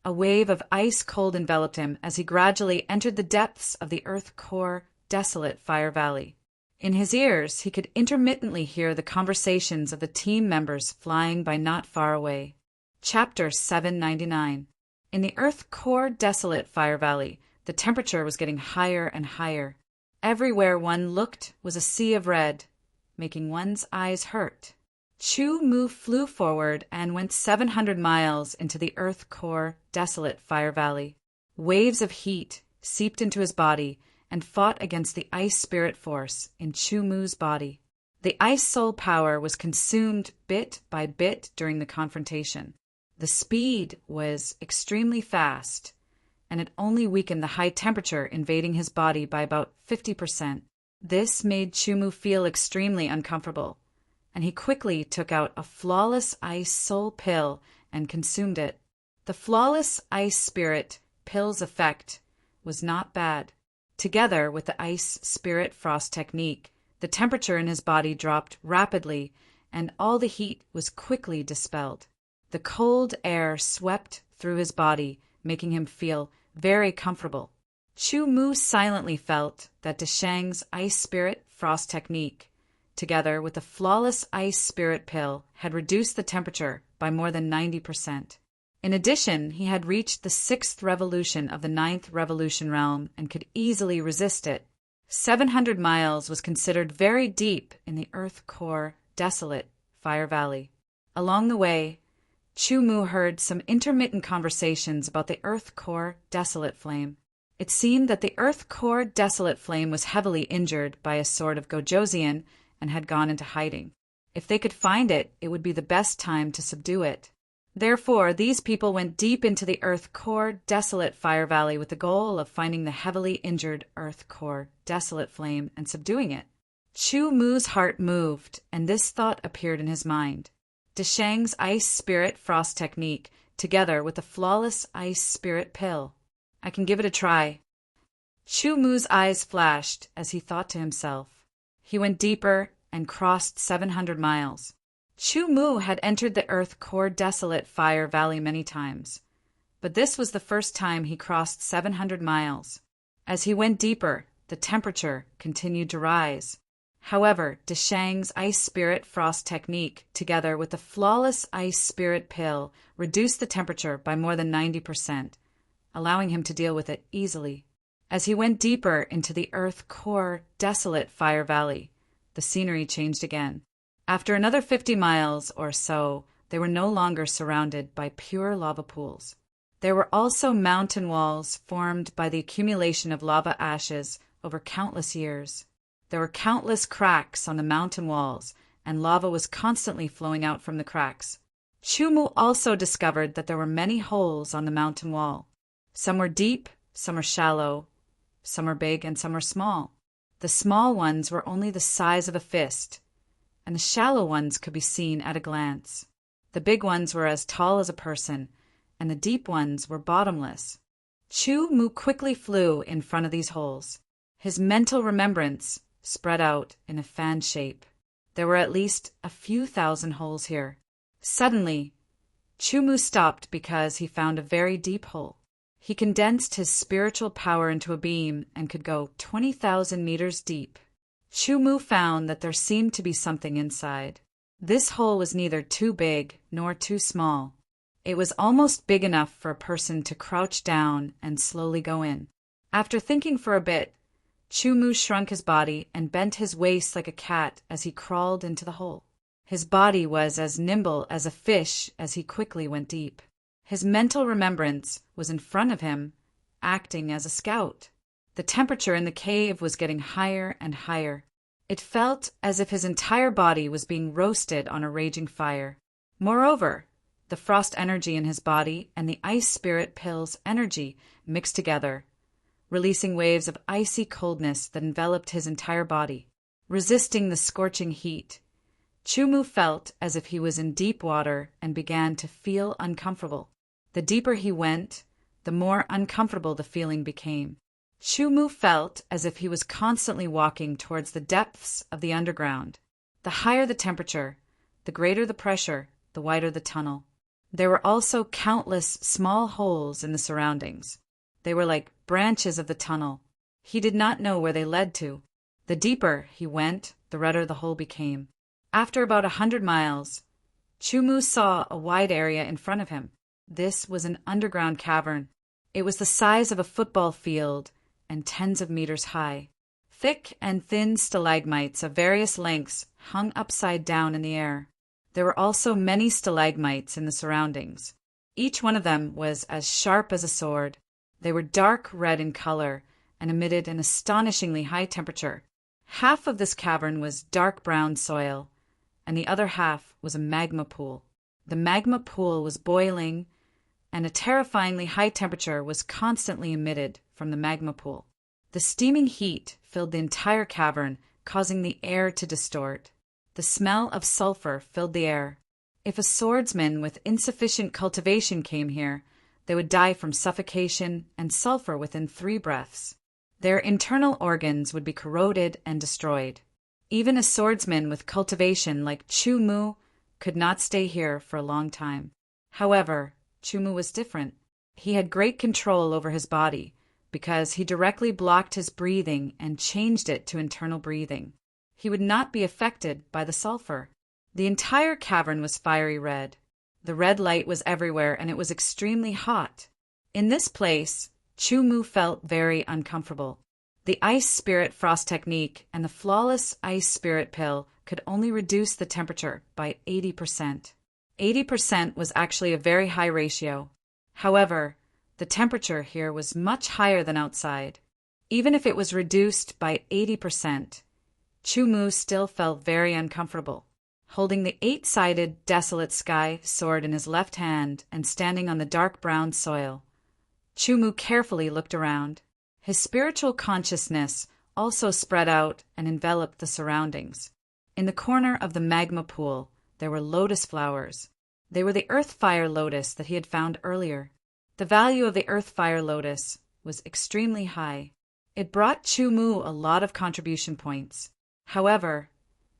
A wave of ice cold enveloped him as he gradually entered the depths of the earth core desolate fire valley. In his ears, he could intermittently hear the conversations of the team members flying by not far away. Chapter 799. In the earth core desolate fire valley, the temperature was getting higher and higher. Everywhere one looked was a sea of red, making one's eyes hurt. Chu flew forward and went 700 miles into the earth core desolate fire valley. Waves of heat seeped into his body and fought against the ice spirit force in Chu body. The ice soul power was consumed bit by bit during the confrontation. The speed was extremely fast, and it only weakened the high temperature invading his body by about 50%. This made Chu feel extremely uncomfortable, and he quickly took out a flawless ice soul pill and consumed it. The flawless ice spirit pill's effect was not bad. Together with the ice spirit frost technique, the temperature in his body dropped rapidly and all the heat was quickly dispelled. The cold air swept through his body, making him feel very comfortable. Chu silently felt that Deshang's ice spirit frost technique, together with the flawless ice spirit pill, had reduced the temperature by more than 90%. In addition, he had reached the 6th revolution of the 9th revolution realm and could easily resist it. 700 miles was considered very deep in the earth core desolate fire valley. Along the way, Chu heard some intermittent conversations about the earth core desolate flame. It seemed that the earth core desolate flame was heavily injured by a sword of Gojosian and had gone into hiding. If they could find it, it would be the best time to subdue it. Therefore, these people went deep into the earth core desolate fire valley with the goal of finding the heavily injured earth core desolate flame and subduing it. Chu's heart moved, and this thought appeared in his mind. Deshang's ice spirit frost technique, together with the flawless ice spirit pill. I can give it a try. Chu's eyes flashed as he thought to himself. He went deeper and crossed 700 miles. Chu had entered the earth core desolate fire valley many times, but this was the first time he crossed 700 miles. As he went deeper, the temperature continued to rise. However, Deshang's ice spirit frost technique, together with the flawless ice spirit pill, reduced the temperature by more than 90%, allowing him to deal with it easily. As he went deeper into the earth core desolate fire valley, the scenery changed again. After another 50 miles or so, they were no longer surrounded by pure lava pools. There were also mountain walls formed by the accumulation of lava ashes over countless years. There were countless cracks on the mountain walls, and lava was constantly flowing out from the cracks. Chumu also discovered that there were many holes on the mountain wall. Some were deep, some were shallow, some were big, and some were small. The small ones were only the size of a fist, and the shallow ones could be seen at a glance. The big ones were as tall as a person, and the deep ones were bottomless. Chumu quickly flew in front of these holes. His mental remembrance spread out in a fan shape. There were at least a few thousand holes here. Suddenly, Chumu stopped because he found a very deep hole. He condensed his spiritual power into a beam and could go 20,000 meters deep. Chumu found that there seemed to be something inside. This hole was neither too big nor too small. It was almost big enough for a person to crouch down and slowly go in. After thinking for a bit, Chumu shrunk his body and bent his waist like a cat as he crawled into the hole. His body was as nimble as a fish as he quickly went deep. His mental remembrance was in front of him, acting as a scout. The temperature in the cave was getting higher and higher. It felt as if his entire body was being roasted on a raging fire. Moreover, the frost energy in his body and the ice spirit pill's energy mixed together, releasing waves of icy coldness that enveloped his entire body. Resisting the scorching heat, Chumu felt as if he was in deep water and began to feel uncomfortable. The deeper he went, the more uncomfortable the feeling became. Chumu felt as if he was constantly walking towards the depths of the underground. The higher the temperature, the greater the pressure, the wider the tunnel. There were also countless small holes in the surroundings. They were like branches of the tunnel. He did not know where they led to. The deeper he went, the redder the hole became. After about 100 miles, Chumu saw a wide area in front of him. This was an underground cavern. It was the size of a football field and tens of meters high. Thick and thin stalagmites of various lengths hung upside down in the air. There were also many stalagmites in the surroundings. Each one of them was as sharp as a sword. They were dark red in color and emitted an astonishingly high temperature. Half of this cavern was dark brown soil, and the other half was a magma pool. The magma pool was boiling, and a terrifyingly high temperature was constantly emitted from the magma pool. The steaming heat filled the entire cavern, causing the air to distort. The smell of sulfur filled the air. If a swordsman with insufficient cultivation came here, they would die from suffocation and sulfur within 3 breaths. Their internal organs would be corroded and destroyed. Even a swordsman with cultivation like Chumu could not stay here for a long time. However, Chumu was different. He had great control over his body because he directly blocked his breathing and changed it to internal breathing. He would not be affected by the sulfur. The entire cavern was fiery red. The red light was everywhere and it was extremely hot. In this place, Chumu felt very uncomfortable. The ice spirit frost technique and the flawless ice spirit pill could only reduce the temperature by 80%. 80% was actually a very high ratio. However, the temperature here was much higher than outside. Even if it was reduced by 80%, Chumu still felt very uncomfortable. Holding the 8-sided desolate sky sword in his left hand and standing on the dark brown soil, Chumu carefully looked around. His spiritual consciousness also spread out and enveloped the surroundings. In the corner of the magma pool, there were lotus flowers. They were the earth fire lotus that he had found earlier. The value of the earth fire lotus was extremely high. It brought Chumu a lot of contribution points. However,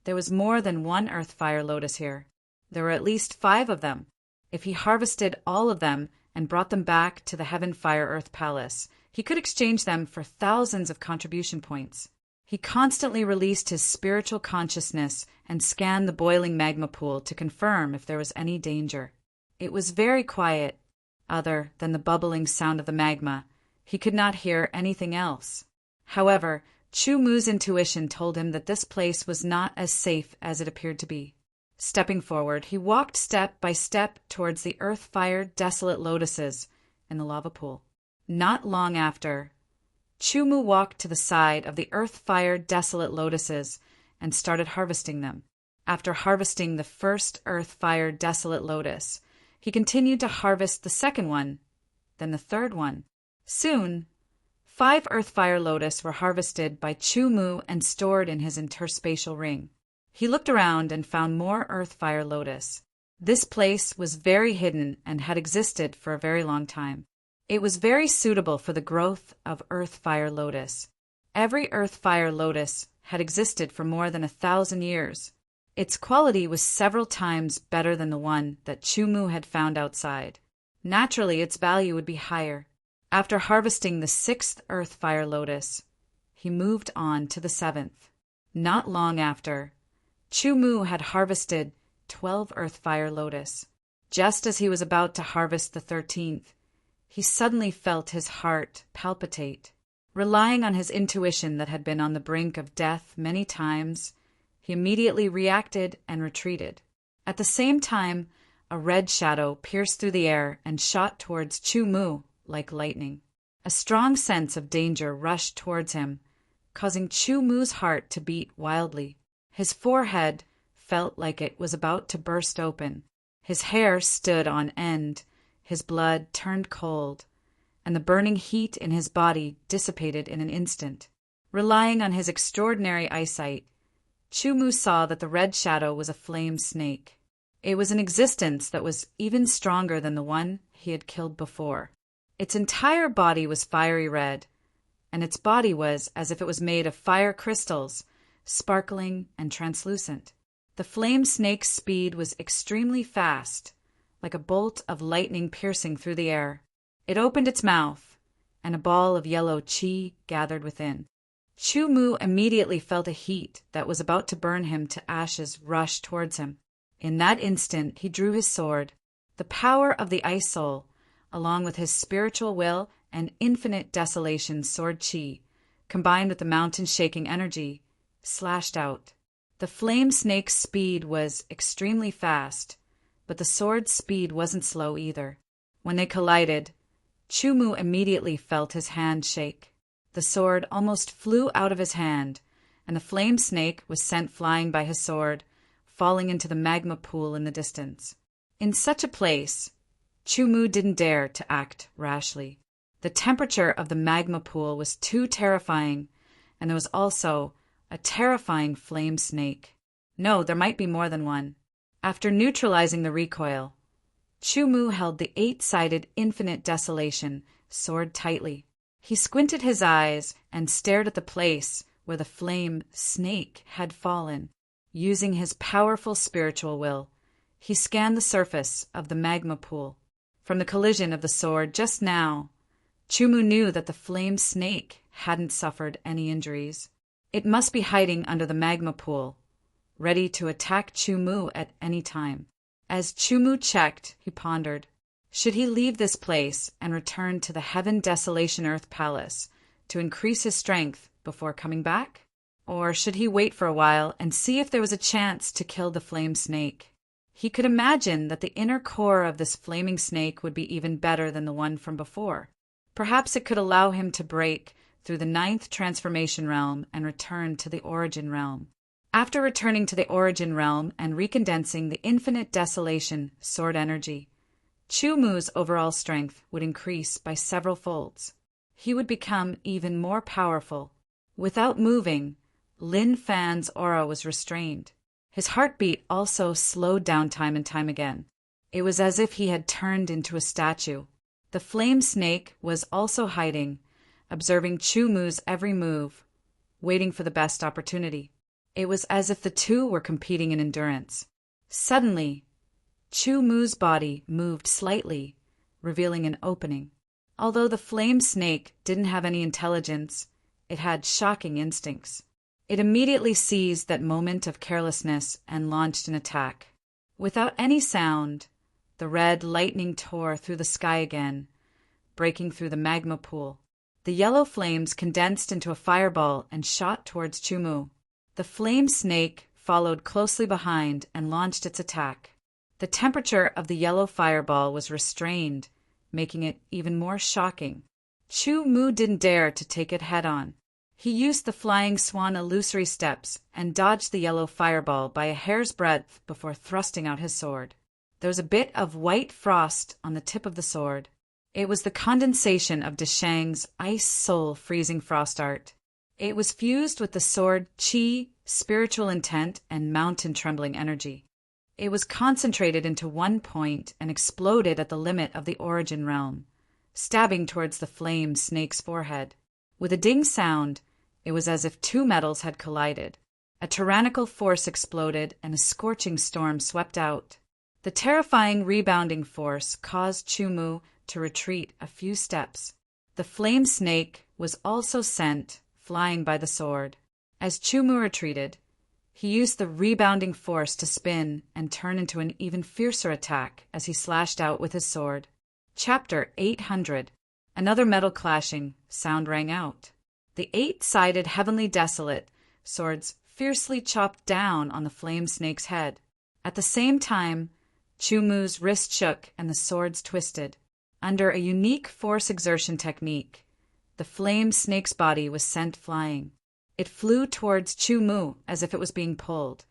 there was more than one earth fire lotus here. There were at least 5 of them. If he harvested all of them and brought them back to the Heaven Fire Earth Palace, he could exchange them for thousands of contribution points. He constantly released his spiritual consciousness and scanned the boiling magma pool to confirm if there was any danger. It was very quiet. Other than the bubbling sound of the magma, he could not hear anything else. However, Chumu's intuition told him that this place was not as safe as it appeared to be. Stepping forward, he walked step by step towards the earth-fire desolate lotuses in the lava pool. Not long after, Chumu walked to the side of the earth-fire desolate lotuses and started harvesting them. After harvesting the first earth-fire desolate lotus, he continued to harvest the second one, then the third one. Soon, 5 earth-fire lotus were harvested by Chumu and stored in his interspatial ring. He looked around and found more earth-fire lotus. This place was very hidden and had existed for a very long time. It was very suitable for the growth of earth-fire lotus. Every earth-fire lotus had existed for more than 1,000 years. Its quality was several times better than the one that Chumu had found outside. Naturally, its value would be higher. After harvesting the 6th earth-fire lotus, he moved on to the 7th. Not long after, Chumu had harvested 12 earth-fire lotus. Just as he was about to harvest the 13th, he suddenly felt his heart palpitate. Relying on his intuition that had been on the brink of death many times, he immediately reacted and retreated. At the same time, a red shadow pierced through the air and shot towards Chumu like lightning. A strong sense of danger rushed towards him, causing Chumu's heart to beat wildly. His forehead felt like it was about to burst open. His hair stood on end, his blood turned cold, and the burning heat in his body dissipated in an instant. Relying on his extraordinary eyesight, Chumu saw that the red shadow was a flame snake. It was an existence that was even stronger than the one he had killed before. Its entire body was fiery red, and its body was as if it was made of fire crystals, sparkling and translucent. The flame snake's speed was extremely fast, like a bolt of lightning piercing through the air. It opened its mouth, and a ball of yellow chi gathered within. Chumu immediately felt a heat that was about to burn him to ashes rush towards him. In that instant, he drew his sword. The power of the ice soul, along with his spiritual will and infinite desolation sword chi, combined with the mountain-shaking energy, slashed out. The flame snake's speed was extremely fast, but the sword's speed wasn't slow either. When they collided, Chumu immediately felt his hand shake. The sword almost flew out of his hand, and the flame snake was sent flying by his sword, falling into the magma pool in the distance. In such a place, Chumu didn't dare to act rashly. The temperature of the magma pool was too terrifying, and there was also a terrifying flame snake. No, there might be more than one. After neutralizing the recoil, Chumu held the 8-sided infinite desolation sword tightly. He squinted his eyes and stared at the place where the flame snake had fallen. Using his powerful spiritual will, he scanned the surface of the magma pool. From the collision of the sword just now, Chumu knew that the flame snake hadn't suffered any injuries. It must be hiding under the magma pool, ready to attack Chumu at any time. As Chumu checked, he pondered. Should he leave this place and return to the Heaven Desolation Earth Palace to increase his strength before coming back? Or should he wait for a while and see if there was a chance to kill the flame snake? He could imagine that the inner core of this flaming snake would be even better than the one from before. Perhaps it could allow him to break through the 9th transformation realm and return to the origin realm. After returning to the origin realm and recondensing the infinite desolation sword energy, Chumu's overall strength would increase by several folds. He would become even more powerful. Without moving, Lin Fan's aura was restrained. His heartbeat also slowed down time and time again. It was as if he had turned into a statue. The flame snake was also hiding, observing Chumu's every move, waiting for the best opportunity. It was as if the two were competing in endurance. Suddenly, Chumu's body moved slightly, revealing an opening. Although the flame snake didn't have any intelligence, it had shocking instincts. It immediately seized that moment of carelessness and launched an attack. Without any sound, the red lightning tore through the sky again, breaking through the magma pool. The yellow flames condensed into a fireball and shot towards Chumu. The flame snake followed closely behind and launched its attack. The temperature of the yellow fireball was restrained, making it even more shocking. Chu Mu didn't dare to take it head-on. He used the flying swan illusory steps and dodged the yellow fireball by a hair's breadth before thrusting out his sword. There was a bit of white frost on the tip of the sword. It was the condensation of Deshang's ice soul freezing frost art. It was fused with the sword qi, spiritual intent, and mountain trembling energy. It was concentrated into one point and exploded at the limit of the origin realm, stabbing towards the flame snake's forehead. With a ding sound, it was as if two metals had collided. A tyrannical force exploded and a scorching storm swept out. The terrifying rebounding force caused Chu Mu to retreat a few steps. The flame snake was also sent flying by the sword. As Chu Mu retreated, he used the rebounding force to spin and turn into an even fiercer attack as he slashed out with his sword. Chapter 800. Another metal clashing sound rang out. The 8-sided heavenly desolate swords fiercely chopped down on the flame snake's head. At the same time, Chu Mu's wrist shook and the swords twisted. Under a unique force exertion technique, the flame snake's body was sent flying. It flew towards Chu Mu as if it was being pulled,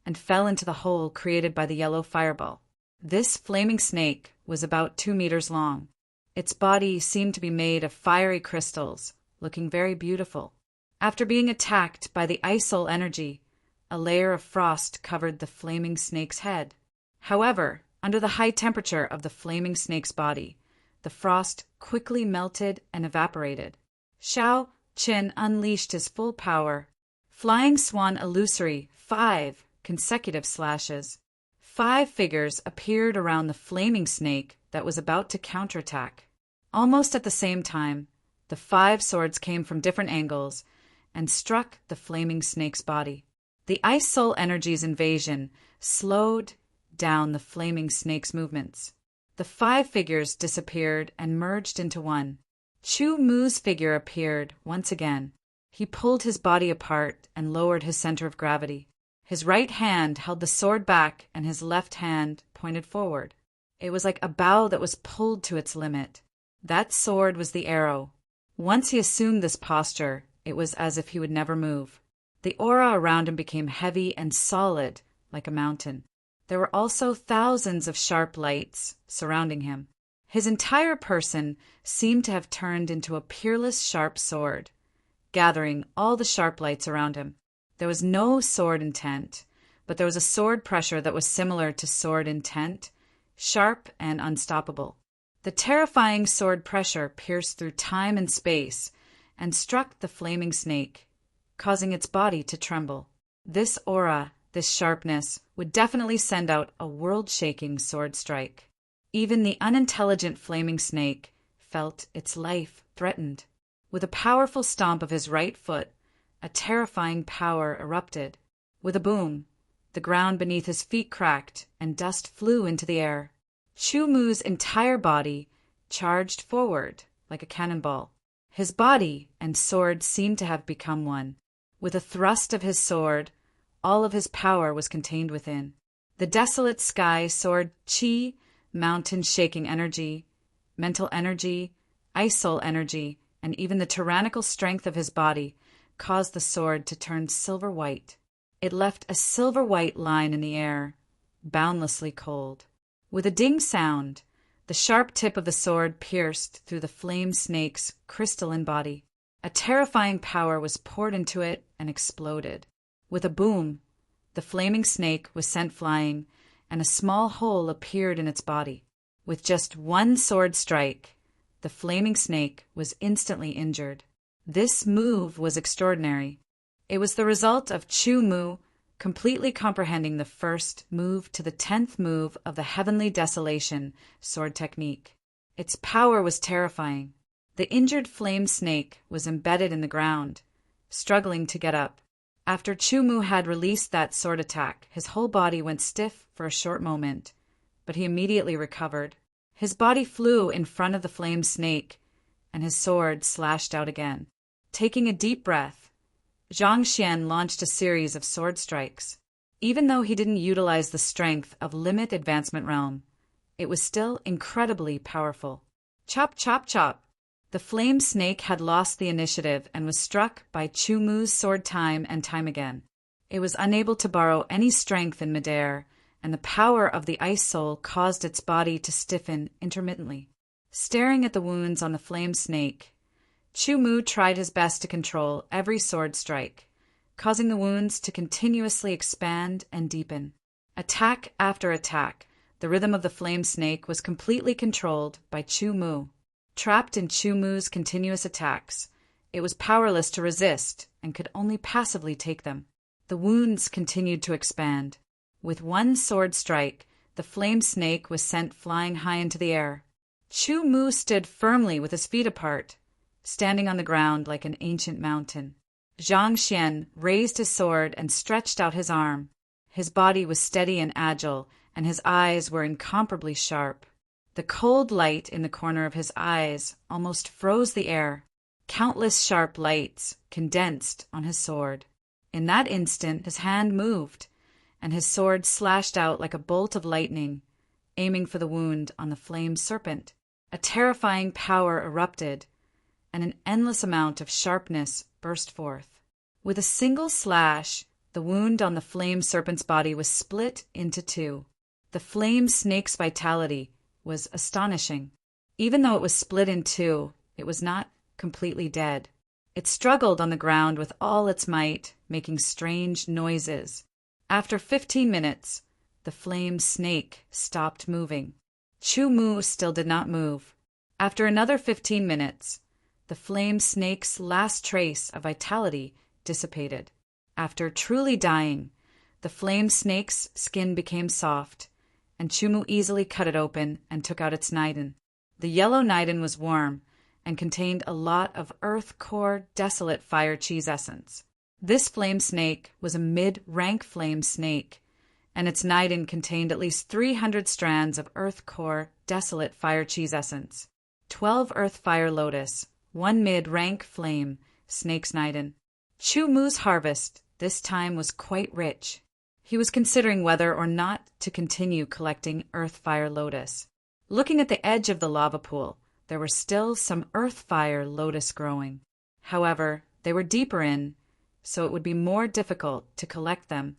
and fell into the hole created by the yellow fireball. This flaming snake was about 2 meters long. Its body seemed to be made of fiery crystals, looking very beautiful. After being attacked by the ice soul energy, a layer of frost covered the flaming snake's head. However, under the high temperature of the flaming snake's body, the frost quickly melted and evaporated. Shao Qin unleashed his full power. Flying Swan Illusory, 5 consecutive slashes. 5 figures appeared around the flaming snake that was about to counterattack. Almost at the same time, the 5 swords came from different angles and struck the flaming snake's body. The Ice Soul Energy's invasion slowed down the flaming snake's movements. The 5 figures disappeared and merged into one. Chu Mu's figure appeared once again. He pulled his body apart and lowered his center of gravity. His right hand held the sword back and his left hand pointed forward. It was like a bow that was pulled to its limit. That sword was the arrow. Once he assumed this posture, it was as if he would never move. The aura around him became heavy and solid, like a mountain. There were also thousands of sharp lights surrounding him. His entire person seemed to have turned into a peerless sharp sword, gathering all the sharp lights around him. There was no sword intent, but there was a sword pressure that was similar to sword intent, sharp and unstoppable. The terrifying sword pressure pierced through time and space and struck the flaming snake, causing its body to tremble. This aura, this sharpness, would definitely send out a world-shaking sword strike. Even the unintelligent flaming snake felt its life threatened. With a powerful stomp of his right foot, a terrifying power erupted. With a boom, the ground beneath his feet cracked and dust flew into the air. Chu Mu's entire body charged forward like a cannonball. His body and sword seemed to have become one. With a thrust of his sword, all of his power was contained within. The desolate sky soared qi, mountain-shaking energy, mental energy, ice soul energy, and even the tyrannical strength of his body caused the sword to turn silver white. It left a silver white line in the air, boundlessly cold. With a ding sound, the sharp tip of the sword pierced through the flame snake's crystalline body. A terrifying power was poured into it and exploded. With a boom, the flaming snake was sent flying, and a small hole appeared in its body. With just one sword strike, the flaming snake was instantly injured. This move was extraordinary. It was the result of Chu Mu completely comprehending the first move to the 10th move of the Heavenly Desolation sword technique. Its power was terrifying. The injured flame snake was embedded in the ground, struggling to get up. After Chu Mu had released that sword attack, his whole body went stiff for a short moment, but he immediately recovered. His body flew in front of the flame snake, and his sword slashed out again. Taking a deep breath, Zhang Xian launched a series of sword strikes. Even though he didn't utilize the strength of Limit Advancement Realm, it was still incredibly powerful. Chop, chop, chop. The flame snake had lost the initiative and was struck by Chu Mu's sword time and time again. It was unable to borrow any strength in midair, and the power of the ice soul caused its body to stiffen intermittently. Staring at the wounds on the flame snake, Chu Mu tried his best to control every sword strike, causing the wounds to continuously expand and deepen. Attack after attack, the rhythm of the flame snake was completely controlled by Chu Mu. Trapped in Chu Mu's continuous attacks, it was powerless to resist and could only passively take them. The wounds continued to expand. With one sword strike, the flame snake was sent flying high into the air. Chu Mu stood firmly with his feet apart, standing on the ground like an ancient mountain. Zhang Xian raised his sword and stretched out his arm. His body was steady and agile, and his eyes were incomparably sharp. The cold light in the corner of his eyes almost froze the air. Countless sharp lights condensed on his sword. In that instant, his hand moved, and his sword slashed out like a bolt of lightning, aiming for the wound on the flame serpent. A terrifying power erupted, and an endless amount of sharpness burst forth. With a single slash, the wound on the flame serpent's body was split into two. The flame snake's vitality was astonishing. Even though it was split in two, it was not completely dead. It struggled on the ground with all its might, making strange noises. After 15 minutes, the flame snake stopped moving. Chu Mu still did not move. After another 15 minutes, the flame snake's last trace of vitality dissipated. After truly dying, the flame snake's skin became soft, and Chu Mu easily cut it open and took out its niden. The yellow niden was warm and contained a lot of earth core desolate fire cheese essence. This flame snake was a mid-rank flame snake, and its niden contained at least 300 strands of earth core desolate fire cheese essence. 12 earth fire lotus, 1 mid-rank flame snake's niden. Chu Mu's harvest this time was quite rich. He was considering whether or not to continue collecting earth fire lotus. Looking at the edge of the lava pool, there were still some earth fire lotus growing. However, they were deeper in, so it would be more difficult to collect them.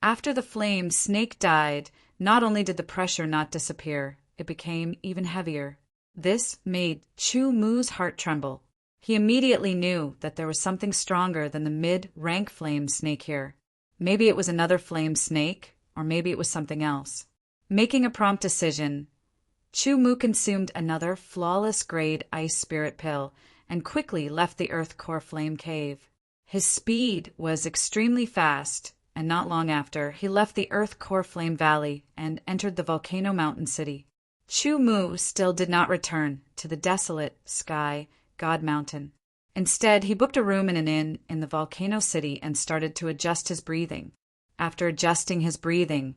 After the flame snake died, not only did the pressure not disappear, it became even heavier. This made Chu Mu's heart tremble. He immediately knew that there was something stronger than the mid-rank flame snake here. Maybe it was another flame snake, or maybe it was something else. Making a prompt decision, Chu Mu consumed another flawless grade ice spirit pill and quickly left the earth core flame cave. His speed was extremely fast, and not long after, he left the earth core flame valley and entered the volcano mountain city. Chu Mu still did not return to the desolate sky God Mountain. Instead, he booked a room in an inn in the volcano city and started to adjust his breathing. After adjusting his breathing,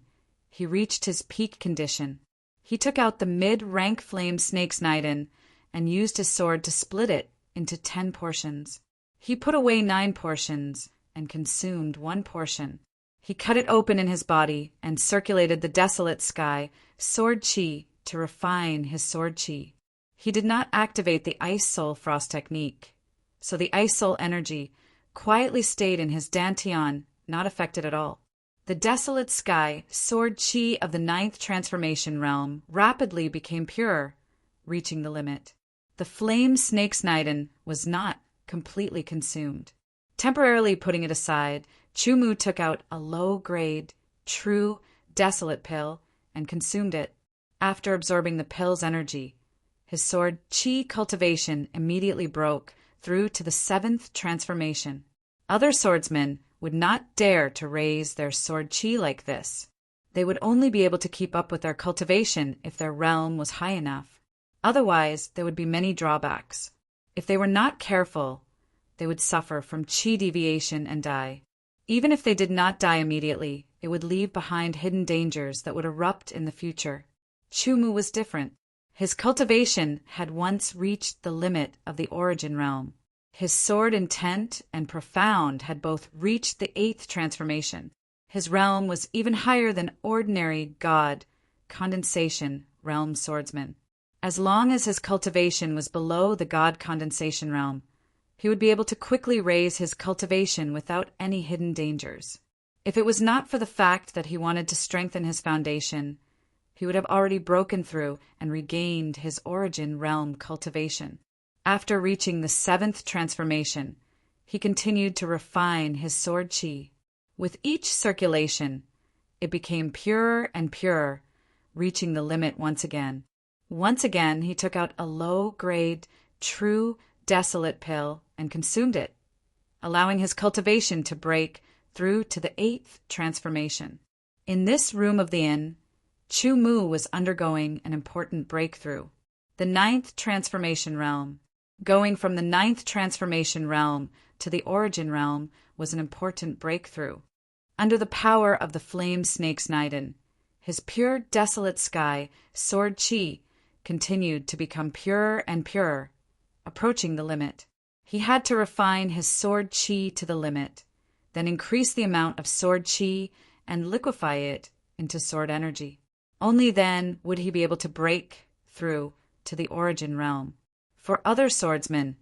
he reached his peak condition. He took out the mid-rank flame snake's niden and used his sword to split it into 10 portions. He put away 9 portions and consumed 1 portion. He cut it open in his body and circulated the desolate sky sword chi to refine his sword chi. He did not activate the Ice Soul Frost technique, so the Ice Soul energy quietly stayed in his dantian, not affected at all. The desolate sky sword chi of the 9th transformation realm rapidly became purer, reaching the limit. The flame snake's niden was not completely consumed. Temporarily putting it aside, Chu Mu took out a low-grade, true, desolate pill and consumed it. After absorbing the pill's energy, his sword chi cultivation immediately broke through to the 7th transformation. Other swordsmen would not dare to raise their sword chi like this. They would only be able to keep up with their cultivation if their realm was high enough. Otherwise, there would be many drawbacks. If they were not careful, they would suffer from chi deviation and die. Even if they did not die immediately, it would leave behind hidden dangers that would erupt in the future. Chu Mu was different. His cultivation had once reached the limit of the origin realm. His sword intent and profound had both reached the 8th transformation. His realm was even higher than ordinary god, condensation, realm swordsman. As long as his cultivation was below the God condensation realm, he would be able to quickly raise his cultivation without any hidden dangers. If it was not for the fact that he wanted to strengthen his foundation, he would have already broken through and regained his origin realm cultivation. After reaching the 7th transformation, he continued to refine his sword chi. With each circulation, it became purer and purer, reaching the limit once again. Once again, he took out a low-grade, true, desolate pill and consumed it, allowing his cultivation to break through to the 8th transformation. In this room of the inn, Chu Mu was undergoing an important breakthrough. The 9th transformation realm. Going from the 9th transformation realm to the origin realm was an important breakthrough. Under the power of the flame snake's Naiden, his pure desolate sky, sword chi, continued to become purer and purer, approaching the limit. He had to refine his sword chi to the limit, then increase the amount of sword chi and liquefy it into sword energy. Only then would he be able to break through to the origin realm. For other swordsmen,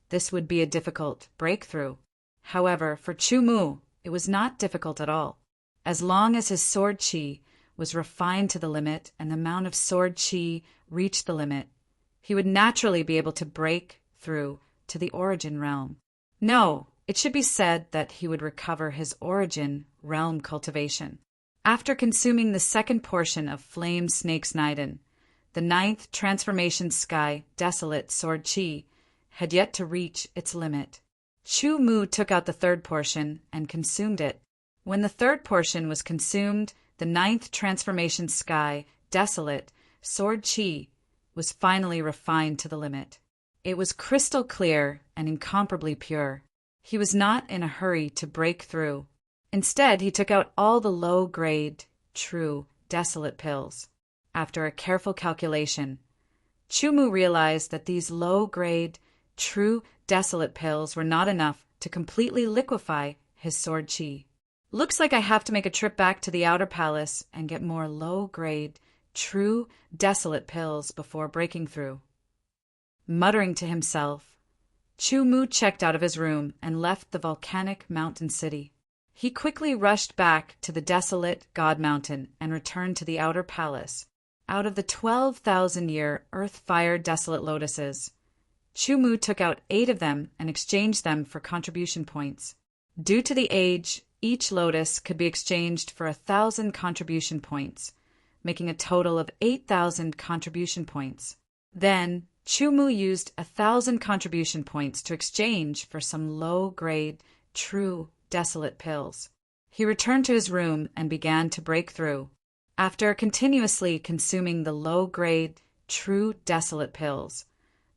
this would be a difficult breakthrough. However, for Chu Mu, it was not difficult at all. As long as his sword chi was refined to the limit and the amount of sword chi reached the limit, he would naturally be able to break through to the origin realm. No, it should be said that he would recover his origin realm cultivation. After consuming the 2nd portion of Flame Snake's Naiden, the 9th transformation sky, desolate sword chi, had yet to reach its limit. Chu Mu took out the 3rd portion and consumed it. When the 3rd portion was consumed, the 9th transformation sky, desolate sword chi, was finally refined to the limit. It was crystal clear and incomparably pure. He was not in a hurry to break through. Instead, he took out all the low-grade, true, desolate pills. After a careful calculation, Chu Mu realized that these low-grade, true, desolate pills were not enough to completely liquefy his sword chi. Looks like I have to make a trip back to the outer palace and get more low-grade, true, desolate pills before breaking through. Muttering to himself, Chu Mu checked out of his room and left the volcanic mountain city. He quickly rushed back to the desolate God Mountain and returned to the outer palace. Out of the 12,000-year earth-fire desolate lotuses, Chu Mu took out 8 of them and exchanged them for contribution points. Due to the age, each lotus could be exchanged for 1,000 contribution points, making a total of 8,000 contribution points. Then, Chu Mu used 1,000 contribution points to exchange for some low-grade, true, desolate pills. He returned to his room and began to break through. After continuously consuming the low-grade, true, desolate pills,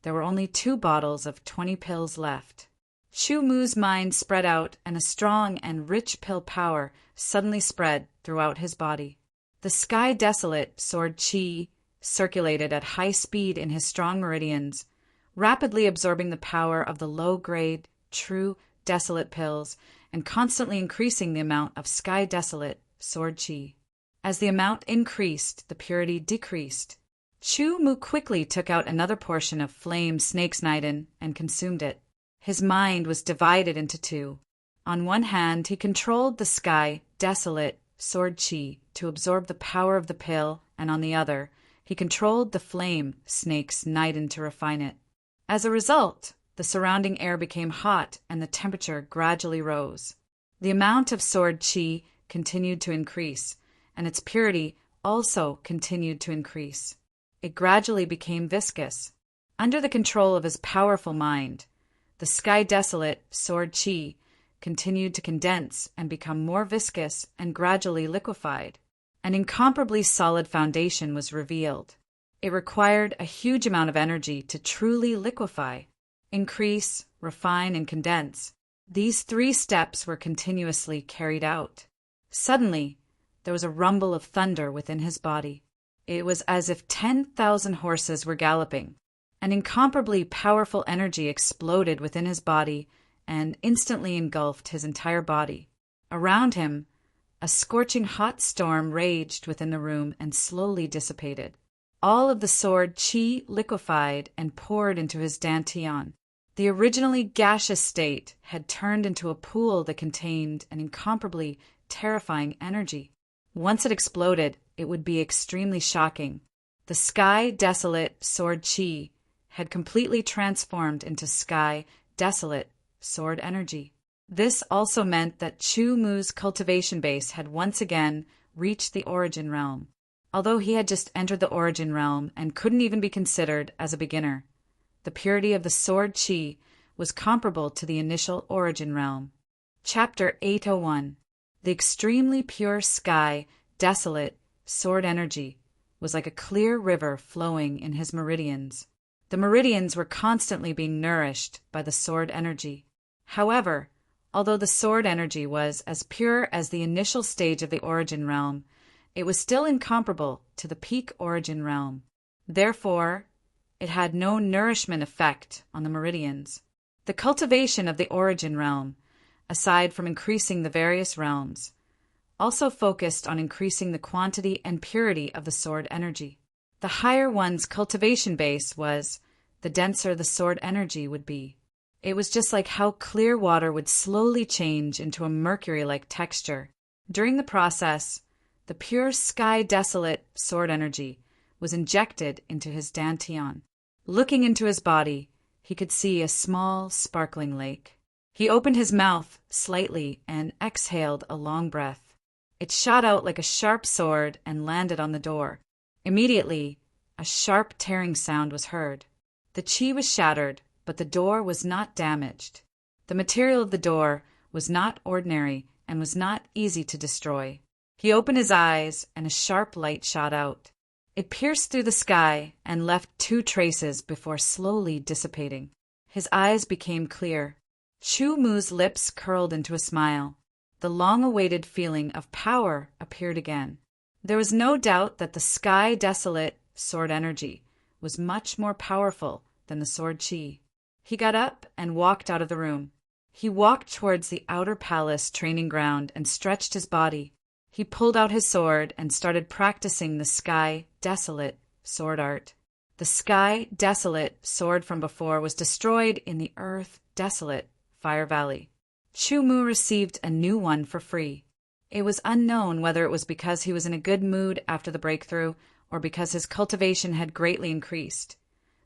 there were only 2 bottles of 20 pills left. Chu Mu's mind spread out, and a strong and rich pill power suddenly spread throughout his body. The sky desolate sword chi circulated at high speed in his strong meridians, rapidly absorbing the power of the low-grade, true, desolate pills and constantly increasing the amount of sky desolate sword chi. As the amount increased, the purity decreased. Chu Mu quickly took out another portion of Flame Snake's Naiden and consumed it. His mind was divided into 2. On one hand, he controlled the sky, desolate, sword chi to absorb the power of the pill, and on the other, he controlled the Flame Snake's Naiden to refine it. As a result, the surrounding air became hot and the temperature gradually rose. The amount of sword chi continued to increase, and its purity also continued to increase. It gradually became viscous. Under the control of his powerful mind, the sky desolate sword chi continued to condense and become more viscous and gradually liquefied. An incomparably solid foundation was revealed. It required a huge amount of energy to truly liquefy, increase, refine, and condense. These 3 steps were continuously carried out. Suddenly, there was a rumble of thunder within his body. It was as if 10,000 horses were galloping. An incomparably powerful energy exploded within his body and instantly engulfed his entire body. Around him, a scorching hot storm raged within the room and slowly dissipated. All of the sword chi liquefied and poured into his dantian. The originally gaseous state had turned into a pool that contained an incomparably terrifying energy. Once it exploded, it would be extremely shocking. The sky desolate sword chi had completely transformed into sky desolate sword energy. This also meant that Chu Mu's cultivation base had once again reached the origin realm, although he had just entered the origin realm and couldn't even be considered as a beginner. The purity of the sword chi was comparable to the initial origin realm. Chapter 801. The extremely pure sky, desolate, sword energy was like a clear river flowing in his meridians. The meridians were constantly being nourished by the sword energy. However, although the sword energy was as pure as the initial stage of the origin realm, it was still incomparable to the peak origin realm. Therefore, it had no nourishment effect on the meridians. The cultivation of the origin realm, aside from increasing the various realms, also focused on increasing the quantity and purity of the sword energy. The higher one's cultivation base was, the denser the sword energy would be. It was just like how clear water would slowly change into a mercury-like texture. During the process, the pure sky desolate sword energy was injected into his dantian. Looking into his body, he could see a small, sparkling lake. He opened his mouth slightly and exhaled a long breath. It shot out like a sharp sword and landed on the door. Immediately, a sharp tearing sound was heard. The chi was shattered, but the door was not damaged. The material of the door was not ordinary and was not easy to destroy. He opened his eyes, and a sharp light shot out. It pierced through the sky and left 2 traces before slowly dissipating. His eyes became clear. Chu Mu's lips curled into a smile. The long-awaited feeling of power appeared again. There was no doubt that the sky desolate sword energy was much more powerful than the sword chi. He got up and walked out of the room. He walked towards the outer palace training ground and stretched his body. He pulled out his sword and started practicing the sky desolate sword art. The sky desolate sword from before was destroyed in the earth desolate Fire Valley. Chu Mu received a new one for free. It was unknown whether it was because he was in a good mood after the breakthrough or because his cultivation had greatly increased.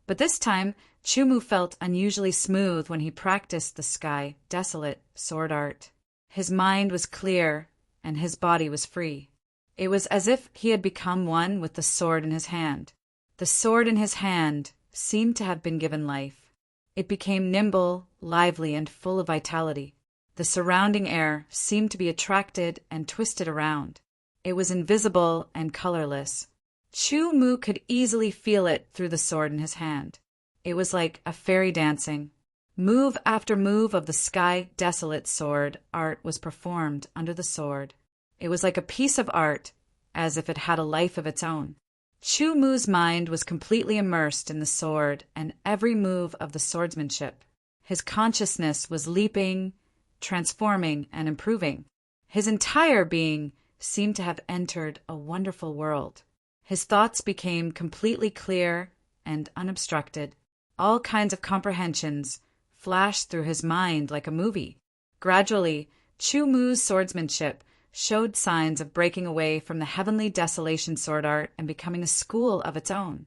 But this time, Chu Mu felt unusually smooth when he practiced the sky desolate sword art. His mind was clear and his body was free. It was as if he had become one with the sword in his hand. The sword in his hand seemed to have been given life. It became nimble, lively, and full of vitality. The surrounding air seemed to be attracted and twisted around. It was invisible and colorless. Chu Mu could easily feel it through the sword in his hand. It was like a fairy dancing. Move after move of the sky desolate sword art was performed under the sword. It was like a piece of art, as if it had a life of its own. Chu Mu's mind was completely immersed in the sword and every move of the swordsmanship. His consciousness was leaping, transforming, and improving. His entire being seemed to have entered a wonderful world. His thoughts became completely clear and unobstructed. All kinds of comprehensions flashed through his mind like a movie. Gradually, Chu Mu's swordsmanship showed signs of breaking away from the heavenly desolation sword art and becoming a school of its own.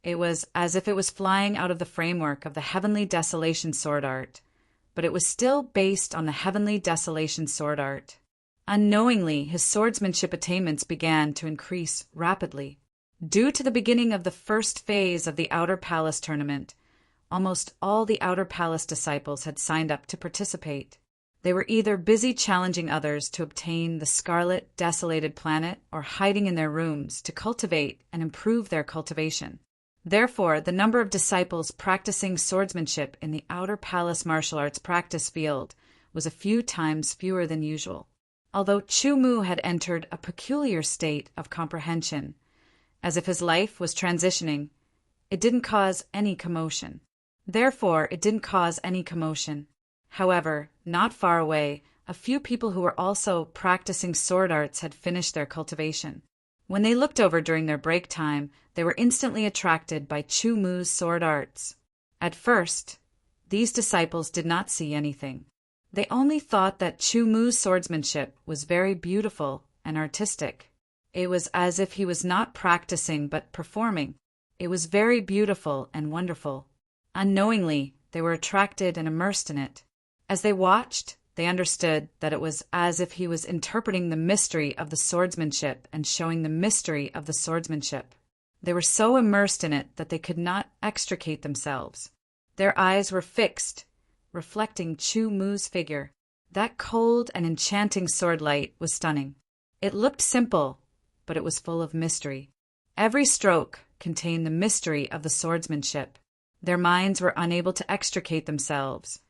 It was as if it was flying out of the framework of the heavenly desolation sword art, but it was still based on the heavenly desolation sword art. Unknowingly, his swordsmanship attainments began to increase rapidly. Due to the beginning of the first phase of the Outer Palace tournament, almost all the Outer Palace disciples had signed up to participate. They were either busy challenging others to obtain the scarlet, desolated planet or hiding in their rooms to cultivate and improve their cultivation. Therefore, the number of disciples practicing swordsmanship in the Outer Palace martial arts practice field was a few times fewer than usual. Although Chu Mu had entered a peculiar state of comprehension, as if his life was transitioning, it didn't cause any commotion. However, not far away, a few people who were also practicing sword arts had finished their cultivation. When they looked over during their break time, they were instantly attracted by Chu Mu's sword arts. At first, these disciples did not see anything. They only thought that Chu Mu's swordsmanship was very beautiful and artistic. It was as if he was not practicing but performing. It was very beautiful and wonderful. Unknowingly, they were attracted and immersed in it. As they watched, they understood that it was as if he was interpreting the mystery of the swordsmanship and showing the mystery of the swordsmanship. They were so immersed in it that they could not extricate themselves. Their eyes were fixed, reflecting Chu Mu's figure. That cold and enchanting sword light was stunning. It looked simple, but it was full of mystery. Every stroke contained the mystery of the swordsmanship. Their minds were unable to extricate themselves,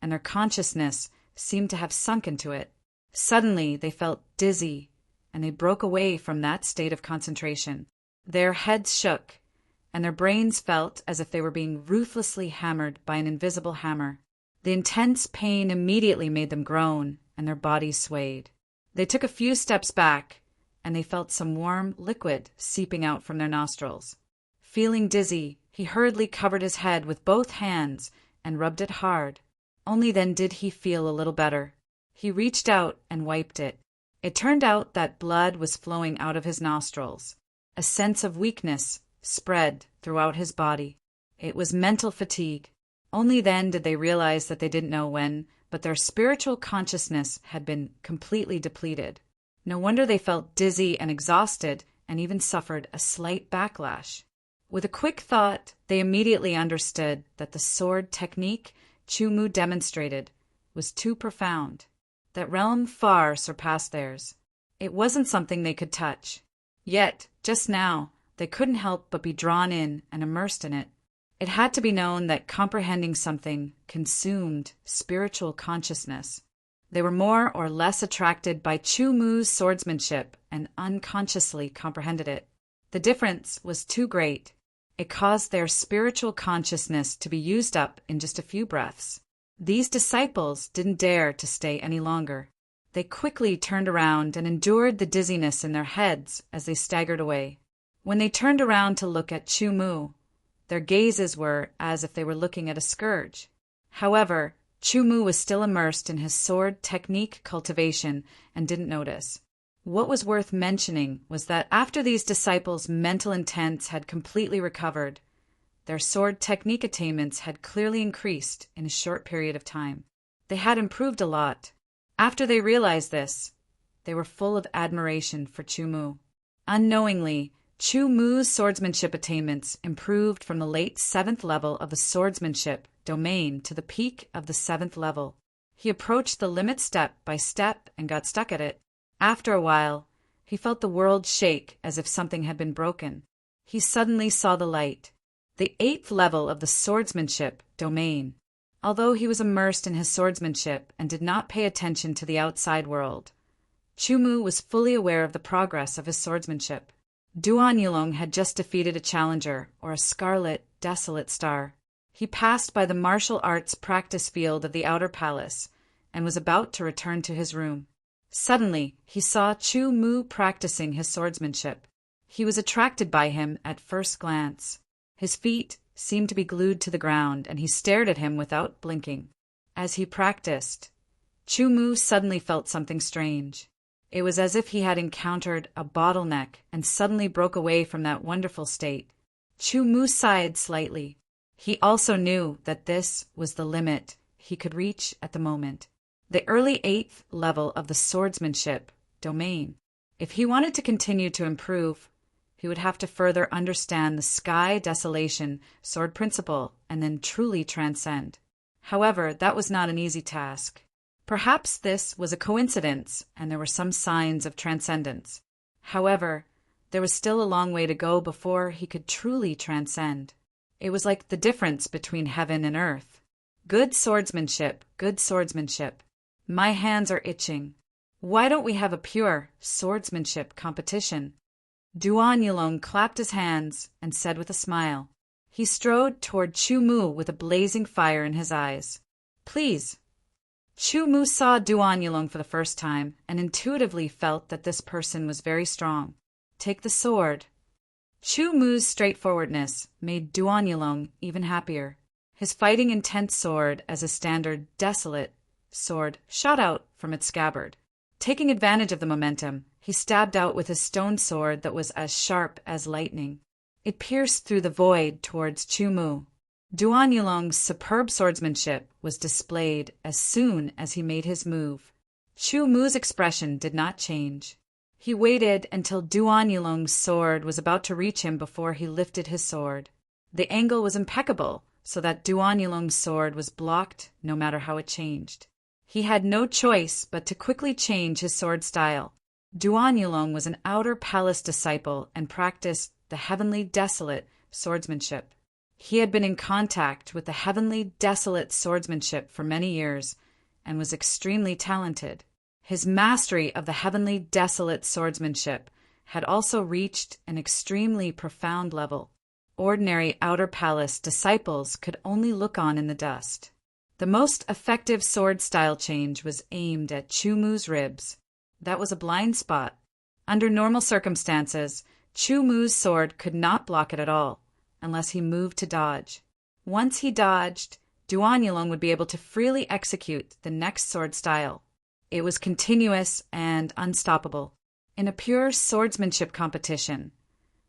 and their consciousness seemed to have sunk into it. Suddenly they felt dizzy, and they broke away from that state of concentration. Their heads shook, and their brains felt as if they were being ruthlessly hammered by an invisible hammer. The intense pain immediately made them groan, and their bodies swayed. They took a few steps back, and they felt some warm liquid seeping out from their nostrils. Feeling dizzy, he hurriedly covered his head with both hands and rubbed it hard. Only then did he feel a little better. He reached out and wiped it. It turned out that blood was flowing out of his nostrils. A sense of weakness spread throughout his body. It was mental fatigue. Only then did they realize that they didn't know when, but their spiritual consciousness had been completely depleted. No wonder they felt dizzy and exhausted and even suffered a slight backlash. With a quick thought, they immediately understood that the sword technique Chu Mu demonstrated was too profound. That realm far surpassed theirs. It wasn't something they could touch. Yet, just now, they couldn't help but be drawn in and immersed in it. It had to be known that comprehending something consumed spiritual consciousness. They were more or less attracted by Chu Mu's swordsmanship and unconsciously comprehended it. The difference was too great. It caused their spiritual consciousness to be used up in just a few breaths. These disciples didn't dare to stay any longer. They quickly turned around and endured the dizziness in their heads as they staggered away. When they turned around to look at Chu Mu, their gazes were as if they were looking at a scourge. However, Chu Mu was still immersed in his sword technique cultivation and didn't notice. What was worth mentioning was that after these disciples' mental intents had completely recovered, their sword technique attainments had clearly increased in a short period of time. They had improved a lot. After they realized this, they were full of admiration for Chu Mu. Unknowingly, Chu Mu's swordsmanship attainments improved from the late 7th level of the swordsmanship domain to the peak of the 7th level. He approached the limit step by step and got stuck at it. After a while, he felt the world shake as if something had been broken. He suddenly saw the light, the 8th level of the swordsmanship domain. Although he was immersed in his swordsmanship and did not pay attention to the outside world, Chu Mu was fully aware of the progress of his swordsmanship. Duan Yulong had just defeated a challenger, or a scarlet, desolate star. He passed by the martial arts practice field of the outer palace and was about to return to his room. Suddenly, he saw Chu Mu practicing his swordsmanship. He was attracted by him at first glance. His feet seemed to be glued to the ground, and he stared at him without blinking. As he practiced, Chu Mu suddenly felt something strange. It was as if he had encountered a bottleneck and suddenly broke away from that wonderful state. Chu Mu sighed slightly. He also knew that this was the limit he could reach at the moment. The early 8th level of the swordsmanship domain. If he wanted to continue to improve, he would have to further understand the sky desolation sword principle and then truly transcend. However, that was not an easy task. Perhaps this was a coincidence and there were some signs of transcendence. However, there was still a long way to go before he could truly transcend. It was like the difference between heaven and earth. Good swordsmanship, good swordsmanship. My hands are itching. Why don't we have a pure swordsmanship competition? Duan Yulong clapped his hands and said with a smile. He strode toward Chu Mu with a blazing fire in his eyes. Please. Chu Mu saw Duan Yulong for the first time and intuitively felt that this person was very strong. take the sword." Chu Mu's straightforwardness made Duan Yilong even happier. His fighting intent sword as a standard desolate sword shot out from its scabbard. Taking advantage of the momentum, he stabbed out with his stone sword that was as sharp as lightning. It pierced through the void towards Chu Mu. Duan Yilong's superb swordsmanship was displayed as soon as he made his move. Chu Mu's expression did not change. He waited until Duan Yilong's sword was about to reach him before he lifted his sword. The angle was impeccable, so that Duan Yilong's sword was blocked no matter how it changed. He had no choice but to quickly change his sword style. Duan Yilong was an outer palace disciple and practiced the heavenly desolate swordsmanship. He had been in contact with the heavenly desolate swordsmanship for many years and was extremely talented. His mastery of the heavenly desolate swordsmanship had also reached an extremely profound level. Ordinary outer palace disciples could only look on in the dust. The most effective sword style change was aimed at Chu Mu's ribs. That was a blind spot. Under normal circumstances, Chu Mu's sword could not block it at all, unless he moved to dodge. Once he dodged, Duan Yilong would be able to freely execute the next sword style. It was continuous and unstoppable. In a pure swordsmanship competition,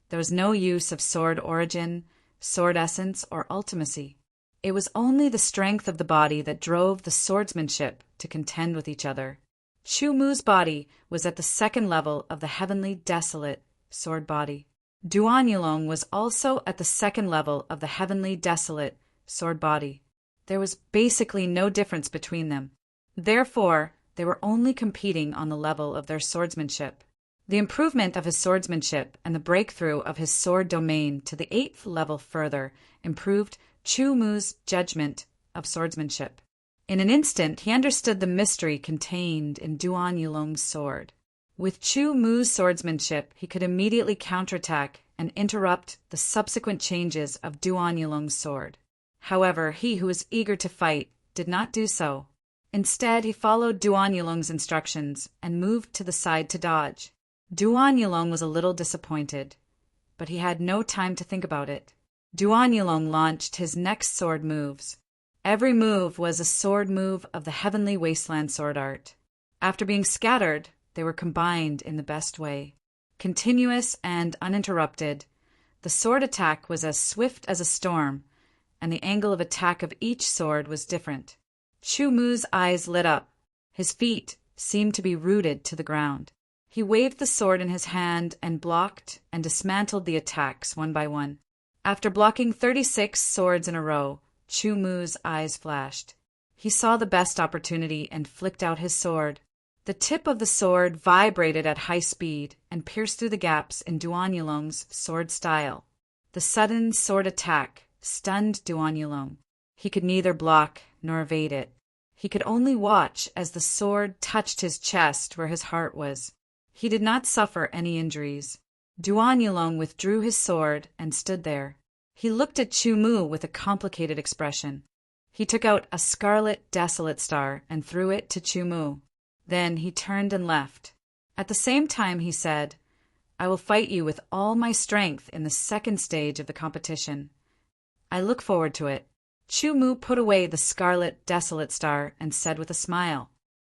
there was no use of sword origin, sword essence, or ultimacy. It was only the strength of the body that drove the swordsmanship to contend with each other. Chu Mu's body was at the second level of the heavenly desolate sword body. Duan Yilong was also at the second level of the heavenly desolate sword body. There was basically no difference between them. Therefore, they were only competing on the level of their swordsmanship. The improvement of his swordsmanship and the breakthrough of his sword domain to the 8th level further improved Chu Mu's judgment of swordsmanship. In an instant, he understood the mystery contained in Duan Yilong's sword. With Chu Mu's swordsmanship, he could immediately counterattack and interrupt the subsequent changes of Duan Yilong's sword. However, he who was eager to fight did not do so. Instead, he followed Duan Yilong's instructions and moved to the side to dodge. Duan Yilong was a little disappointed, but he had no time to think about it. Duan Yilong launched his next sword moves. Every move was a sword move of the heavenly wasteland sword art. After being scattered, they were combined in the best way. Continuous and uninterrupted, the sword attack was as swift as a storm, and the angle of attack of each sword was different. Chu Mu's eyes lit up. His feet seemed to be rooted to the ground. He waved the sword in his hand and blocked and dismantled the attacks one by one. After blocking 36 swords in a row, Chu Mu's eyes flashed. He saw the best opportunity and flicked out his sword. The tip of the sword vibrated at high speed and pierced through the gaps in Duan Yilong's sword style. The sudden sword attack stunned Duan Yilong. He could neither block nor evade it. He could only watch as the sword touched his chest where his heart was. He did not suffer any injuries. Duan Yilong withdrew his sword and stood there. He looked at Chu Mu with a complicated expression. He took out a scarlet desolate star and threw it to Chu Mu. Then he turned and left. At the same time he said, "I will fight you with all my strength in the second stage of the competition. I look forward to it." Chu Mu put away the scarlet desolate star and said with a smile,